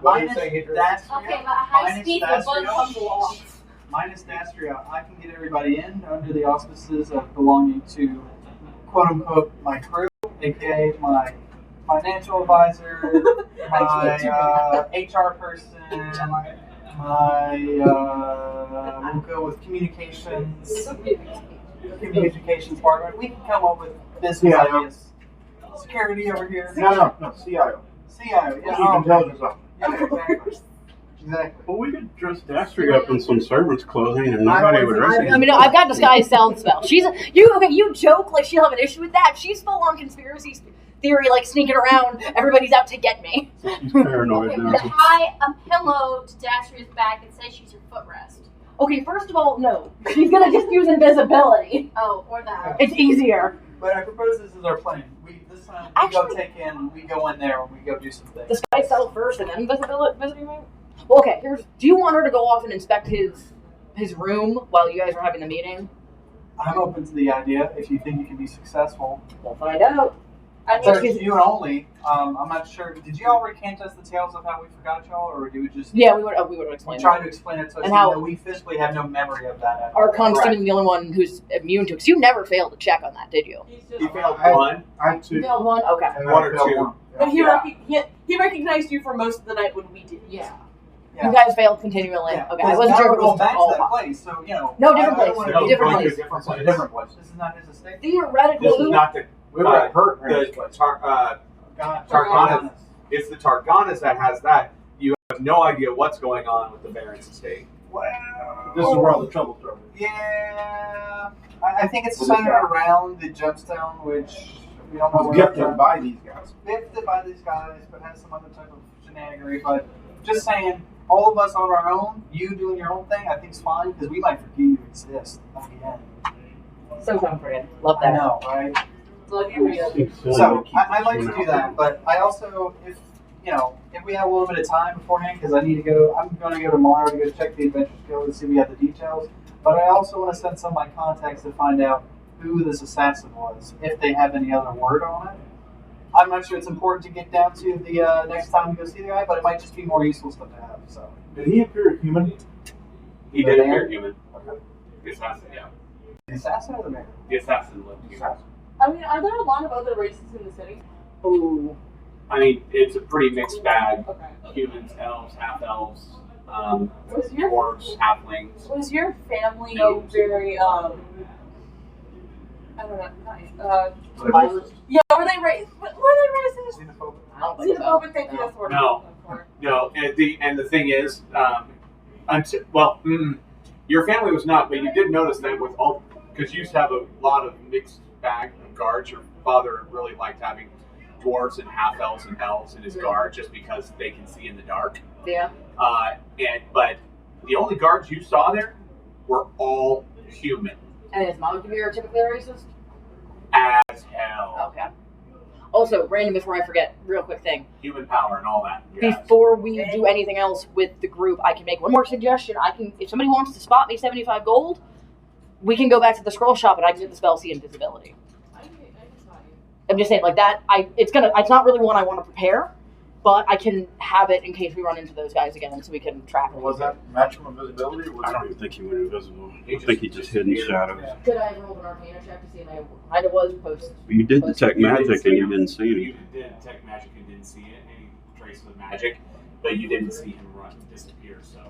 H: What are you saying, Idris?
D: Okay, but at high speed, the bug comes along.
F: Minus Dastria, I can get everybody in under the auspices of belonging to quote unquote my crew, aka my financial advisor, my HR person, we'll go with communications department. We can come up with business
E: CIO.
F: ideas. Security over here.
E: No, CIO.
F: CIO, yeah.
E: Chief Intelligence Officer.
F: Yeah, exactly. Exactly.
B: Well, we could dress Dastry up in some servant's clothing and nobody would recognize
G: I mean, no, I've got disguise sound spell. You joke like she'll have an issue with that. She's full on conspiracy theory, like sneaking around. Everybody's out to get me.
B: She's paranoid
D: Okay,
B: now.
D: but tie a pillow to Dastria's back and say she's your footrest.
G: Okay, first of all, no. She's gonna just use invisibility.
D: Oh, or that.
G: It's easier.
F: But I propose this is our plan. This time we go in there and we go do some things.
G: Disguise self first and then invisibility. Well, okay. Do you want her to go off and inspect his room while you guys are having the meeting?
F: I'm open to the idea if you think you can be successful.
G: We'll find out.
F: But you and only, I'm not sure. Did you all recant us the tales of how we forgot y'all, or do we just
G: Yeah, we would explain.
F: try
G: that.
F: to explain it to us
G: And
F: even
G: how-
F: though we physically have no memory of that at all?
G: Archon's
H: Right.
G: the only one who's immune to it. Because you never failed to check on that, did you?
C: He's
H: You
C: just,
H: failed
E: I-
H: one.
E: I
G: You
E: two.
G: failed one. Okay.
E: And
H: One
E: I
H: or
E: failed
H: two.
E: one.
C: but
H: Yeah.
C: he recognized you for most of the night when we did.
G: Yeah.
F: Yeah.
G: You guys failed continually.
F: Yeah.
G: Okay. I wasn't
F: now
G: sure
F: we're
G: if it
F: going
G: was
F: back
G: all
F: to that
G: five.
F: place, so you know.
G: No, different
F: I don't
G: place.
F: wanna
H: No,
F: be
G: different
H: going to
G: place.
H: a different
F: It's a
H: place.
F: different place. This is not his estate.
G: Theoretically,
H: This is not the
E: We were hurt in this
H: the
E: place.
H: Targanas.
F: God,
H: Targanas. It's the Targanas that has that. You have
A: no idea what's going on with the Baron's estate.
F: Well,
E: This is where all the trouble started.
F: yeah, I think it's
E: What is
F: centered
E: that?
F: around the gemstone, which we don't know
E: It's
F: where
E: gifted
F: that's
E: by these guys.
F: gifted by these guys, but has some other type of shenanigery. But just saying, all of us on our own, you doing your own thing, I think is fine because we might forget you exist at the end.
G: So comforting. Love
F: I
G: that.
F: know, right?
C: Look, here we go.
B: Seems silly
F: So
B: to keep
F: I like
B: this
F: to
B: one
F: do
B: out
F: that,
B: there.
F: but I also, if we have a little bit of time beforehand, because I need to go. I'm going to go tomorrow to go check the Adventure Guild and see if we have the details. But I also want to send some of my contacts to find out who this assassin was, if they have any other word on it. I'm not sure it's important to get down to the next time we go see the guy, but it might just be more useful stuff to have. So
E: Did he appear human?
A: He did appear human. The assassin, yeah.
F: the assassin or the man?
A: The assassin looked human.
C: I mean, are there a lot of other races in the city?
G: Ooh.
A: I mean, it's a pretty mixed bag.
C: Okay.
A: Humans, elves, half-elves,
C: Was your
A: dwarves, halflings.
C: was your family
A: No.
C: very I don't know, nice.
E: Racist?
C: Yeah, were they racist?
F: Xenophobic.
G: I don't think so.
C: Xenophobic, thank you, that's what I'm
A: No.
C: looking for.
A: No, and the thing is, your family was not, but you did notice that with all, because you used to have a lot of mixed bag of guards. Your father really liked having dwarves and half elves and elves in his guard just because they can see in the dark.
G: Yeah.
A: But the only guards you saw there were all human
G: And is Monkey typically racist?
A: as hell.
G: Okay. Also, random before I forget, real quick thing.
A: Human power and all that. Yes.
G: Before we do anything else with the group, I can make one more suggestion. If somebody wants to spot me 75 gold, we can go back to the scroll shop and I can get the spell see invisibility.
C: I can spot you.
G: I'm just saying, like that. It's not really one I want to prepare, but I can have it in case we run into those guys again, so we can track them.
E: Was that maximum invisibility? Or was
B: I don't
E: it-
B: even think he went invisible.
A: He
B: I think he just hid in
A: disappeared.
B: shadows.
F: Yeah.
G: Could I roll an Arcana check to see if I kind of was post?
B: You did detect
A: You didn't
B: magic
A: see
B: and you
A: him.
B: didn't see
A: You
B: anything.
A: did detect magic and didn't see it, any trace of magic, but you didn't see him disappear. So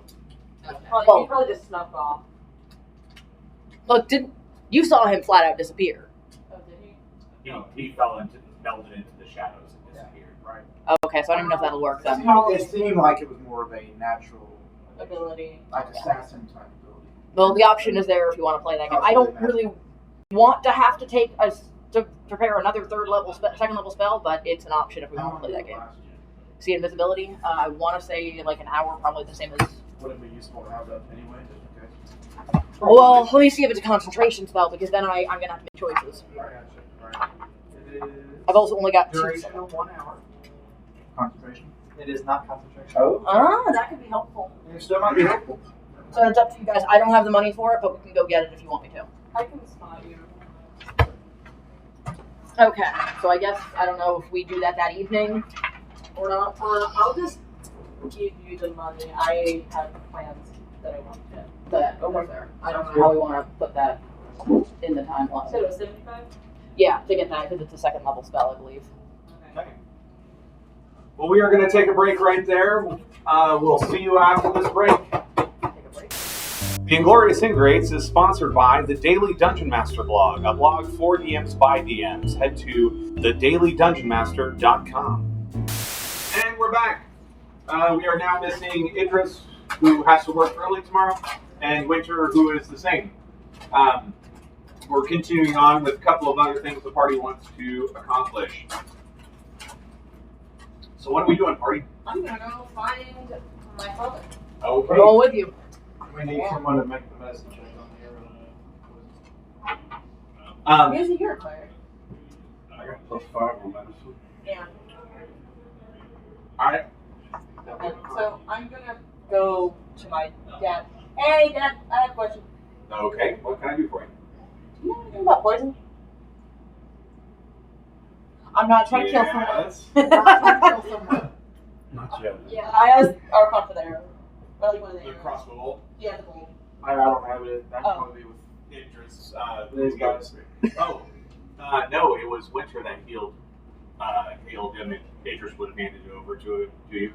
C: He probably just snuck off.
G: Look, you saw him flat out disappear?
C: Oh, did he?
A: he melded into the shadows and disappeared.
E: Right.
G: Okay, so I don't even know if that'll work then.
E: It seemed like it was more of a natural,
C: Ability.
E: like assassin type ability.
G: Well, the option is there if you want to play that game. I don't really want to have to take to prepare another second level spell, but it's an option if we want to play that game. See invisibility. I want to say like an hour, probably the same as.
E: Would it be useful to have that anyway, just in case?
G: Well, let me see if it's a concentration spell because then I'm gonna have to make choices.
E: Right.
F: It is
G: I've also only got 2.
F: duration of 1 hour.
E: Concentration.
F: It is not concentration.
E: Oh.
C: Ah, that could be helpful.
E: It still might be helpful.
G: So it's up to you guys. I don't have the money for it, but we can go get it if you want me to.
C: I can spot you.
G: Okay, so I guess I don't know if we do that evening or not.
C: I'll just give you the money. I have plans that I want to do.
G: But over there, I don't know how we want to put that in the
C: You
G: timeline.
C: said it was 75?
G: Yeah, to get that because it's a second level spell, I believe.
C: Okay.
A: Okay. Well, we are going to take a break right there. We'll see you after this break.
G: Take a break.
A: The Inglorious Ingrates is sponsored by the Daily Dungeon Master blog, a blog for DMs by DMs. Head to thedailydungeonmaster.com. And we're back. We are now missing Idris, who has to work early tomorrow, and Winter, who is the same. We're continuing on with a couple of other things the party wants to accomplish. So what are we doing, party?
C: I'm gonna go find my father.
A: Okay.
G: We're all with you.
E: We need someone to make the medicine check on the
C: Here's a year cleric.
B: I got +5 on medicine.
C: Yeah.
A: All right.
C: Okay, so I'm gonna go to my dad. Hey, Dad, I have a question.
A: Okay. What can I do for you?
C: Do you know anything about poison? I'm not trying to kill someone.
A: Yes.
C: I'm not trying to kill someone.
B: Not yet.
C: Yeah, I asked our cop for the arrow. Or like one of the
A: The
C: arrows.
A: crossbow bolt.
C: Yeah, the bolt.
E: I don't have it. That'd
C: Oh.
E: probably be with
A: Idris.
E: these guys.
A: Oh. No, it was Winter that healed him, and Idris would have handed it over to you.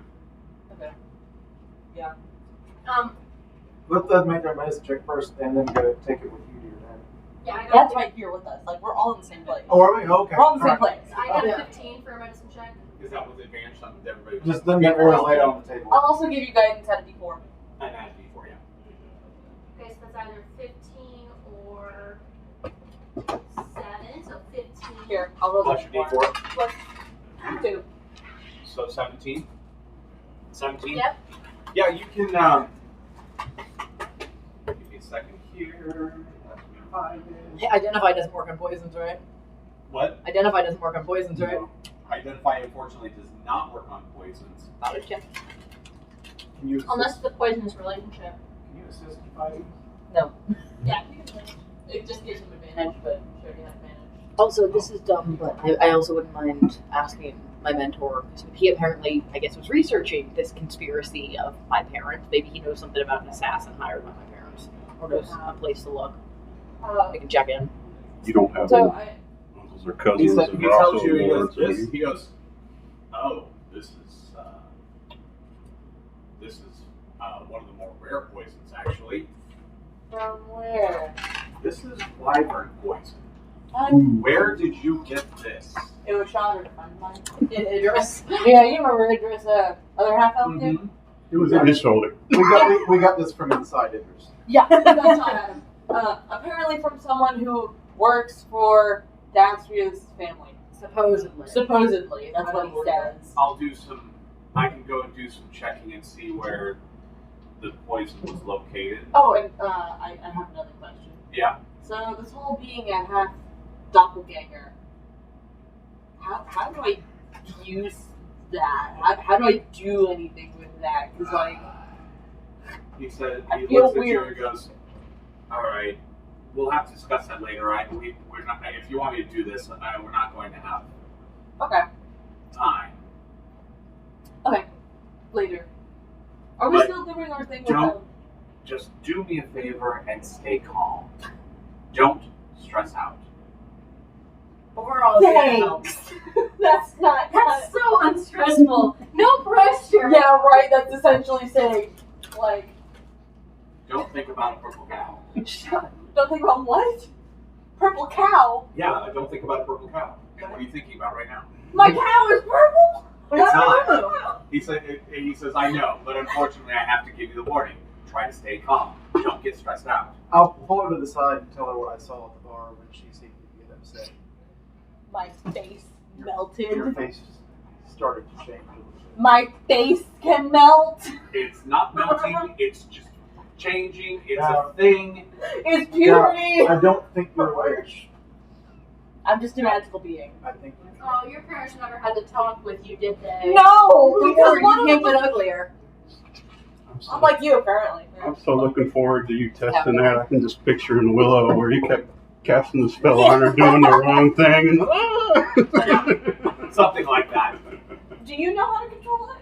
C: Okay. Yeah.
E: Let them make our medicine check first, and then go take it with you to your dad.
D: Yeah, I got
C: Dad's right here with us. Like, we're all in the same place.
E: Oh, are we? Okay.
C: We're all in the same
E: Alright.
C: place.
D: I got
C: Yeah.
D: a 15 for a medicine check.
A: Is that with advantage on everybody?
E: Just then get oil laid on the table.
C: I'll also give you guidance at a D4.
A: And add D4, yeah.
J: Okay, so that's either 15 or 7, so 15.
C: Here, I'll roll
A: Plus your D4.
C: Plus 2.
A: So 17. 17?
J: Yep.
A: Yeah, you can, give me a second here. Let me find it.
G: Hey, identify doesn't work on poisons, right?
A: What?
G: Identify doesn't work on poisons, right?
A: No. Identify, unfortunately, does not work on poisons.
G: Knowledge check.
E: Can you assist,
J: Unless the poisonous relationship.
E: can you assist in fighting?
G: No.
J: Yeah, you can manage.
C: It just gives him advantage, but sure you have advantage.
G: Also, this is dumb, but I also wouldn't mind asking my mentor, because he apparently, I guess, was researching this conspiracy of my parents. Maybe he knows something about an assassin hired by my parents, or knows a place to look. I can check in.
B: You don't have
C: So
B: any
C: I,
B: uncles or cousins that
A: He
B: are
A: tells
B: also
A: you, he goes,
B: lords.
A: this, he goes, oh, this is one of the more rare poisons, actually.
C: from where?
A: This is wyvern poison.
C: Um,
A: Where did you get this?
C: it was Sean or a friend of mine.
G: Idris.
C: Yeah, you remember Idris, other half elf dude?
A: Mhm.
E: It was
B: On his shoulder.
E: we got this from inside Idris.
C: Yeah, that's Sean Adams. Apparently from someone who works for Dastria's family.
G: Supposedly.
C: Supposedly, that's what he says.
A: I can go and do some checking and see where the poison was located.
C: Oh, and I have another question.
A: Yeah.
C: So this whole being a half doppelganger, how do I use that? How do I do anything with that? Because like,
A: He said,
C: I
A: he
C: feel
A: looks at you
C: weird.
A: and goes, all right, we'll have to discuss that later. We're not, if you want me to do this, we're not going to have
C: okay,
A: time.
C: later. Are we
A: But
C: still doing our thing with
A: don't-
C: them?
A: Just do me a favor and stay calm. Don't stress out.
G: Overall,
C: Thanks. That's not.
J: That's so unstressful. No pressure.
C: Yeah, right. That's essentially saying, like,
A: Don't think about a purple cow.
C: don't think about what? Purple cow.
A: Yeah, don't think about a purple cow. And what are you thinking about right now?
C: My cow is purple.
A: It's not. He says, I know, but unfortunately I have to give you the warning. Try to stay calm. Don't get stressed out.
E: I'll pull her to the side and tell her what I saw at the bar when she seemed to get upset.
C: My face
E: Your
C: melted.
E: face started to change a little bit.
C: My face can melt.
A: It's not melting, it's just changing, it's
E: Yeah.
A: a thing.
C: It's puberty.
E: I don't think you're a witch.
C: I'm just a magical being.
E: I think
J: Oh, your parents never had to talk with you, did they?
C: No,
G: Don't
C: because
G: worry,
C: one
G: you
C: of
G: can't
C: them
G: get
C: was,
G: uglier.
C: I'm like you, apparently.
B: I'm so looking forward to you testing that. I can just picture in Willow where you kept casting the spell on her, doing the wrong thing, and
A: Something like that.
C: Do you know how to control it?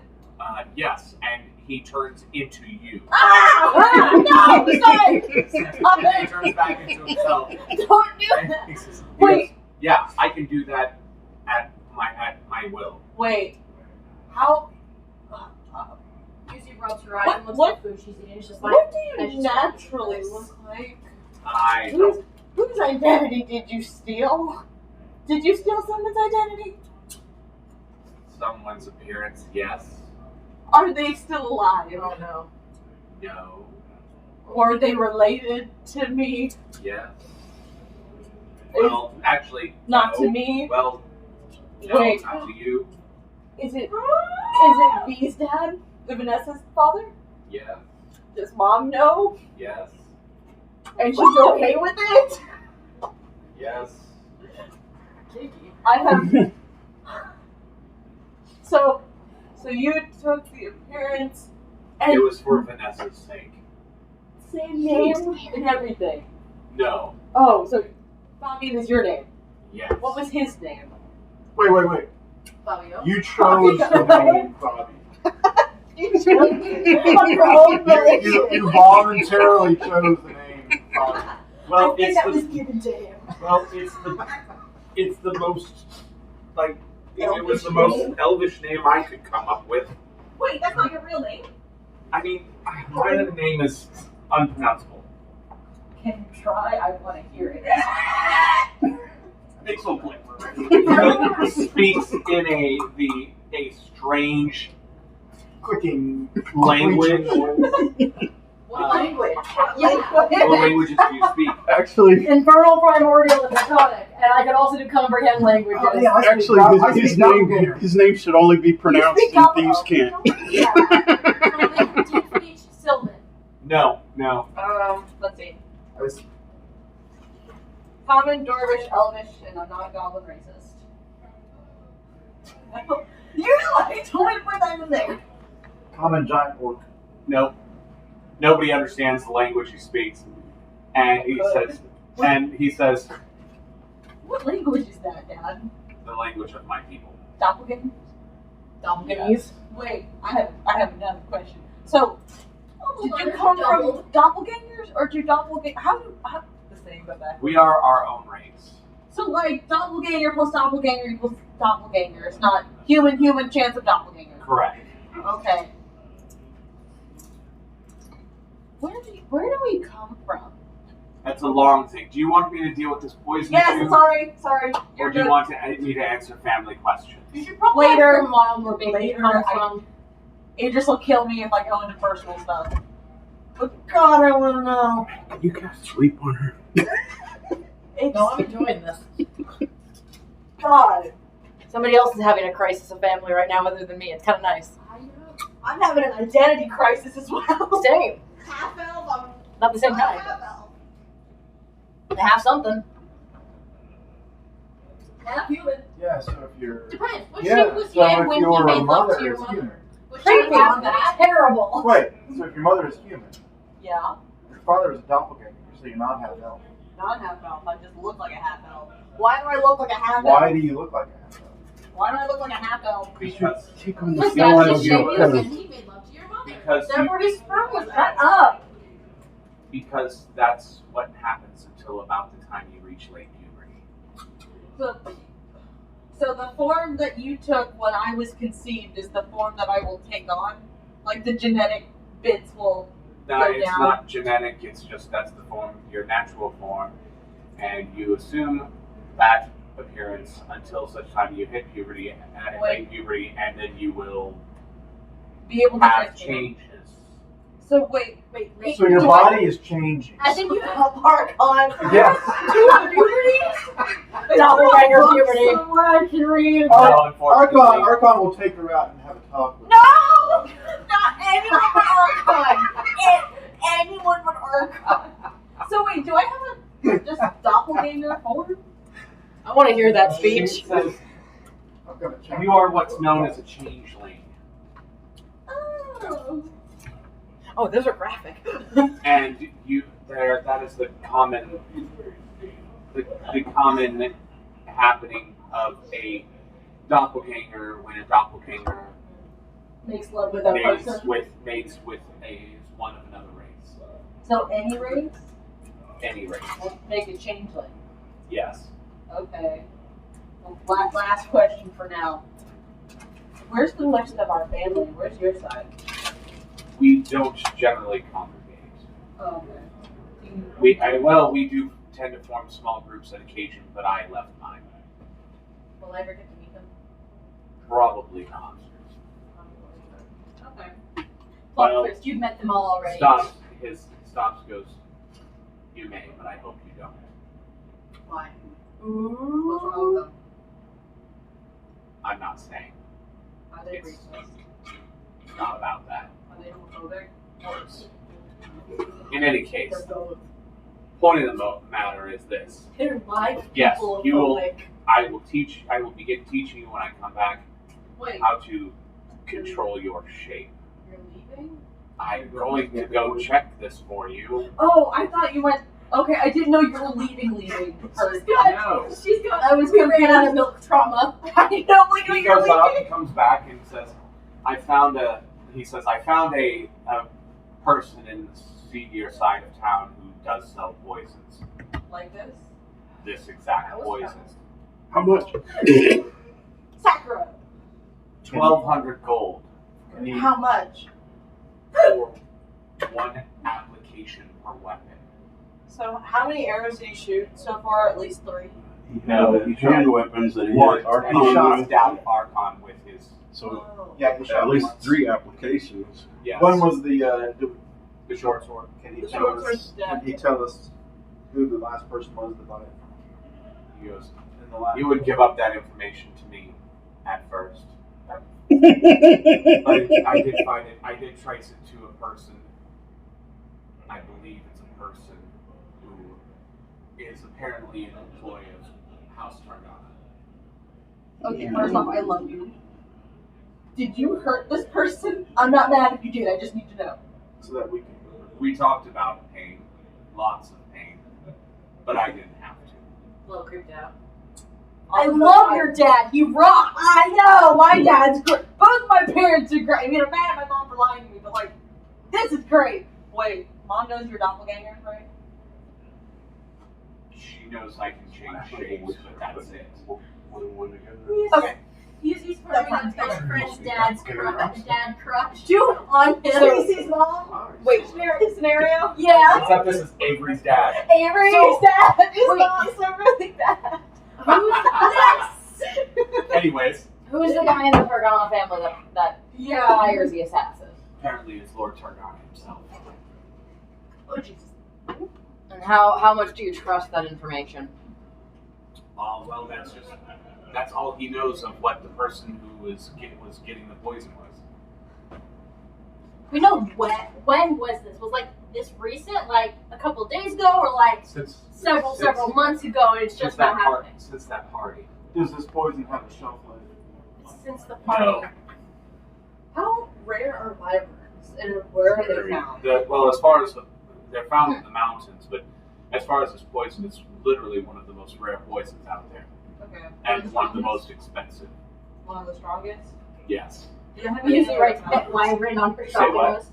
A: Yes, and he turns into you.
C: Ah! No, sorry. Stop
A: And he
C: it.
A: turns back into himself.
C: Don't do
A: And
C: that.
A: he says,
C: Wait.
A: Yeah, I can do that at my will.
C: Wait. How?
J: Usually rubs her eyes and looks
C: What-
J: like food she's eating. It's just like,
C: What do
J: I
C: you
J: just-
C: naturally look like?
A: I don't.
C: Whose identity did you steal? Did you steal someone's identity?
A: Someone's appearance, yes.
C: Are they still alive?
G: Oh no.
A: No.
C: Or are they related to me?
A: Yes. Well, actually,
C: Not
A: no.
C: to me.
A: Well, no,
C: Wait.
A: not to you.
C: Is it V's dad? The Vanessa's father?
A: Yes.
C: Does mom know?
A: Yes.
C: And she's okay with it?
A: Yes.
C: I have. So you took the appearance and
A: It was for Vanessa's sake.
C: same name and everything.
A: No.
C: Oh, so Fabian is your name.
A: Yes.
C: What was his name?
E: Wait.
J: Fabio.
E: You chose the name Bobby.
C: You chose on your own volition.
E: You voluntarily chose the name Bobby.
A: Well,
C: I think
A: it's
C: that
A: the
C: was given to him.
A: well, it's the most like it was the most elvish name I could come up with.
D: Wait, that's not your real name?
A: I mean, my name is unpronounceable.
D: Can you try? I want to hear it.
A: Pixel Blink speaks in a strange
E: Clicking
A: language.
C: What language?
A: What languages do you speak?
E: Actually,
D: Infernal, primordial, and draconic. And I can also do comprehend languages.
B: Actually, his name should only be pronounced
C: speak
B: in Thieves' Cant.
J: Do you speak Sylvan?
A: No.
C: Let's see. Common, Dwarvish, Elvish, and I'm not a goblin racist. You like told me to put that in there.
E: common giant orc.
A: Nope. Nobody understands the language he speaks. And he says,
C: What language is that, Dad?
A: the language of my people.
C: Doppelganger?
G: Doppelgangers?
C: Wait, I have another question. So, did you come from doppelgangers or do doppelgangers? How the same about that?
A: We are our own race.
C: So like doppelganger plus doppelganger equals doppelganger. It's not human chance of doppelganger.
A: Correct.
C: Okay. Where do we come from?
A: That's a long thing. Do you want me to deal with this poison
C: Yes,
A: issue?
C: sorry.
A: Or do you want me to answer family questions?
D: You should probably
C: Later.
D: ask your mom where baby comes from.
C: Idris will kill me if I go into personal stuff. But God, I want to know.
B: Can you cast sleep on her?
G: No, I'm enjoying this.
C: God,
G: Somebody else is having a crisis of family right now other than me. It's kind of nice.
C: I'm having an identity crisis as well.
G: Same.
C: Half elf, I'm
G: Not the same time.
C: half elf.
G: They have something.
C: Half human.
E: Yeah, so if you're
J: Depends. What
E: yeah,
J: shape was he
E: so
J: in
E: if
J: when he
E: your
J: made love
E: mother
J: to your
E: is
J: mother?
E: human.
J: What shape
D: Creepy.
J: was that?
D: Terrible.
E: Wait, so if your mother is human,
C: Yeah,
E: your father is a doppelganger, so you're not half elf.
C: not half elf. I just look like a half elf. Why do I look like a half elf?
E: Why do you look like a half elf?
C: Why do I look like a half elf?
A: Because
B: Take on the
J: Because
B: feeling
J: that's
B: of
J: the shape
B: your
J: he was in.
B: heaven.
J: He made love to your mother.
C: Therefore, his sperm was cut up.
A: because that's what happens until about the time you reach late puberty.
C: So the form that you took when I was conceived is the form that I will take on. Like the genetic bits will.
A: No,
C: Go
A: it's
C: down.
A: not genetic. It's just that's the form, your natural form, and you assume that appearance until such time you hit puberty, late puberty, and then you will
C: be able to
A: have
C: change.
A: changes.
C: So wait.
E: So your
C: do
E: body is changing.
C: I think you have Archon.
E: Yes.
G: Doppelganger puberty.
C: Somewhere I can read.
A: No, unfortunately.
E: Archon will take her out and have a talk with her.
C: No! Not anyone but Archon. Anyone but Archon. So wait, do I have a just doppelganger form?
G: I want to hear that speech.
E: I'm gonna check.
A: You are what's known as a changeling,
C: Oh.
G: Oh, those are graphic.
A: and that is the common happening of a doppelganger when a doppelganger
C: Makes love with a person.
A: mates with one of another race.
C: So any race
A: Any race.
C: will make a changeling.
A: Yes.
C: Okay. Well, last question for now. Where's the rest of our family? Where's your side?
A: We don't generally congregate.
C: Oh, okay.
A: We do tend to form small groups on occasion, but I left mine.
C: Will I ever get to meet them?
A: Probably not.
C: Okay.
A: Well,
D: Chris, you've met them all already.
A: Stops goes, you may, but I hope you don't.
C: Why? What's wrong with them?
A: I'm not saying.
C: Are they
A: It's
C: racist?
A: not about that.
C: Are they homophobic?
A: Worse. In any case, point of the matter is this.
C: They're like
A: Yes,
C: people
A: you will.
C: phobic.
A: I will begin teaching you when I come back
C: Wait,
A: how to control your shape.
C: you're leaving?
A: I'm going to go check this for you.
C: Oh, I thought you went. Okay, I didn't know you were leaving.
A: No.
D: She's got.
C: I was
D: we ran
C: confused.
D: out of milk trauma.
C: I know when
A: He
C: you're
A: goes out
C: leaving.
A: and comes back and says, I found a person in the seedier side of town who does sell poisons.
C: Like this?
A: This exact
C: That was
A: poison.
B: How much?
C: Sakura.
A: 1,200 gold
C: How much?
A: for one application per weapon.
C: So, how many arrows did he shoot so far? At least 3.
B: He had hand weapons that he
A: One,
B: had
A: and he shot
B: Archon
A: down Archon with his
B: So
E: Yeah, he shot
B: at least
E: once.
B: 3 applications.
A: Yes.
E: One was the
A: short sword.
E: Can he
C: The
E: tell
C: short
E: us?
C: sword's dead.
E: Can he tell us who the last person was that bought it?
A: He goes,
E: In the last.
A: you would give up that information to me at first. But I did find it. I did trace it to a person. I believe it's a person who is apparently an employee of House Targana.
C: Okay, first off, I love you. Did you hurt this person? I'm not mad if you did. I just need to know.
E: So that we can.
A: We talked about pain, lots of pain, but I didn't have to.
G: A little creeped out.
C: I love your dad. He rocks. I know. My dad's great. Both my parents are great. I mean, I'm mad at my mom for lying to me, but like, this is great. Wait, mom knows you're doppelganger, right?
A: She knows I can change shapes, but that's it.
B: One together.
C: Okay.
J: He's forming a best friend's dad crush.
C: Do on him.
G: Stacy's
C: mom.
G: Wait,
C: Scenario? Yeah.
A: Except this is Avery's dad.
C: Avery's dad is not so really bad.
A: Anyways,
G: who's the guy in the Targana family that hires the assassin?
A: apparently it's Lord Targana himself.
C: Oh Jesus.
G: And how much do you trust that information?
A: Oh, well, that's all he knows of what the person who was getting the poison was.
J: We know when was this? Was like this recent, like a couple of days ago, or like several months ago, and it's just not happening.
A: Since that party.
E: Does this poison have a shelf life?
J: Since the party.
A: No.
C: How rare are wyverns, and where are they found?
A: Well, as far as they're found in the mountains, but as far as this poison, it's literally one of the most rare poisons out there,
C: Okay.
A: and one of the most expensive.
C: One of the strongest.
A: Yes.
J: We usually write wyvern on her
A: Say
J: shopping
A: what?
J: list.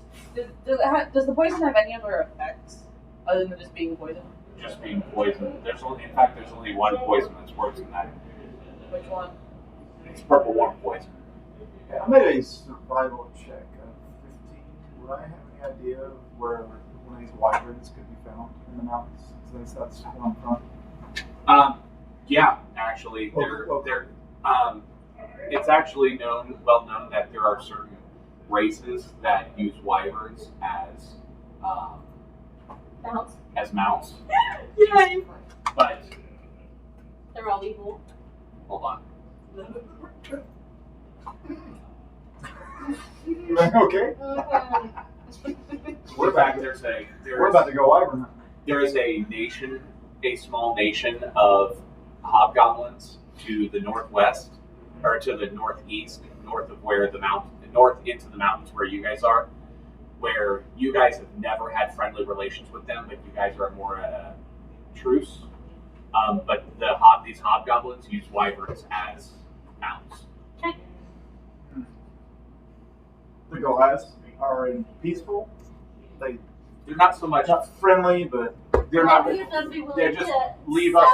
C: Does the poison have any other effects other than just being poison?
A: Just being poisoned. There's only one poison that's worse than that.
C: Which one?
A: It's purple worm poison.
E: Yeah, I made a survival check of 15. Would I have any idea of where one of these wyverns could be found in the mountains? Since that's where I'm from.
A: Yeah, actually, it's actually well known that there are certain races that use wyverns as
J: Bounce.
A: mounts.
C: Yay!
A: But
J: They're all evil.
A: hold on.
E: Okay.
A: We're back.
E: We're about to go wyvern hunting.
A: There is a small nation of hobgoblins to the northwest, or to the northeast, north of where north into the mountains where you guys are, where you guys have never had friendly relations with them, but you guys are more at a truce. But these hobgoblins use wyverns as mounts.
E: The Goliaths are peaceful.
A: They're not so much.
E: Not friendly, but
A: They're not.
J: They're
A: Just leave us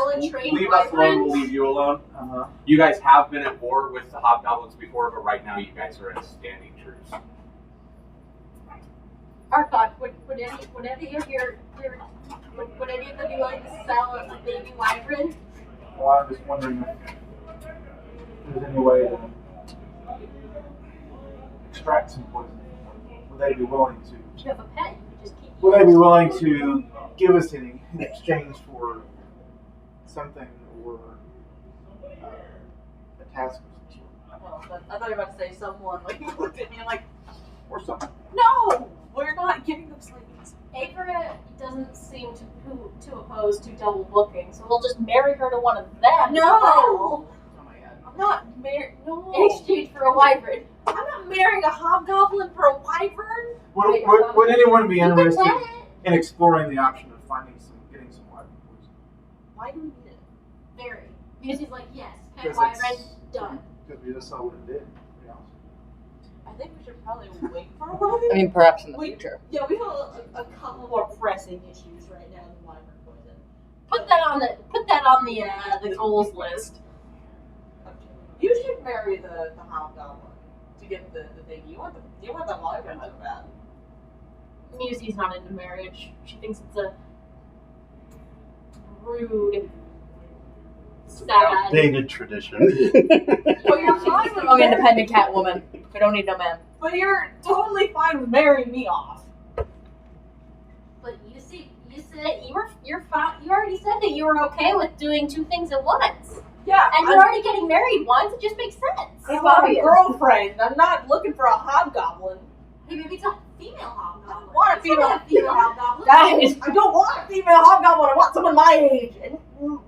A: alone. We'll leave you alone. You guys have been at war with the hobgoblins before, but right now you guys are at a standing truce.
J: Archon, would any of you be willing to sell a baby wyvern?
E: Well, I'm just wondering if there's any way to extract some poison. Would they be willing to?
J: If you have a pet, you could just keep.
E: Would they be willing to give us any in exchange for something or a task of some sort?
C: Oh, I thought you were about to say someone. Like, you looked at me like,
E: Or something.
C: no, we're not giving them slaves.
J: Avra doesn't seem to oppose to double booking, so we'll just marry her to one of them.
C: No!
J: Oh my god.
C: I'm not married. No.
J: In exchange for a wyvern.
C: I'm not marrying a hobgoblin for a wyvern.
E: Would anyone be
J: You can
E: interested
J: play it.
E: in exploring the option of getting some wyvern poison?
C: Why do we need it?
J: Very. Because he's like, yes, pet
E: Because
J: wyvern,
E: it's-
J: done.
E: Because we just saw what it did. Yeah.
C: I think we should probably wait for a while.
G: I mean, perhaps in the
C: Wait.
G: future.
C: Yeah, we have a couple more pressing issues right now than wyvern poison.
J: Put that on the goals list.
C: You should marry the hobgoblin to get the thing. You want the wyvern so bad.
J: Musie's not into marriage. She thinks it's a rude Sad.
B: Outdated tradition.
C: Well, you're fine with
G: Strong, independent cat woman. We don't need no man.
C: But you're totally fine with marrying me off.
J: But you see, you said you're fine. You already said that you were okay with doing two things at once.
C: Yeah,
J: And you're already getting married once. It just makes sense.
C: I'm not a girlfriend. I'm not looking for a hobgoblin.
J: Hey, maybe it's a female hobgoblin.
C: I want a female
J: hobgoblin.
C: Guys, I don't want a female hobgoblin. I want someone my age, and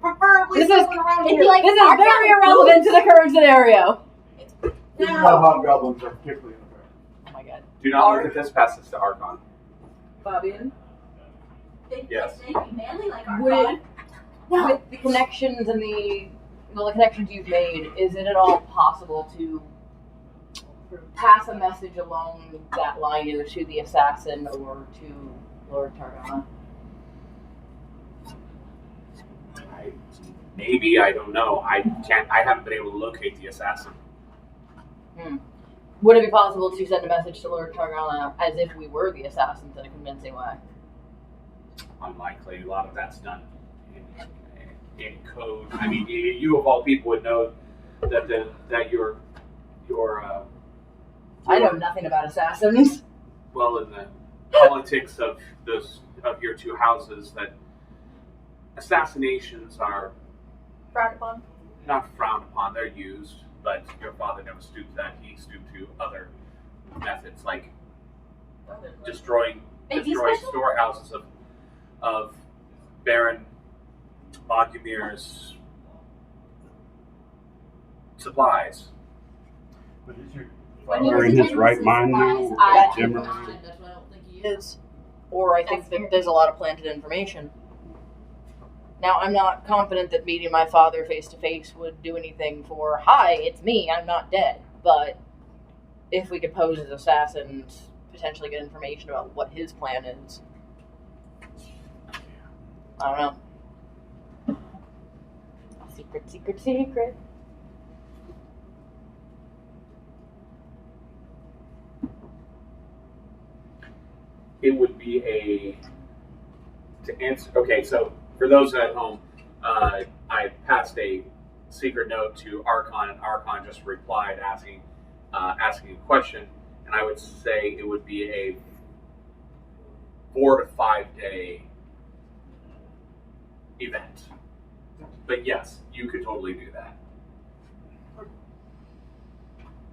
C: preferably
G: This is-
C: someone around
J: It'd
C: here.
J: be like
G: This is very irrelevant to the current scenario.
E: Female hobgoblins are particularly unfair.
G: Oh my god.
A: Do not look at this. Pass this to Archon.
C: Fabian.
A: Yes.
J: They be manly like our
G: Would
J: god.
G: it, with the connections and the connections you've made, is it at all possible to pass a message along that line either to the assassin or to Lord Targana?
A: Maybe, I don't know. I haven't been able to locate the assassin.
G: Would it be possible to send a message to Lord Targana as if we were the assassins in a convincing way?
A: Unlikely. A lot of that's done in code. I mean, you of all people would know that your
G: I know nothing about assassins.
A: well, in the politics of your two houses, that assassinations are
J: Frowned upon.
A: not frowned upon. They're used, but your father never stooped to that. He stooped to other methods, like destroying
J: Maybe special?
A: storehouses of Baron Mogumir's supplies.
B: But is your
J: When he
B: father
J: was
B: in his
J: taking
B: right
J: his
B: mind
J: supplies,
B: now?
J: I-
B: Jim
G: That's
B: around?
G: why I don't think he is. Or I think that there's a lot of planted information. Now, I'm not confident that meeting my father face to face would do anything for, hi, it's me, I'm not dead. But if we could pose as assassins, potentially get information about what his plan is. I don't know. Secret, secret, secret.
A: It would be to answer. Okay, so for those at home, I passed a secret note to Archon, and Archon just replied asking a question, and I would say it would be a 4 to 5 day event. But yes, you could totally do that.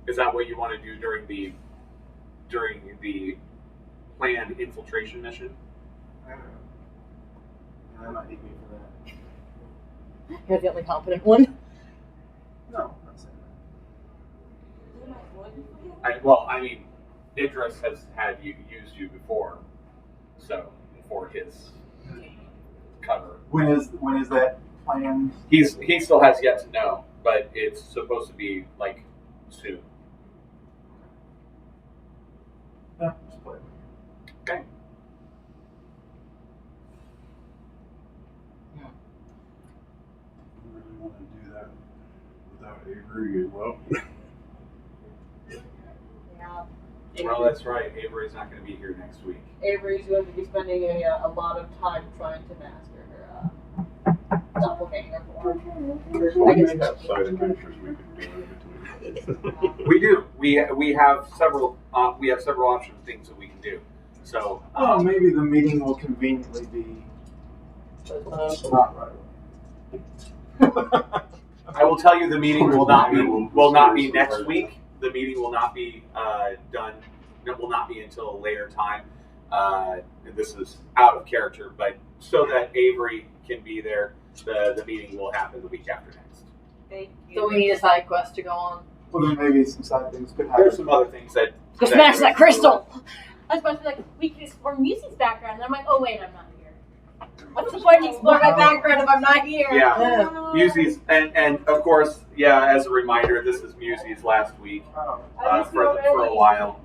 A: Is that what you want to do during the planned infiltration mission?
E: I don't know. That might need me for that.
G: You're the only competent one.
E: No, I'm not saying that.
A: I mean, Idris has had used you before, so for his cover.
E: When is that planned?
A: He still has yet to know, but it's supposed to be like soon.
E: Yeah, just play it.
A: Okay.
B: I really want to do that without Avery as well.
C: Yeah.
A: Well, that's right. Avery's not going to be here next week.
C: Avery's going to be spending a lot of time trying to master her doppelganger form.
B: Well, we may have side adventures we could do in between.
A: We do. We have several options things that we can do. So
E: Well, maybe the meeting will conveniently be not right away.
A: I will tell you the meeting will not be next week. The meeting will not be done. It will not be until a later time. And this is out of character, but so that Avery can be there, the meeting will happen the week after next.
C: Thank you.
G: So we need a side quest to go on.
E: Well, then maybe some side things could happen.
A: There's some other things that
G: Go smash that crystal!
J: I was about to be like, we could explore Music's background. And I'm like, oh wait, I'm not here. What's the point of exploring my background if I'm not here?
A: Yeah. Musie's and of course, yeah. As a reminder, this is Musie's last week
E: Oh.
A: for a while.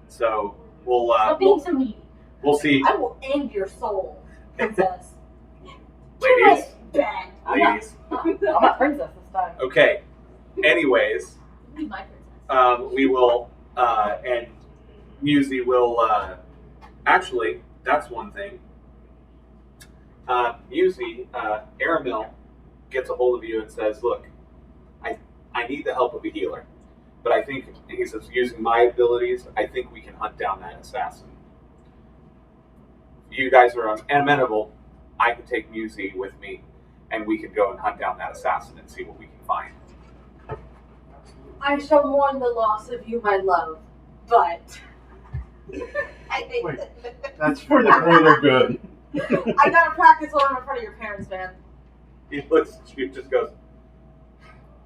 A: So
J: Stop being so needy.
A: we'll see,
C: I will end your soul, princess.
A: ladies.
C: Bad.
A: Ladies.
G: I'm not princess this time.
A: Okay. Anyways,
J: Be my princess.
A: we will and Musie will actually. That's one thing. Musie, Aramil gets a hold of you and says, "Look, I need the help of a healer, but I think," he says, "using my abilities, I think we can hunt down that assassin. You guys are amenable. I can take Musi with me, and we can go and hunt down that assassin and see what we can find."
C: I shall mourn the loss of you, my love, but I think
B: Wait. That's for the greater good.
C: I gotta practice while I'm in front of your parents, man.
A: He looks at you and just goes,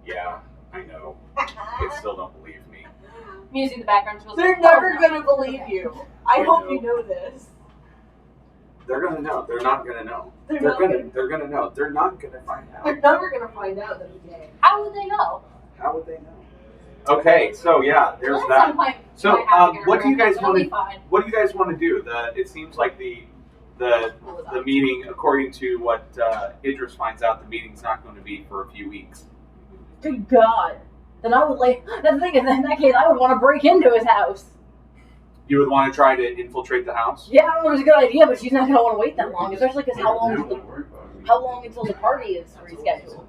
A: "Yeah, I know. They still don't believe me."
J: Music in the background. Feels
C: They're
J: like,
C: never
J: oh, no.
C: gonna believe you. I hope you know this.
A: They're gonna know. They're not gonna know.
C: They're
A: They're
C: not
A: gonna know. They're not gonna find
C: They're
A: out.
C: never gonna find out that I'm gay.
J: How would they know?
A: How would they know? Okay, so yeah, there's
J: Well, at
A: that.
J: some point,
A: So,
J: I have to get
A: what do you
J: arrested,
A: guys
J: but it'll
A: want
J: be fine.
A: What do you guys want to do? It seems like the meeting, according to what Idris finds out, the meeting's not going to be for a few weeks.
G: Good God. Then I would the thing is, in that case, I would want to break into his house.
A: You would want to try to infiltrate the house?
G: Yeah, I don't know if it's a good idea, but she's not going to want to wait that long, especially because how long until the party is rescheduled?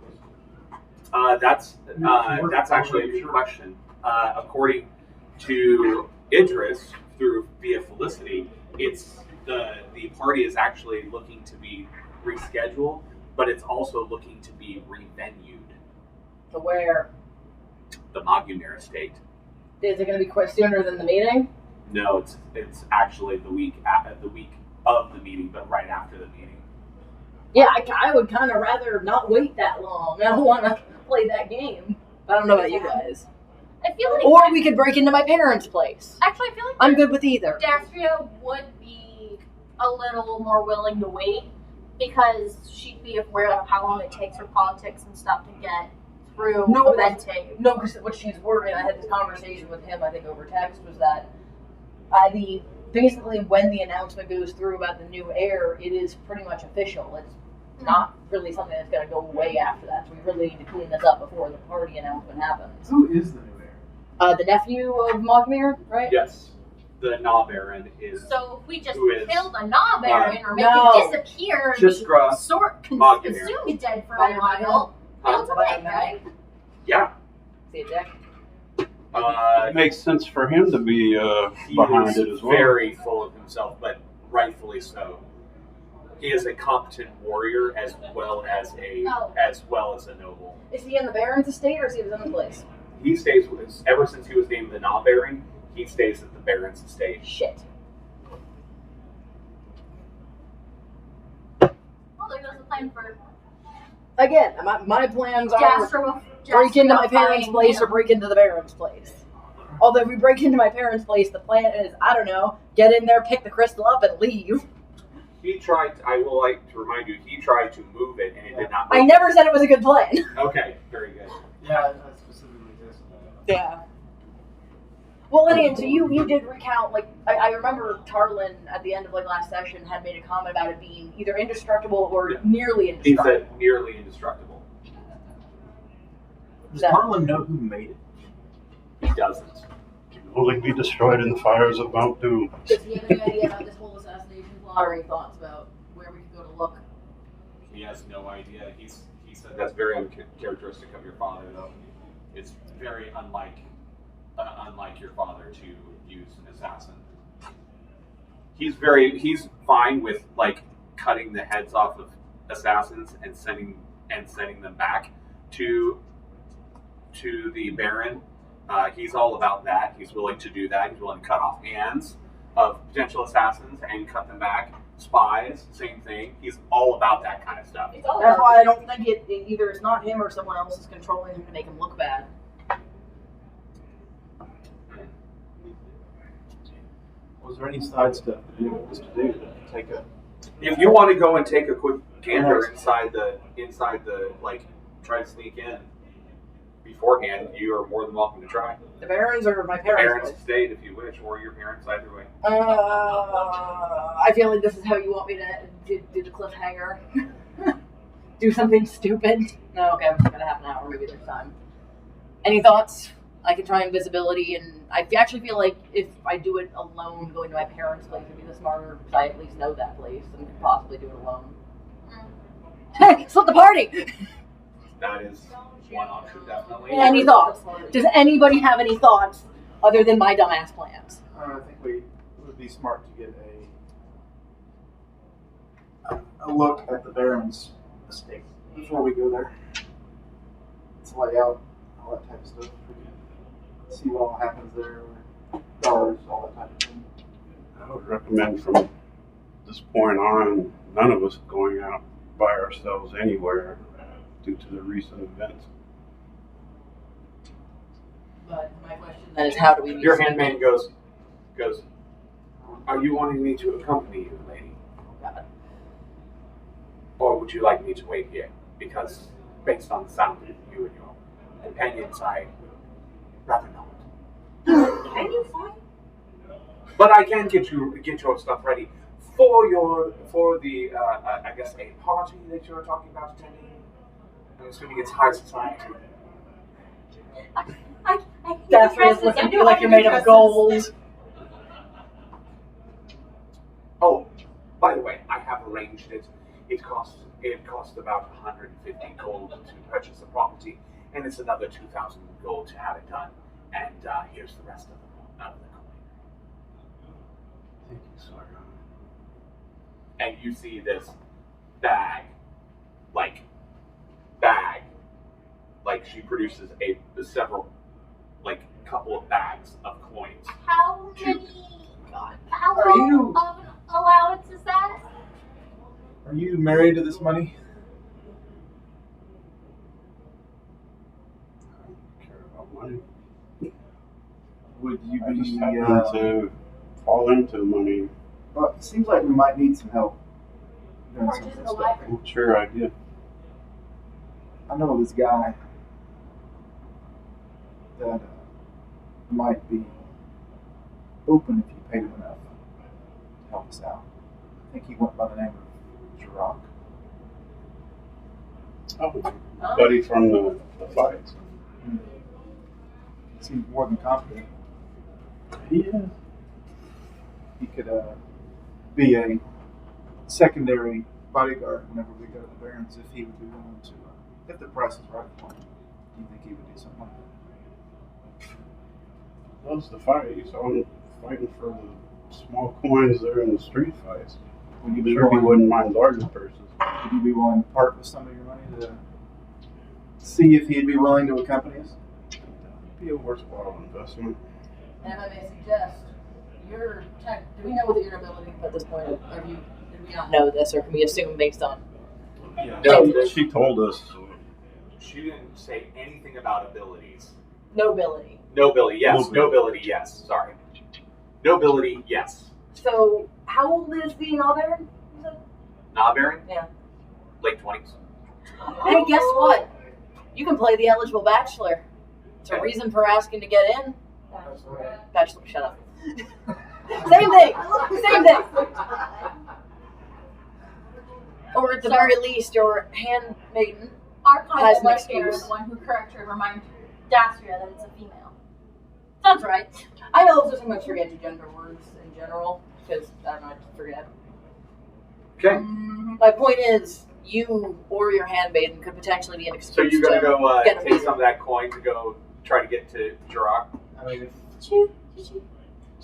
A: That's actually a good question. According to Idris, via Felicity, it's the party is actually looking to be rescheduled, but it's also looking to be revenued.
G: To where?
A: The Mogumir estate.
G: Is it going to be quite sooner than the meeting?
A: No, it's actually the week of the meeting, but right after the meeting.
G: Yeah, I would kind of rather not wait that long. I don't want to play that game. I don't know about you guys.
J: I feel like.
G: Or we could break into my parents' place.
J: Actually, I feel like
G: I'm good with either.
J: Dastria would be a little more willing to wait because she'd be aware of how long it takes for politics and stuff to get through eventing.
G: No, because what she's worried, I had this conversation with him, I think over text, was that basically when the announcement goes through about the new heir, it is pretty much official. It's not really something that's going to go way after that. So we really need to clean this up before the party announcement happens.
E: Who is the new heir?
G: The nephew of Mogmir, right?
A: Yes. The Gnaw Baron is.
J: So if we just
A: Who is?
J: kill the Gnaw Baron or make
G: No.
J: it disappear and
A: Chistra
J: be
A: Mogmir.
J: consumed dead for a while, it's okay, right?
A: Yeah.
G: See it, Jack?
B: It makes sense for him to be
A: He
B: behind
A: is
B: it as well.
A: very full of himself, but rightfully so. He is a competent warrior as well as a noble.
G: Is he in the Baron's estate or is he in his own place?
A: He stays with us ever since he was named the Gnaw Baron. He stays at the Baron's estate.
G: Shit.
J: Well, there goes the plan for
G: Again, my plans are
J: Jasper.
G: break into my parents' place or break into the Baron's place. Although if we break into my parents' place, the plan is, I don't know, get in there, pick the crystal up, and leave.
A: He tried. I will like to remind you. He tried to move it, and it did not.
G: I
A: Move.
G: never said it was a good plan.
A: Okay, very good.
E: Yeah, I specifically did.
G: Yeah. Well, Lillian, so you did recount, like, I remember Tarlin at the end of, like, last session had made a comment about it being either indestructible or nearly
A: He
G: indestructible.
A: said nearly indestructible.
E: Does
G: No.
E: Harlan know who made it?
A: He doesn't.
B: Can only be destroyed in the fires of Mount Doom.
G: Does he have any idea about this whole assassination plot or any thoughts about where we could go to look?
A: He has no idea. He said that's very uncharacteristic of your father, though. It's very unlike your father to use an assassin. He's fine with like cutting the heads off of assassins and sending them back to the Baron. He's all about that. He's willing to do that. He's willing to cut off hands of potential assassins and cut them back. Spies, same thing. He's all about that kind of stuff.
G: That's why I don't think it either it's not him or someone else is controlling him to make him look bad.
E: Was there any sidestep that anyone was to do to take a?
A: If you want to go and take a quick canter inside the like, try to sneak in beforehand, you are more than welcome to try.
G: The Barons or my
A: Parents
G: parents?
A: estate, if you wish, or your parents, either way.
G: I feel like this is how you want me to do the cliffhanger. Do something stupid. No, okay, I'm just gonna have an hour maybe this time. Any thoughts? I can try invisibility, and I actually feel like if I do it alone, going to my parents' place would be the smarter, because I at least know that place and could possibly do it alone. Hey, split the party!
A: That is one option, definitely.
G: Any thoughts? Does anybody have any thoughts other than my dumbass plans?
E: I think it would be smart to get a look at the Baron's estate before we go there. Its layout, all that type of stuff. See what all happens there, guards, all that type of thing.
B: I would recommend from this point on, none of us going out by ourselves anywhere due to the recent events.
G: But my question then is, how do we?
A: Your handmaiden goes. Are you wanting me to accompany you, lady?
G: God.
A: Or would you like me to wait here? Because based on the sound of you and your companions, I would rather not.
C: Can you find?
A: But I can get your stuff ready for the I guess a party that you're talking about attending. I'm assuming it's high society.
G: That's what it's looking at you like you're made of gold.
A: Oh, by the way, I have arranged it. It costs about 150 gold to purchase the property, and it's another 2,000 gold to have it done. And here's the rest of the coin.
B: Thank you, Sargon.
A: And you see this bag, like she produces several, couple of bags of coins.
J: How many?
G: God.
J: How
E: Are
J: long
E: you-
J: of an allowance is that?
E: Are you married to this money?
B: I don't care about money.
E: Would you
B: I just
E: be?
B: happen to fall into money.
E: Well, it seems like we might need some help doing some of
J: Purchase
E: this
J: the
E: stuff.
J: library.
B: What's your idea?
E: I know this guy that might be open if you paid him enough to help us out. I think he went by the name of Jirok.
B: Oh, buddy from the fights.
E: He seemed more than confident.
B: Yeah.
E: He could be a secondary bodyguard whenever we go to the Barrens if he would be willing to, if the price is right for him. Do you think he would do something like that?
B: Loves to fight. You saw him fighting for the small coins there in the street fights.
E: Would you
B: I'm
E: be
B: sure he
E: willing,
B: wouldn't mind larger purses.
E: would you be willing to part with some of your money to see if he'd be willing to accompany us?
B: That'd be a worthwhile investment.
G: And if I may suggest, your tech. Do we know what your ability at this point? Did we not know this, or can we assume based on?
A: No,
B: She told us.
A: she didn't say anything about abilities.
G: Nobility.
A: Nobility, yes.
B: Nobility.
A: Nobility, yes. Sorry. Nobility, yes.
G: So, how old is the Nalbaron?
A: Nah, Baron?
G: Yeah.
A: Late 20s.
G: Hey, guess what? You can play the eligible bachelor. It's a reason for asking to get in. Bachelor, shut up. Same thing. Same thing. Or at the very least, your handmaiden.
J: Our
G: Has an
J: contact here
G: excuse.
J: is the one who corrected and reminded Dasria that it's a female.
G: Sounds right. I also sometimes forget to gender words in general because I don't know, I just forget.
A: Okay.
G: My point is, you or your handmaiden could potentially be an excuse.
A: So you're going to go
G: get a
A: take
G: visa.
A: some of that coin to go try to get to Jirok?
E: I mean,
J: She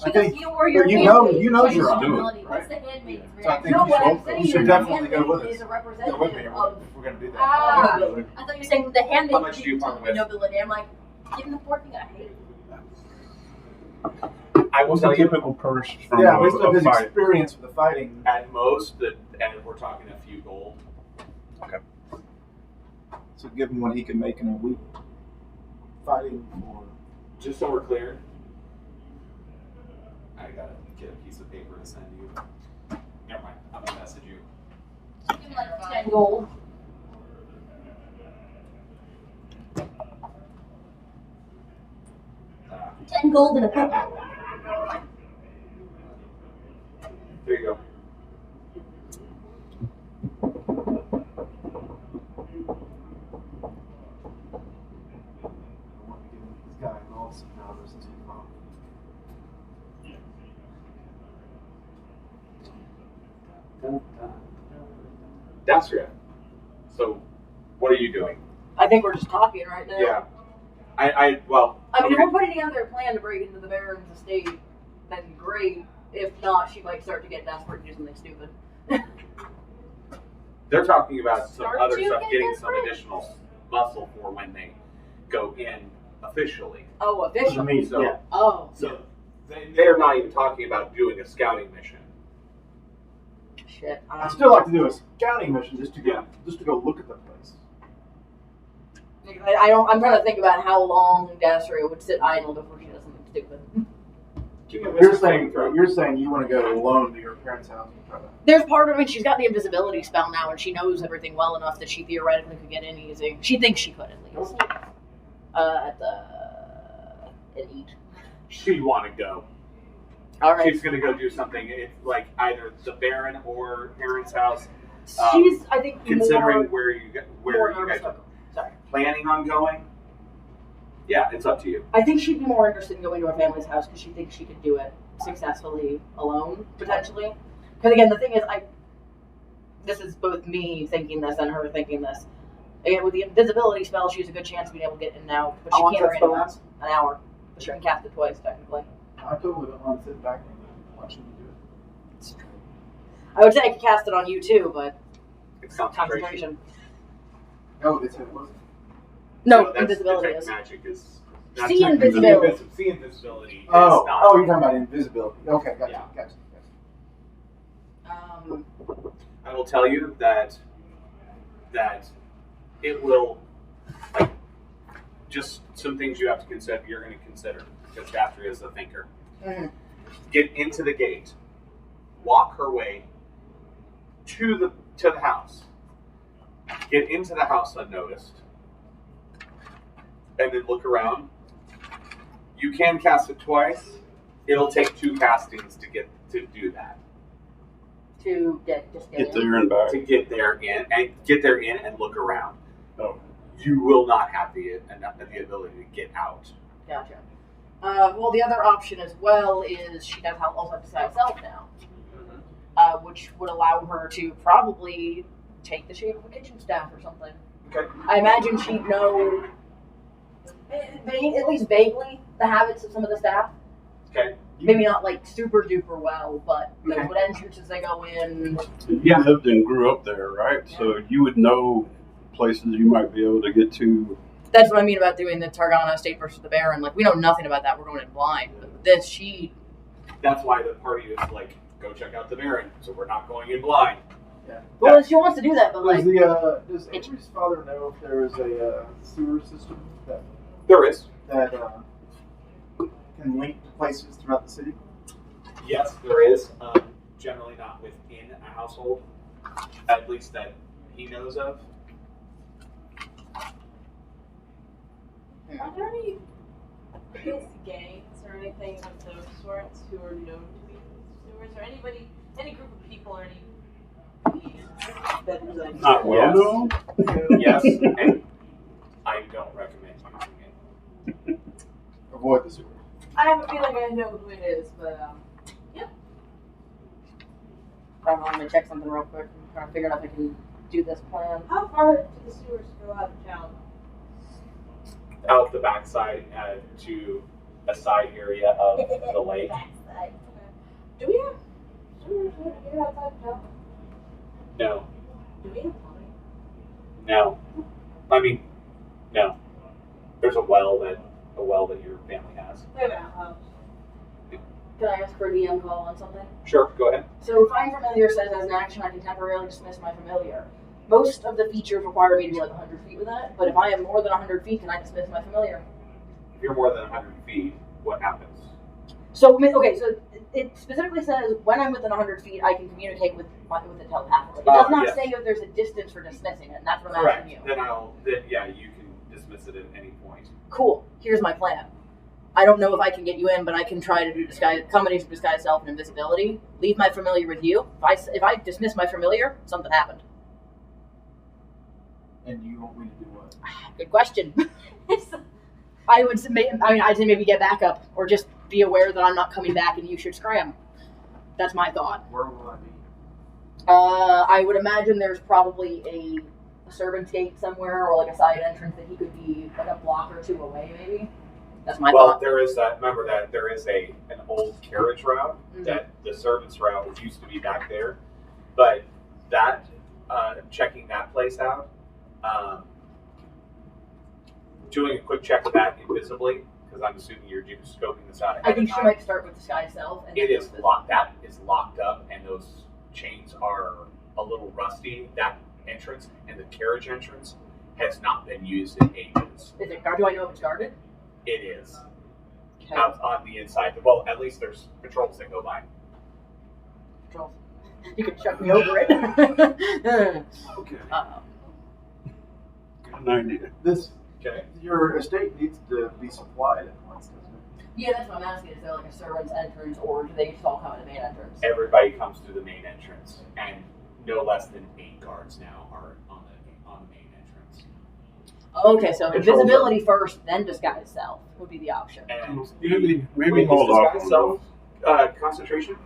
E: I
J: goes,
E: think
J: you or your
E: you know
J: handmaid.
E: you're
J: Change
E: on
J: the
E: it,
J: ability.
E: right?
J: What's the handmaid's
E: So I think
J: reaction?
G: No,
E: you
G: what I'm
E: should,
G: saying
E: you should
G: is
E: definitely go with
G: is
E: us.
G: a
E: Go
G: representative
E: with me
G: of
E: if we're going to do that.
J: Ah.
E: Absolutely.
J: I thought you were saying the handmaid
A: How much do you partner with?
J: nobility. I'm like, even the poor thing I hate.
A: I will
B: What's
A: tell
B: the
A: you,
B: typical purse from
E: Yeah, based on
B: a
E: his
B: fight?
E: experience with the fighting,
A: at most, and we're talking a few gold.
E: so give him what he can make in a week fighting for.
A: Just so we're clear, I gotta get a piece of paper to send you. Never mind, I'm gonna message you.
J: Give him like 10 gold.
A: Uh,
J: 10 gold and a pepper.
A: there you go.
E: I want to give this guy an awesome dollars to
A: Dasria, so what are you doing?
G: I think we're just talking right now.
A: Yeah. Well.
G: I mean,
A: okay.
G: if we're putting together a plan to break into the Baron's estate, then great. If not, she might start to get desperate and do something stupid.
A: They're talking about some
J: Start
A: other
J: to
A: stuff,
J: get
A: getting some
J: desperate.
A: additional muscle for when they go in officially.
G: Oh, officially?
A: So,
E: yeah.
G: Oh.
A: So they're not even talking about doing a scouting mission.
G: Shit.
E: I'd still like to do a scouting mission just to go look at the place.
G: I'm trying to think about how long Dasria would sit idle before she does something stupid.
A: Give me a
E: You're
A: wisdom
E: saying
A: saving throw.
E: you want to go alone to your parents' house and try to.
G: There's part of it, she's got the invisibility spell now, and she knows everything well enough that she theoretically could get in easy. She thinks she could, at least. At eat.
A: She'd want to go.
G: Alright.
A: She's going to go do something like either the Baron or parents' house.
G: She's, I think,
A: Considering
G: more
A: where you
G: nervous
A: guys are
G: about- Sorry.
A: planning on going. Yeah, it's up to you.
G: I think she'd be more interested in going to her family's house because she thinks she could do it successfully alone, potentially. Because again, the thing is, this is both me thinking this and her thinking this. Again, with the invisibility spell, she has a good chance of being able to get in and out, but
E: How
G: she
E: long
G: can't
E: does that
G: run
E: spell
G: in
E: last?
G: an hour. But she can cast it twice, technically.
E: I totally don't want to sit back and watch you do it.
G: I would say I could cast it on you too, but
A: It's concentration.
G: concentration.
E: No, it's it wasn't.
G: No,
A: that's
G: invisibility
A: detect
G: is.
A: magic is.
G: See invisibility.
A: See invisibility. Is
E: Oh,
A: not.
E: you're talking about invisibility. Okay, gotcha,
A: Yeah.
E: gotcha.
A: I will tell you that it will, like, just some things you have to consider. You're going to consider because Dathria is a thinker.
G: Mhm.
A: Get into the gate, walk her way to the house, get into the house unnoticed, and then look around. You can cast it twice. It'll take 2 castings to do that.
G: To get
B: Get there and back.
A: To get there in and look around.
B: Oh.
A: You will not have the ability to get out.
G: Gotcha. Well, the other option as well is she does have also decide self now, which would allow her to probably take the shape of a kitchen staff or something.
A: Okay.
G: I imagine she'd know, at least vaguely, the habits of some of the staff.
A: Okay.
G: Maybe not like super duper well, but knows what entrances they go in.
B: You lived and grew up there, right? So you would know places you might be able to get to.
G: That's what I mean about doing the Targana estate versus the Baron. Like, we know nothing about that. We're going in blind. But with this,
A: That's why the party is like, go check out the Baron. So we're not going in blind.
E: Yeah.
G: Well, she wants to do that, but like,
E: Does Avery's father know if there is a sewer system
A: There is.
E: that can link to places throughout the city?
A: Yes, there is. Generally not within a household, at least that he knows of.
C: Are there any gangs or anything of those sorts who are known to be sewers, or any group of people, or any that reside?
B: Not well known.
A: Yes, and I don't recommend using it.
E: Avoid the sewer.
C: I have a feeling I know who it is, but
G: I'm going to check something real quick. I'm trying to figure out if I can do this plan.
C: how far do the sewers go out of town?
A: Out the backside to a side area of the lake.
C: Backside. Okay. Do we have sewers here outside of town?
A: No,
C: Do we have plumbing?
A: no. I mean, no. There's a well that your family has.
C: We have a house.
G: Can I ask for a DM call on something?
A: Sure, go ahead.
G: So, Find Familiar says as an action I can temporarily dismiss my familiar. Most of the features require me to be like 100 feet with that, but if I am more than 100 feet, can I dismiss my familiar?
A: If you're more than 100 feet, what happens?
G: So, okay, so it specifically says when I'm within 100 feet, I can communicate with it telepathically. It does not
A: yes.
G: say if there's a distance for dismissing it, and that's what I'm
A: Correct.
G: asking you.
A: Then you can dismiss it at any point.
G: Cool. Here's my plan. I don't know if I can get you in, but I can try to do combination of disguise self and invisibility. Leave my familiar with you. If I dismiss my familiar, something happened.
E: And you want me to do what?
G: Good question. I'd say maybe get backup, or just be aware that I'm not coming back and you should scram. That's my thought.
E: Where will I be?
G: I would imagine there's probably a servant's gate somewhere or like a side entrance that he could be like a block or two away, maybe. That's my thought.
A: There is that. Remember that there is an old carriage route that the servants' route used to be back there, but that checking that place out, doing a quick check of that invisibly, because I'm assuming you're scoping this out.
G: I think she might start with the sky itself. And
A: it is locked. That is locked up, and those chains are a little rusty. That entrance and the carriage entrance has not been used in ages.
G: Is it? Do I know if it's guarded?
A: It is.
G: Okay.
A: Out on the inside. Well, at least there's patrols that go by.
G: Patrols. You could chuck me over it.
B: Okay.
E: Good idea. Your estate needs to be supplied at once, doesn't it?
G: Yeah, that's what I'm asking. Is there like a servant's entrance, or do they just all come in the main entrance?
A: Everybody comes through the main entrance, and no less than 8 guards now are on the main entrance.
G: Okay, so invisibility first, then disguise self would be the option.
A: And
B: maybe hold off on
A: self concentration.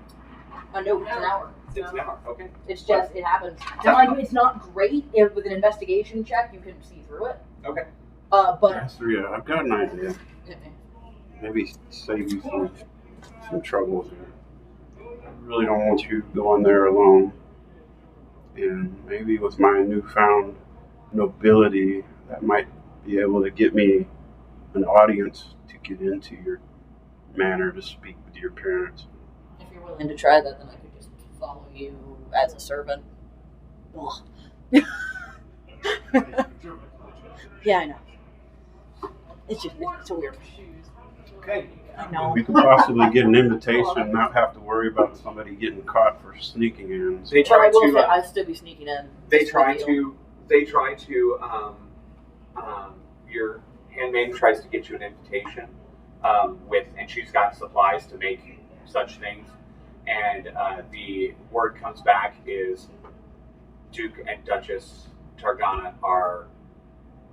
G: No, it's an hour.
A: It's an hour. Okay.
G: It's just it happens. And like it's not great if with an investigation check you can see through it.
A: Okay.
G: But
B: yeah, I've got an idea. Maybe save you some trouble here. I really don't want you going there alone. And maybe with my newfound nobility, that might be able to get me an audience to get into your manor to speak with your parents.
G: If you're willing to try that, then I could just follow you as a servant. Yeah, I know. It's a weird.
A: Okay.
G: I know.
B: We could possibly get an invitation and not have to worry about somebody getting caught for sneaking in.
A: They try to.
G: I'd still be sneaking in.
A: They try to. Your handmaiden tries to get you an invitation and she's got supplies to make such things. And the word comes back is Duke and Duchess Targana are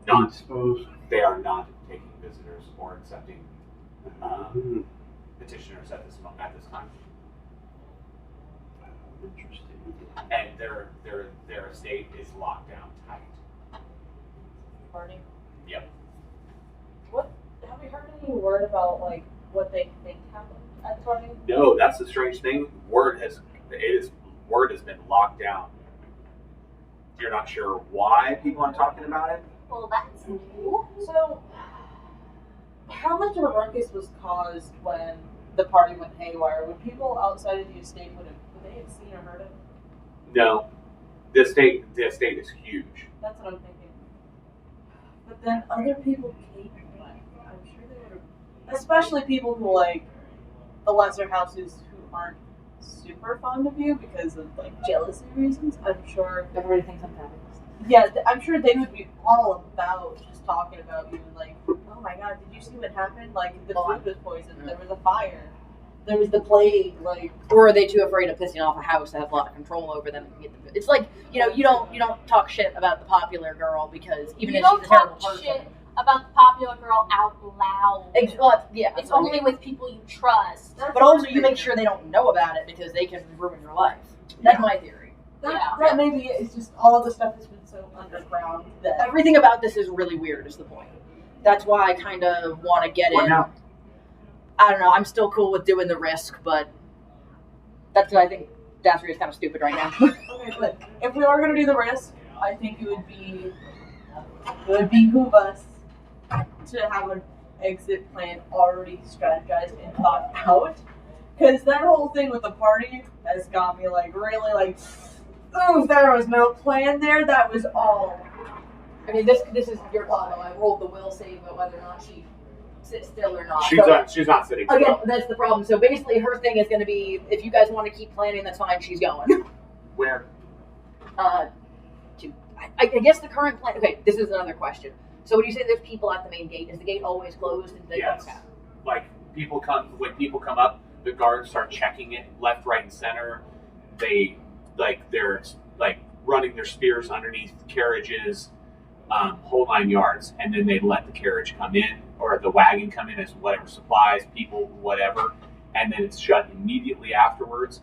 A: not. They are not taking visitors or accepting petitioners at this time.
B: Interesting.
A: And their estate is locked down tight.
D: Party.
A: Yep.
D: What? Have we heard any word about like what they think happened at the party?
A: No, that's the strange thing. Word has been locked down. You're not sure why people aren't talking about it?
J: Well, that's new.
D: So, how much of a ruckus was caused when the party went haywire? Would people outside of the estate would they have seen or heard it?
A: No. The estate is huge.
D: That's what I'm thinking. But then other people came like I'm sure they would have, especially people who like the lesser houses who aren't super fond of you because of like jealousy reasons. I'm sure
G: Everybody thinks I'm fabulous.
D: Yeah, I'm sure they would be all about just talking about you, like, oh my god, did you see what happened? Like, the food was poisoned, there was a fire, there was the plague, like.
G: Or are they too afraid of pissing off a house that has a lot of control over them? And get the, it's like, you don't talk shit about the popular girl because even if she's a terrible person.
J: You don't talk shit about the popular girl out loud.
G: Yeah,
J: it's only with people you trust.
G: But also you make sure they don't know about it because they can ruin your life. That's my theory.
D: That may be it. It's just all of the stuff has been so underground that
G: everything about this is really weird is the point. That's why I kind of want to get in.
A: Now?
G: I don't know. I'm still cool with doing the risk, but that's what I think. Dasri is kind of stupid right now.
D: Okay, but if we are going to do the risk, I think it would behoove us to have an exit plan already strategized and thought out. Because that whole thing with the party has got me like really like. Oh, there was no plan there. That was all.
G: I mean, this is your call, though. I rolled the will save, but whether or not she sits still or not.
A: She's not sitting still.
G: Again, that's the problem. So basically, her thing is going to be, if you guys want to keep planning, that's fine. She's going.
A: Where?
G: I guess the current plan. Okay, this is another question. So when you say there's people at the main gate, is the gate always closed? And
A: yes. Like when people come up, the guards start checking it left, right, and center. They're running their spears underneath carriages, whole 9 yards, and then they let the carriage come in or the wagon come in as whatever supplies, people, whatever, and then it's shut immediately afterwards.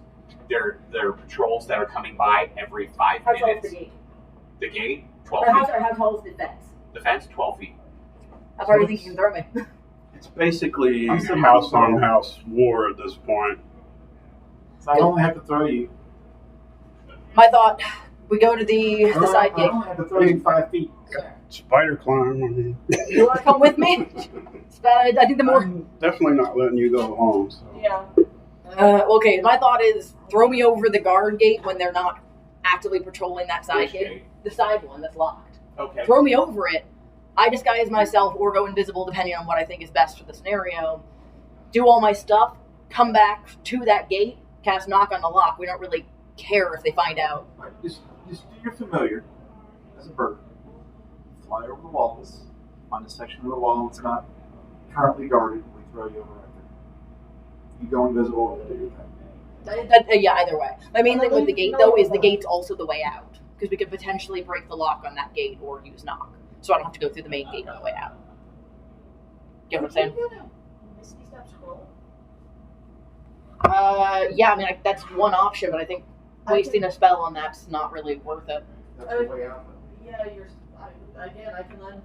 A: There are patrols that are coming by every 5 minutes.
G: How tall is the gate?
A: The gate? 12
G: Or
A: feet.
G: how tall is the fence?
A: The fence, 12 feet.
G: How far do you think you can throw me?
B: It's basically
E: I'm saying
B: house on house war at this point.
E: So I only have to throw you.
G: My thought, we go to the side
E: I
G: gate.
E: only have to throw you 5 feet.
B: Spider climb. I mean,
G: You want to come with me? I think the more.
B: I'm definitely not letting you go home. So.
C: Yeah.
G: Okay, my thought is throw me over the guard gate when they're not actively patrolling that side
A: Which
G: gate.
A: gate?
G: The side one that's locked.
A: Okay.
G: Throw me over it. I disguise myself or go invisible depending on what I think is best for the scenario. Do all my stuff, come back to that gate, cast knock on the lock. We don't really care if they find out.
E: Right, just do your familiar as a bird. Fly over the walls, find a section of the wall that's not currently guarded, we throw you over right there. You go invisible and do your thing.
G: Yeah, either way. My main thing with the gate, though, is the gate's also the way out. Because we could potentially break the lock on that gate or use knock. So I don't have to go through the main gate on the way out. Get what I'm saying?
J: Misty Step scroll.
G: Yeah, I mean, that's one option, but I think wasting a spell on that's not really worth it.
E: That's the way out.
D: Yeah,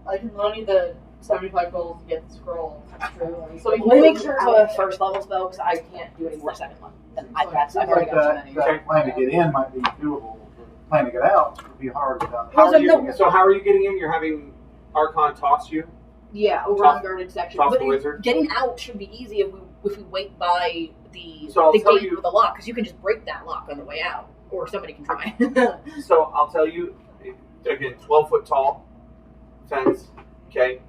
D: I can loan you the 75 gold to get the scroll. That's true.
G: So let me make sure it's a first level spell, because I can't do any more second one. I've already got too many.
E: That plan to get in might be doable. The plan to get out would be hard without.
A: How are
G: no-
A: you, so how are you getting in? You're having Archon toss you?
G: Yeah, over
A: Toss-
G: unguarded section.
A: toss
G: But
A: the wizard?
G: getting out should be easy if we wait by the
A: So I'll tell
G: gate
A: you-
G: with the lock, because you can just break that lock on the way out, or somebody can try.
A: So I'll tell you, again, 12-foot tall fence, okay?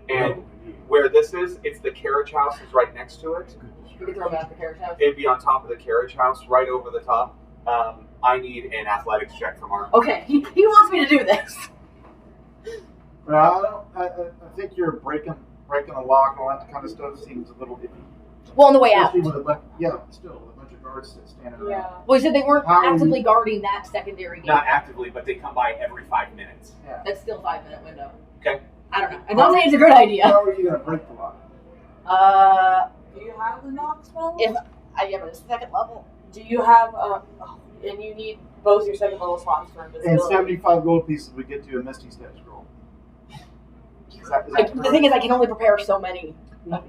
A: And where this is, it's the carriage house is right next to it.
G: You can throw them out the carriage house.
A: It'd be on top of the carriage house, right over the top. I need an athletics check from Archon.
G: Okay, he wants me to do this.
E: Well, I think you're breaking the lock and all that kind of stuff seems a little iffy.
G: Well, on the way out.
E: Especially with still a bunch of guards standing around.
C: Yeah.
G: Well, he said they weren't
E: How are
G: actively
E: you-
G: guarding that secondary gate.
A: Not actively, but they come by every 5 minutes.
E: Yeah.
G: That's still a 5-minute window.
A: Okay.
G: I don't know. I'm not saying it's a good idea.
E: How are you going to break the lock?
C: Do you have the knock spell?
G: Yeah, but it's second level.
C: Do you have and you need both your second level slots for
E: And
C: invisibility.
E: 75 gold pieces would get you a Misty Step scroll. Is that
G: The thing is, I can only prepare so many.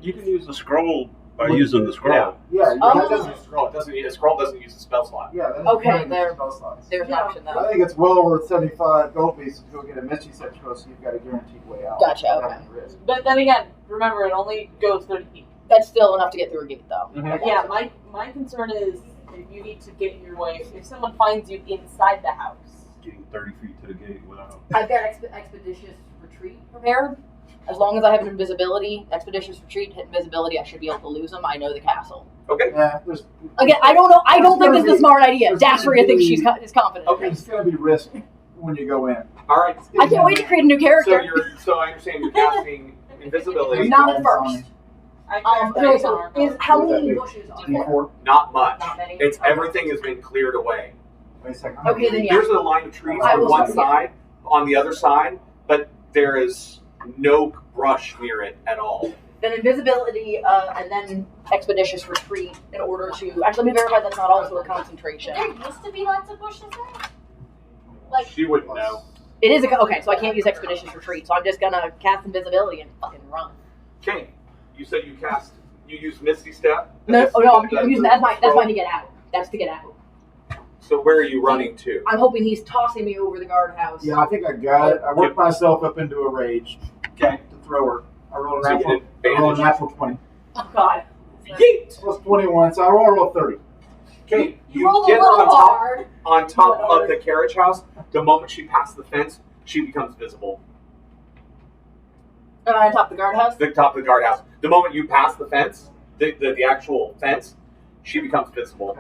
B: You can use the scroll by using the scroll.
E: Yeah,
G: Oh.
E: that doesn't.
A: Scroll. It doesn't. A scroll doesn't use a spell slot.
E: Yeah, that is
G: Okay,
E: one of the
G: there-
E: spell slots.
G: There's an
C: Yeah.
G: option
E: I
G: though.
E: think it's well worth 75 gold pieces to go get a Misty Step scroll, so you've got a guaranteed way out.
G: Gotcha,
E: without
G: okay.
E: having to risk.
C: But then again, remember it only goes 30 feet.
G: That's still enough to get through a gate, though.
C: Yeah, my concern is if you need to get your way, if someone finds you inside the house.
B: Getting 30 feet to the gate without.
G: I've got expeditious retreat prepared. As long as I have an invisibility, expeditious retreat, hit invisibility, I should be able to lose them. I know the castle.
A: Okay.
E: Yeah, there's
G: Again, I don't know. I don't think this is a smart idea.
E: there's gonna
G: Dasseria thinks
E: be-
G: is confident.
A: Okay.
E: it's going to be risk when you go in.
A: All right.
G: I can't wait to create a new character.
A: So I understand you're casting invisibility.
G: Not at first. No, so is how
E: What does
G: many
E: that
G: bushes are
E: do?
G: there?
E: D4.
A: Not much.
G: Not many.
A: It's everything has been cleared away.
E: Wait a second.
G: Okay, then yeah.
A: There's a line of trees
G: I
A: on
G: will
A: one
G: start,
A: side, on the other side, but there is no brush near it at all.
G: Then invisibility, and then expeditious retreat in order to. Actually, let me verify that's not also a concentration.
J: There used to be lots of bushes there. Like,
A: She wouldn't know.
G: It is okay, so I can't use expeditious retreat. So I'm just gonna cast invisibility and fucking run.
A: Okay. You said you use Misty Step?
G: No, I'm using that's mine to get out. That's to get out.
A: So where are you running to?
G: I'm hoping he's tossing me over the guardhouse.
E: Yeah, I think I got it. I worked myself up into a rage
A: Okay.
E: to throw her. I rolled a
A: So you
E: natural,
A: did
E: I rolled a
A: advantage.
E: natural 20.
G: Oh God.
A: Yeet!
E: Plus 21, so I roll 30.
A: Okay.
J: you roll a
A: get
J: little
A: on top,
J: hard.
A: on top of the carriage house. The moment she passes the fence, she becomes visible.
G: On top of the guardhouse.
A: The top of the guardhouse. The moment you pass the fence, the actual fence, she becomes visible.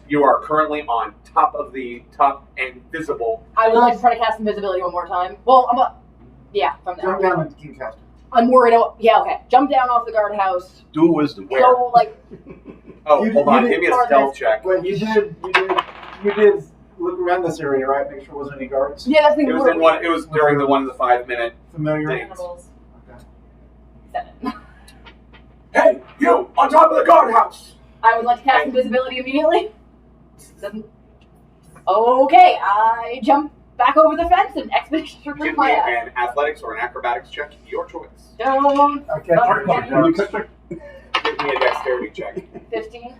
A: You are currently on top of the top and visible.
G: I would like to try to cast invisibility one more time. Well, from there.
E: Jump down and keep casting.
G: I'm worried. Okay. Jump down off the guardhouse.
B: Do a wisdom.
A: Where?
G: So like,
A: Oh,
E: You
A: hold
E: did-
A: on.
E: you
A: Give me
E: did
A: a stealth check.
E: Wait, you did look around this area, right? Make sure there wasn't any guards.
G: yeah, that's the
A: It was in one. It was during the 1 to 5 minute.
E: Familiar.
A: Dang.
C: Animals.
E: Okay.
G: 7.
A: Hey, you on top of the guardhouse!
G: I would like to cast invisibility immediately. 7. Okay, I jump back over the fence and expeditiously
A: Give
G: my
A: me
G: ass.
A: an athletics or an acrobatics check, your choice.
G: Don't.
E: I can't
G: Fuck
E: talk
G: yeah.
E: about
A: Give me a dexterity check.
G: 15.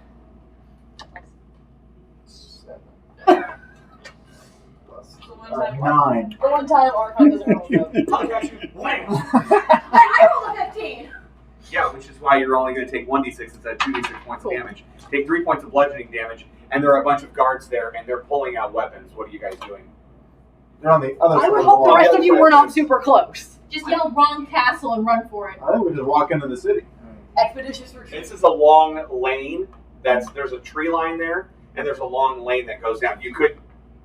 E: 9.
C: The one time Archon doesn't roll good.
A: I got you. Wham!
C: I rolled a 15.
A: Yeah, which is why you're only going to take 1d6 instead of 2d6 points of damage. Take 3 points of bludgeoning damage, and there are a bunch of guards there, and they're pulling out weapons. What are you guys doing?
E: They're on the other side
G: I would
E: of the
G: hope the
E: wall.
G: rest of you were not super close.
J: Just yell wrong castle and run for it.
E: I think we just walk into the city.
C: Expeditious retreat.
A: This is a long lane. There's a tree line there, and there's a long lane that goes down. You could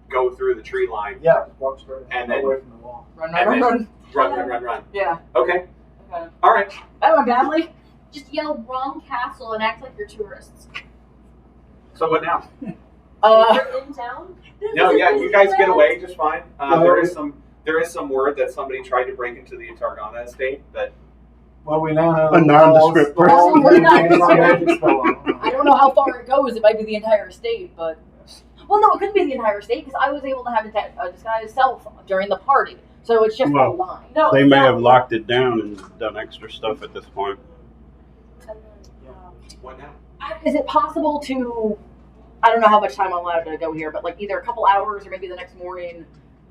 A: go through the tree line
E: Yeah, just walk straight
A: And then-
E: away from the wall.
G: Run,
A: and
G: run,
A: then
G: run.
A: run.
G: Yeah.
A: Okay.
C: Okay.
A: All right.
G: That went badly.
J: Just yell wrong castle and act like you're tourists.
A: So what now?
J: You're in town?
A: No, yeah, you guys get away just fine. There is some word that somebody tried to break into the Targana estate, but
E: Well, we now know
B: A nondescript
E: the walls-
G: person.
E: walls contain our magic spell on them.
G: I don't know how far it goes. It might be the entire estate, but... Well, no, it couldn't be the entire estate because I was able to have a disguised self during the party. So it's just
B: Well,
G: a line.
C: No,
B: They may
C: no.
B: have locked it down and done extra stuff at this point.
A: what now?
G: Is it possible to... I don't know how much time I'm allowed to go here, but like either a couple hours or maybe the next morning,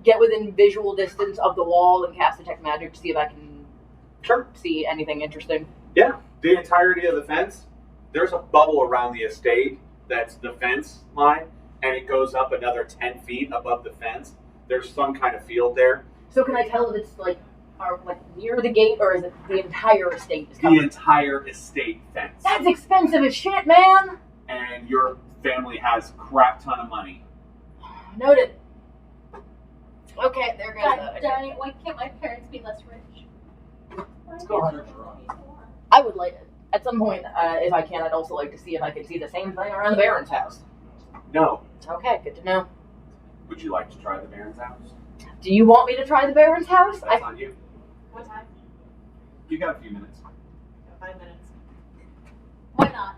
G: get within visual distance of the wall and cast detect magic to see if I can see anything interesting.
A: Yeah, the entirety of the fence. There's a bubble around the estate that's the fence line, and it goes up another 10 feet above the fence. There's some kind of field there.
G: So can I tell if it's like near the gate or is it the entire estate is
A: The
G: covered?
A: entire estate fence.
G: That's expensive as shit, man!
A: And your family has crap ton of money.
G: Noted. Okay, there goes
J: God
G: that.
J: dang it, why can't my parents be less rich?
E: Let's go 100.
G: I would like it. At some point, if I can, I'd also like to see if I can see the same thing around the Baron's house.
A: No.
G: Okay, good to know.
A: Would you like to try the Baron's house?
G: Do you want me to try the Baron's house?
A: That's on you.
C: What time?
A: You got a few minutes.
C: 5 minutes.
J: Why not?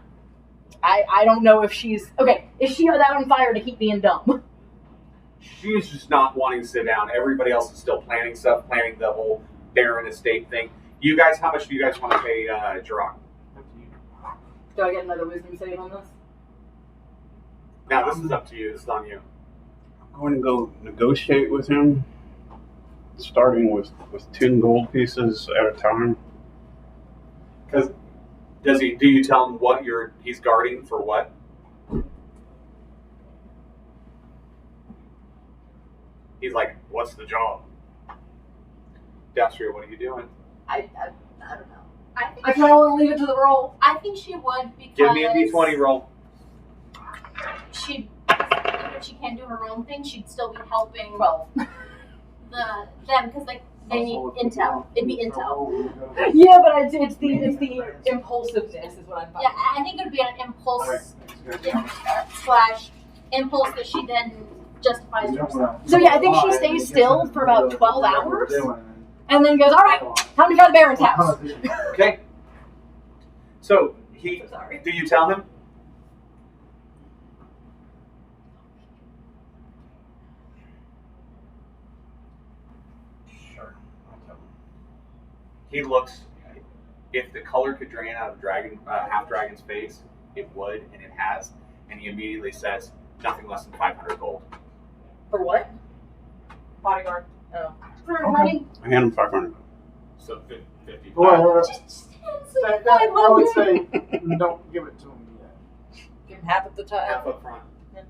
G: I don't know if she's... Okay, is she that on fire to keep being dumb?
A: She's just not wanting to sit down. Everybody else is still planning stuff, planning the whole Baron estate thing. You guys, how much do you guys want to pay Jirok?
G: Do I get another wisdom save on this?
A: Now, this is up to you. This is on you.
B: I'm going to go negotiate with him, starting with 10 gold pieces at a time.
A: Because do you tell him what he's guarding for what? He's like, what's the job? Dastria, what are you doing?
G: I don't know.
J: I think
G: I kind of want to leave it to the roll.
J: I think she would because
A: Give me a d20 roll.
J: Even if she can't do her own thing, she'd still be helping
G: 12.
J: them because like they need intel. It'd be intel.
G: Yeah, but it's the impulsiveness is what I'm
J: Yeah,
G: finding.
J: I think it would be an impulse slash impulse that she then justifies herself.
G: So yeah, I think she stays still for about 12 hours. And then goes, all right, time to try the Baron's house.
A: Okay. So,
G: Sorry.
A: do you tell him?
B: Sure, I'll tell him.
A: He looks, if the color could drain out of half dragon's face, it would, and it has. And he immediately says, nothing less than 500 gold.
G: For what?
C: Bodyguard.
G: Oh.
J: For
E: Okay.
J: money,
B: I hand him 500.
A: So 55.
E: Well,
J: just
E: I would say don't give it to him yet.
G: Give him half of the time.
A: Half up front.
G: Yeah.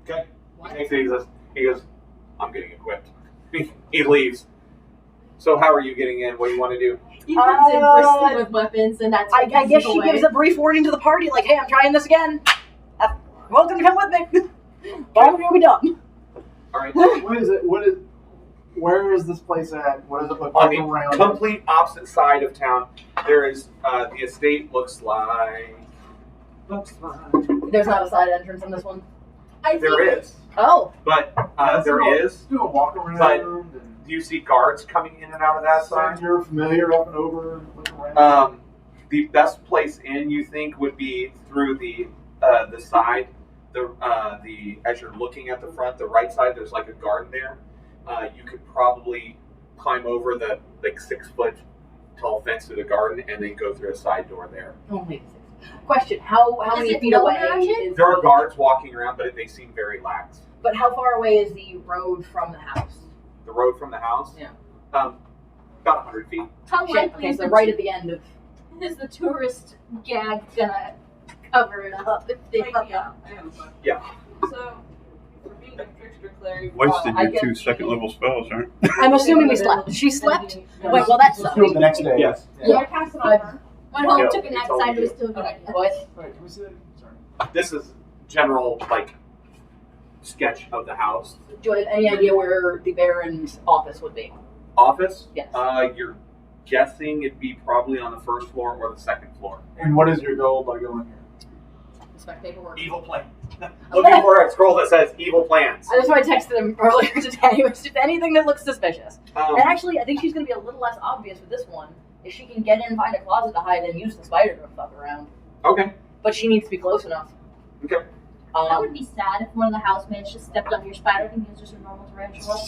A: Okay. He takes it, he goes, I'm getting equipped. He leaves. So how are you getting in? What do you want to do?
D: He comes in bristling with weapons, and that's
G: I
D: what
G: guess
D: gives it
G: she
D: away.
G: gives a brief warning to the party, like, hey, I'm trying this again. Welcome to come with me. Follow me, we'll be done.
A: All right.
E: Where is this place at? What does it look
A: On
E: like
A: the
E: around it?
A: complete opposite side of town, there is the estate looks like.
G: There's not a side entrance in this one.
J: I think
A: There is,
G: Oh.
A: but
E: Let's
A: there is.
E: do a walk around
A: But-
E: and
A: Do you see guards coming in and out of that side?
E: you're familiar up and over and look around.
A: The best place in, you think, would be through the side the as you're looking at the front, the right side, there's like a garden there. You could probably climb over the like 6-foot tall fence to the garden and then go through a side door there.
G: Only 6. Question: How many feet away is
A: there are guards walking around, but they seem very lax.
G: But how far away is the road from the house?
A: The road from the house?
G: Yeah.
A: About 100 feet.
J: How likely
G: Okay,
J: is
G: so right at the end of.
J: is the tourist gag gonna cover it up if they fuck up?
D: I have a question.
A: Yeah.
D: So, for being a trickster cleric,
B: Wasted
D: I
B: your
D: get
B: 2
D: the-
B: second-level spells, right?
G: I'm assuming we slept. She slept.
D: No,
G: Wait, well that's
E: Let's do it the next day.
A: Yes.
D: Yeah, I cast it on her.
J: Went home,
A: Yeah,
J: took a nap,
A: it's all
J: decided it was
A: you.
J: still a good idea.
G: What?
E: Wait, can we see that? Sorry.
A: This is general like sketch of the house.
G: Do you have any idea where the Baron's office would be?
A: Office?
G: Yes.
A: You're guessing it'd be probably on the first floor or the second floor.
E: And what is your goal by going here?
G: Inspect paperwork.
A: Evil plan. Looking for a scroll that says evil plans.
G: That's why I texted him earlier today. It's just anything that looks suspicious. And actually, I think she's going to be a little less obvious with this one. If she can get in, find a closet to hide, and use the spider to fuck around.
A: Okay.
G: But she needs to be close enough.
A: Okay.
J: That would be sad if one of the housemates just stepped on your spider and he was just a normal tarantula.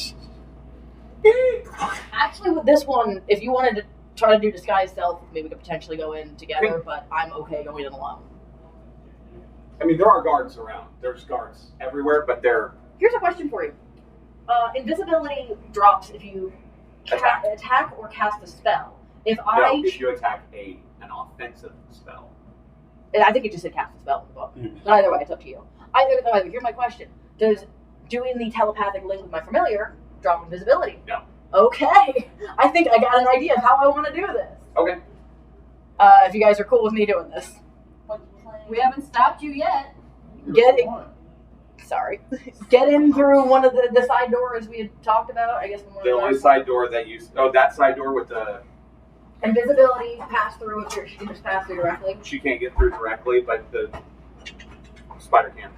G: Actually, with this one, if you wanted to try to do disguise stealth, maybe we could potentially go in together, but I'm okay going in alone.
A: I mean, there are guards around. There's guards everywhere, but they're
G: Here's a question for you. Invisibility drops if you attack or cast a spell. If
A: if you attack an offensive spell.
G: I think it just said cast a spell in the book. But either way, it's up to you. Either way, here's my question. Does doing the telepathic link with my familiar drop invisibility?
A: No.
G: Okay. I think I got an idea of how I want to do this.
A: Okay.
G: If you guys are cool with me doing this.
J: We haven't stopped you yet.
G: Sorry. Get in through one of the side doors we had talked about, I guess.
A: The only side door that that side door with the...
G: Invisibility, pass through if she can just pass through directly.
A: She can't get through directly, but the spider can.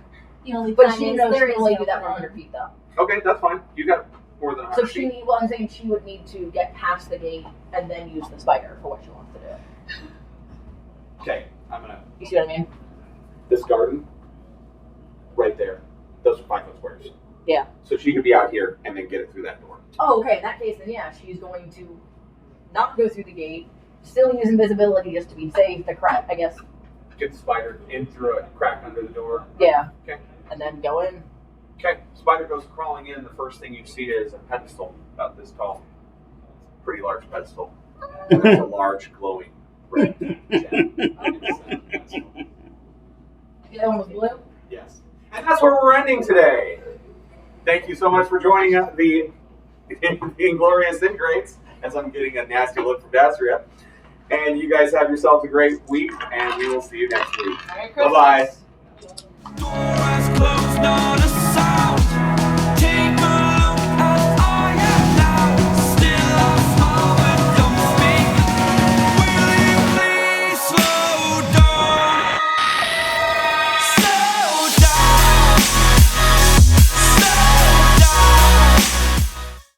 J: The only
G: But
J: thing
G: she
J: is
G: knows she
J: there
G: can
J: is
G: only
J: no
G: do that for
J: plan.
G: 100 feet, though.
A: Okay, that's fine. You got more than 100
G: So she
A: feet.
G: I'm saying she would need to get past the gate and then use the spider for what she wants to do.
A: Okay, I'm gonna...
G: You see what I mean?
A: This garden, right there, those are 5-foot squares.
G: Yeah.
A: So she could be out here and then get it through that door.
G: Oh, okay. In that case, then yeah, she's going to not go through the gate, still use invisibility just to be safe, to crack, I guess.
A: Get the spider in through a crack under the door.
G: Yeah.
A: Okay.
G: And then go in.
A: Okay, spider goes crawling in. The first thing you see is a pedestal about this tall. Pretty large pedestal. There's a large glowing red gem.
G: The other one was blue?
A: Yes. And that's where we're ending today. Thank you so much for joining us, the Inglorious Ingrates, as I'm getting a nasty look from Dastria. And you guys have yourselves a great week, and we will see you next week. Bye-bye.
K: Doors closed on